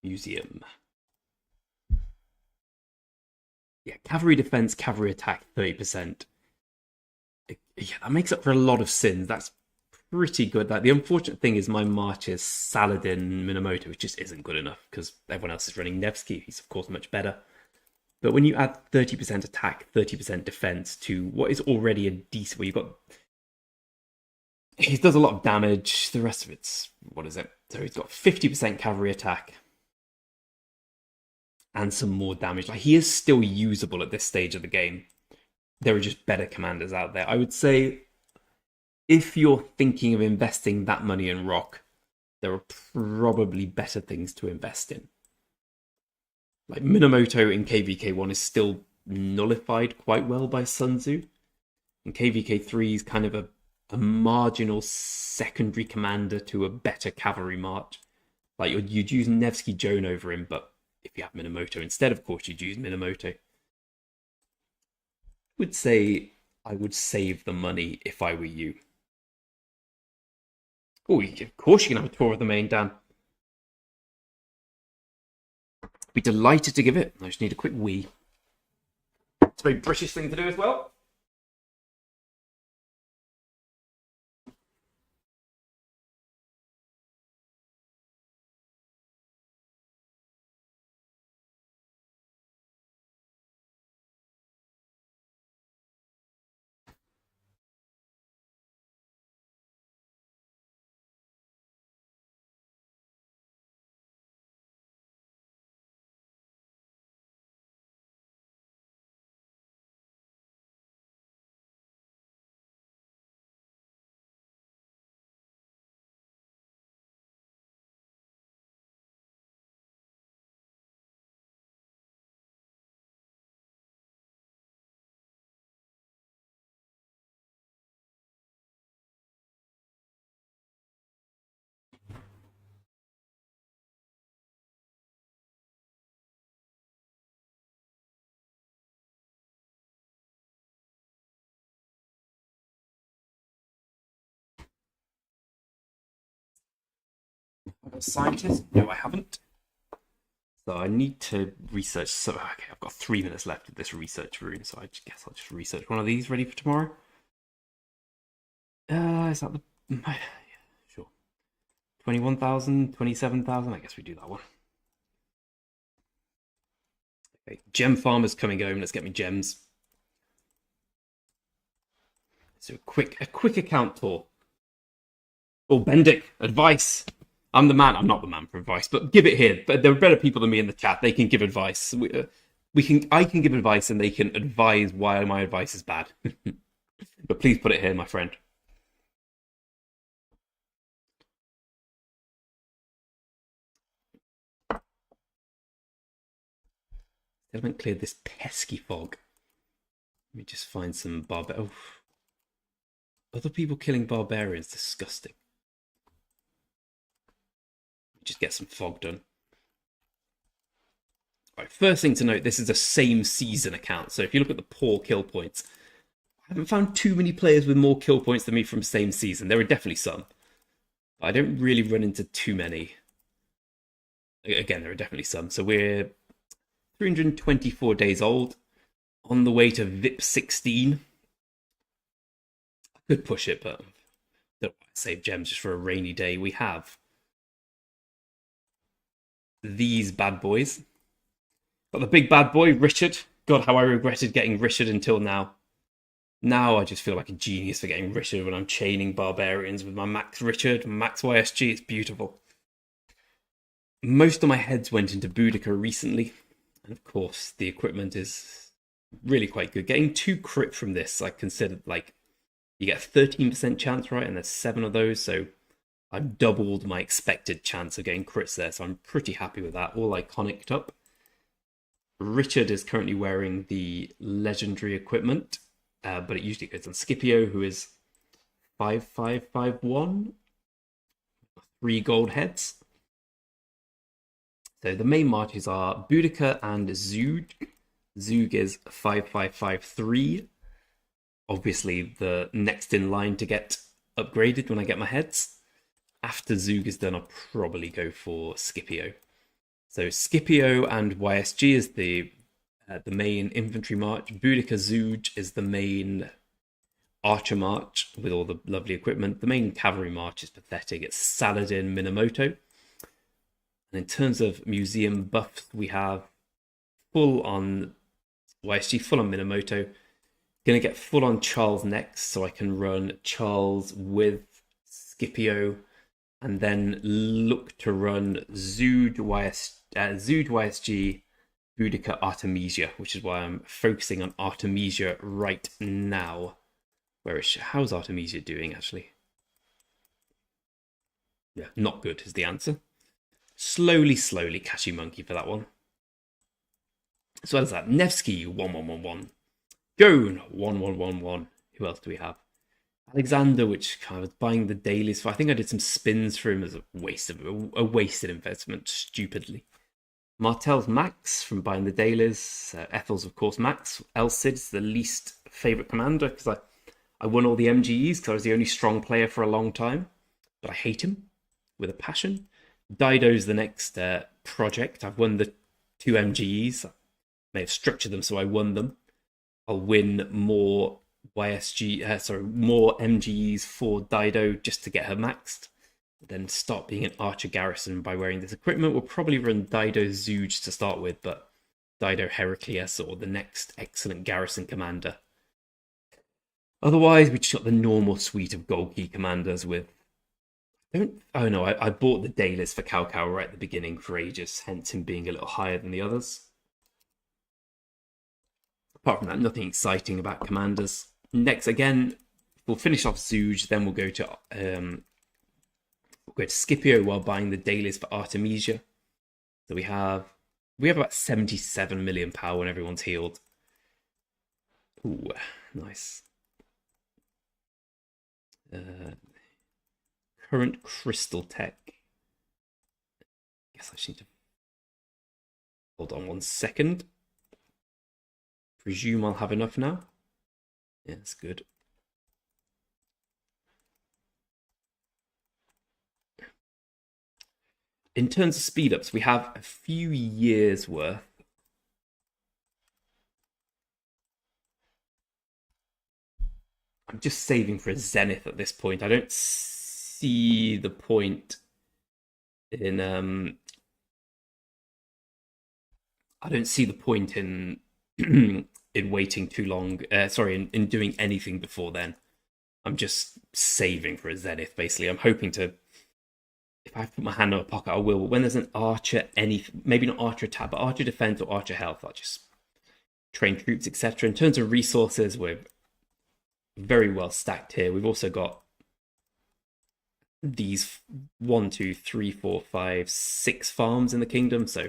Museum. Yeah, cavalry defense, cavalry attack, 30%. Yeah, that makes up for a lot of sins. That's pretty good. Like the unfortunate thing is my March is Saladin Minamoto, which just isn't good enough because everyone else is running Nevsky. He's of course much better. But when you add 30% attack, 30% defense to what is already a decent, well, you've got he does a lot of damage. The rest of it's what is it? So he's got 50% cavalry attack and some more damage. Like he is still usable at this stage of the game. There are just better commanders out there. I would say if you're thinking of investing that money in Rock, there are probably better things to invest in. Like Minamoto in KVK1 is still nullified quite well by Sun Tzu. And KVK3 is kind of a marginal secondary commander to a better cavalry march. Like you'd use Nevsky Joan over him, but if you have Minamoto instead, of course, you'd use Minamoto. I would say I would save the money if I were you. Oh, of course you can have a tour of the main, Dan. Be delighted to give it. I just need a quick wee. It's a very British thing to do as well. I'm a scientist. No, I haven't. So I need to research. So okay, I've got 3 minutes left of this research room, so I guess I'll just research one of these ready for tomorrow. Is that the? Yeah, sure. 21,000, 27,000. I guess we do that one. Okay, gem farmer's coming home. Let's get me gems. So a quick account tour. Oh, Bendick, advice. I'm the man. I'm not the man for advice, but give it here. But there are better people than me in the chat. They can give advice. We can. I can give advice, and they can advise why my advice is bad. But please put it here, my friend. I haven't cleared this pesky fog. Let me just find some Oh, other people killing barbarians. Disgusting. Just get some fog done. Right, first thing to note, this is a same season account. So if you look at the poor kill points, I haven't found too many players with more kill points than me from same season. There are definitely some. But I don't really run into too many. Again, there are definitely some. So we're 324 days old, on the way to VIP 16. I could push it, but I don't want to save gems just for a rainy day. We have these bad boys. Got the big bad boy, Richard. God, how I regretted getting Richard until now. Now I just feel like a genius for getting Richard when I'm chaining barbarians with my Max Richard, Max YSG. It's beautiful. Most of my heads went into Boudica recently. And of course, the equipment is really quite good. Getting 2 crit from this, I consider, like, you get a 13% chance, right? And there's 7 of those, so I've doubled my expected chance of getting crits there, so I'm pretty happy with that. All iconicked up. Richard is currently wearing the legendary equipment, but it usually goes on Scipio, who is 5551, 3 gold heads. So the main marches are Boudica and Zoog. Zoog is 5553. Obviously, the next in line to get upgraded when I get my heads. After Zoog is done, I'll probably go for Scipio. So Scipio and YSG is the main infantry march. Boudica Zoog is the main archer march with all the lovely equipment. The main cavalry march is pathetic. It's Saladin Minamoto. And in terms of museum buffs, we have full on YSG, full on Minamoto. Gonna get full on Charles next, so I can run Charles with Scipio, and then look to run Zood YSG, Boudica Artemisia, which is why I'm focusing on Artemisia right now. How's Artemisia doing, actually? Yeah, not good is the answer. Slowly, catchy monkey for that one. So what is that? Nevsky, 1111. Gone, 1111. Who else do we have? Alexander, which I was buying the dailies for. I think I did some spins for him as a wasted investment, stupidly. Martel's Max from buying the dailies. Ethel's, of course, Max. Elcid's the least favourite commander because I won all the MGEs because I was the only strong player for a long time. But I hate him with a passion. Dido's the next project. I've won the 2 MGEs. I may have structured them so I won them. I'll win more more MGEs for Dido just to get her maxed. Then stop being an archer garrison by wearing this equipment. We'll probably run Dido Zooj to start with, but Dido Heraclius or the next excellent garrison commander. Otherwise, we just got the normal suite of gold key commanders with. I bought the dailies for Cao Cao right at the beginning for ages, hence him being a little higher than the others. Apart from that, nothing exciting about commanders. Next, again, we'll finish off Zooj, then we'll go to Scipio while buying the dailies for Artemisia. So we have about 77 million power when everyone's healed. Ooh, nice. Current crystal tech. Guess I just need to hold on 1 second. Presume I'll have enough now. Yeah, that's good. in terms of speed ups, we have a few years worth. I'm just saving for a zenith at this point. I don't see the point in I don't see the point in in waiting too long. Sorry, in doing anything before then. I'm just saving for a zenith. Basically, I'm hoping to. If I put my hand in my pocket, I will. But when there's an archer, maybe not archer attack, but archer defense or archer health, I'll just train troops, etc. In terms of resources, we're very well stacked here. We've also got these 1, 2, 3, 4, 5, 6 farms in the kingdom, so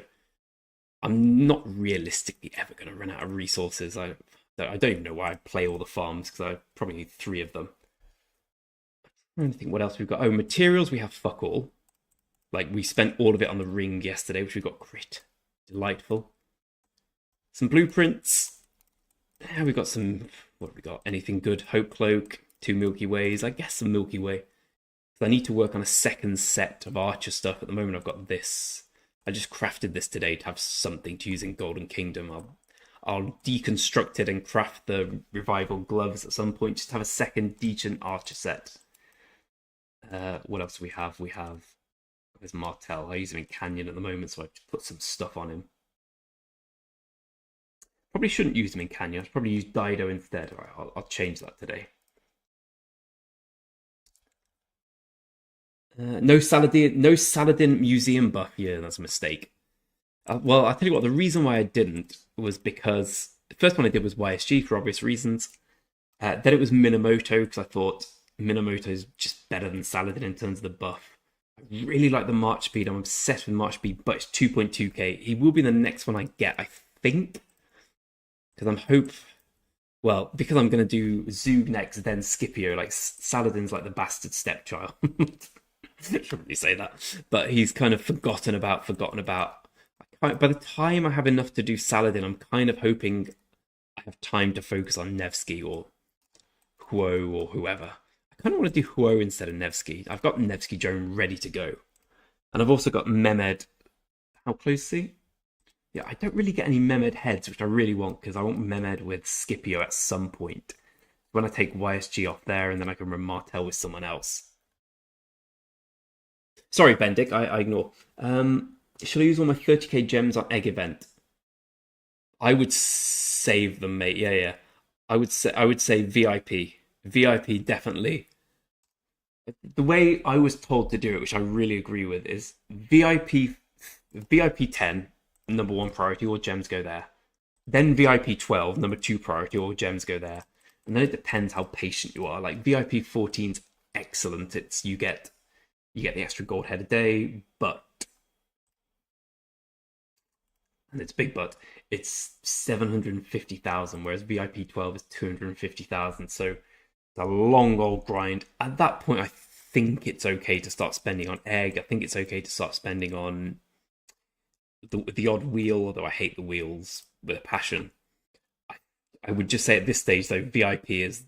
I'm not realistically ever going to run out of resources. I don't even know why I play all the farms because I probably need 3 of them. I don't think what else we've got. Oh, materials, we have fuck all. Like, we spent all of it on the ring yesterday, which we got grit. Delightful. Some blueprints. Yeah, we got some. What have we got? Anything good? Hope Cloak, 2 Milky Ways. I guess some Milky Way. So I need to work on a second set of archer stuff. At the moment, I've got this. I just crafted this today to have something to use in Golden Kingdom. I'll deconstruct it and craft the revival gloves at some point. Just to have a second decent archer set. What else do we have? We have. There's Martel. I use him in Canyon at the moment, so I just put some stuff on him. Probably shouldn't use him in Canyon. I'd probably use Dido instead. All right, I'll change that today. No Saladin Museum buff. Yeah, that's a mistake. Well, I'll tell you what, the reason why I didn't was because the first one I did was YSG for obvious reasons. Then it was Minamoto because I thought Minamoto is just better than Saladin in terms of the buff. I really like the March speed. I'm obsessed with March speed, but it's 2.2k. He will be the next one I get, I think. Because because I'm going to do Zug next, then Scipio. Like, Saladin's like the bastard stepchild. I shouldn't really say that. But he's kind of forgotten about. By the time I have enough to do Saladin, I'm kind of hoping I have time to focus on Nevsky or Huo or whoever. I kind of want to do Huo instead of Nevsky. I've got Nevsky drone ready to go. And I've also got Mehmed. How close is he? Yeah, I don't really get any Mehmed heads, which I really want, because I want Mehmed with Scipio at some point. When I take YSG off there, and then I can run Martel with someone else. Sorry, Bendick, I ignore. Shall I use all my 30k gems on Egg event? I would save them, mate. Yeah. I would say VIP. VIP definitely. The way I was told to do it, which I really agree with, is VIP 10, number 1 priority, all gems go there. Then VIP 12, number 2 priority, all gems go there. And then it depends how patient you are. Like VIP 14's excellent. It's you get the extra gold head a day, but and it's big, but it's 750,000, whereas VIP 12 is 250,000. So it's a long old grind. At that point, I think it's okay to start spending on egg. I think it's okay to start spending on the odd wheel, although I hate the wheels with a passion. I would just say at this stage, though, VIP is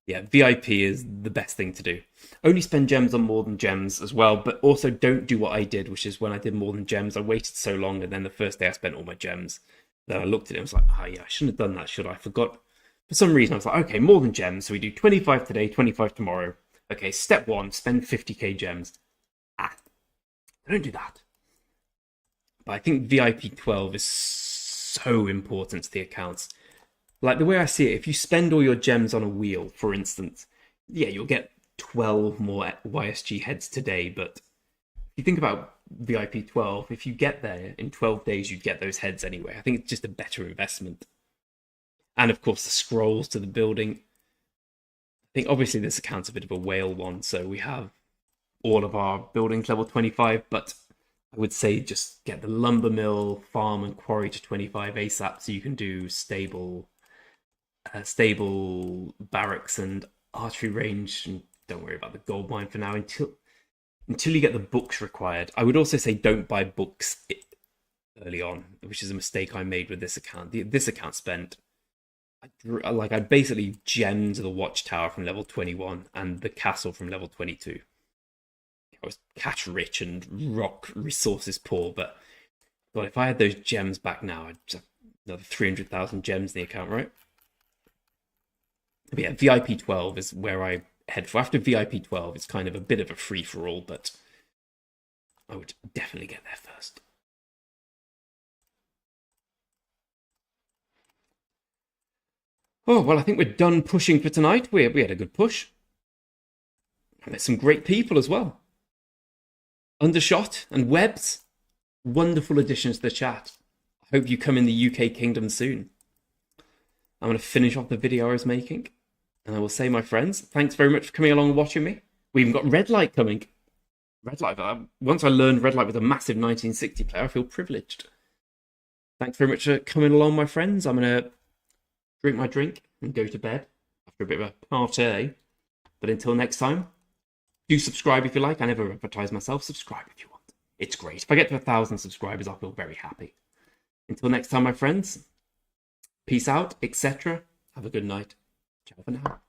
the best thing to do. Only spend gems on more than gems as well, but also don't do what I did, which is when I did more than gems, I waited so long, and then the first day I spent all my gems. Then I looked at it and was like, oh yeah, I shouldn't have done that, should I? I forgot. For some reason, I was like, okay, more than gems, so we do 25 today, 25 tomorrow. Okay, step 1, spend 50k gems. Don't do that. But I think VIP 12 is so important to the accounts. Like, the way I see it, if you spend all your gems on a wheel, for instance, yeah, you'll get 12 more YSG heads today, but if you think about VIP 12, if you get there in 12 days, you'd get those heads anyway. I think it's just a better investment. And of course, the scrolls to the building. I think obviously this account's a bit of a whale one, so we have all of our buildings level 25, but I would say just get the lumber mill, farm, and quarry to 25 ASAP so you can do stable barracks and archery range, and don't worry about the gold mine for now until you get the books required. I would also say don't buy books early on, which is a mistake I made with this account. This account spent I basically gemmed the watchtower from level 21 and the castle from level 22. I was cash rich and rock resources poor, but God, if I had those gems back now, I'd just have another 300,000 gems in the account, right? But yeah, VIP 12 is where I head for. After VIP 12, it's kind of a bit of a free for all, but I would definitely get there first. Oh, well, I think we're done pushing for tonight. We had a good push. I met some great people as well. Undershot and Webbs, wonderful additions to the chat. I hope you come in the UK Kingdom soon. I'm going to finish off the video I was making. And I will say, my friends, thanks very much for coming along and watching me. We even got Red Light coming. Red Light, once I learned Red Light with a massive 1960 player, I feel privileged. Thanks very much for coming along, my friends. I'm going to drink my drink and go to bed after a bit of a party. But until next time, do subscribe if you like. I never advertise myself. Subscribe if you want. It's great. If I get to 1,000 subscribers, I'll feel very happy. Until next time, my friends, peace out, etc. Have a good night. Ciao for now.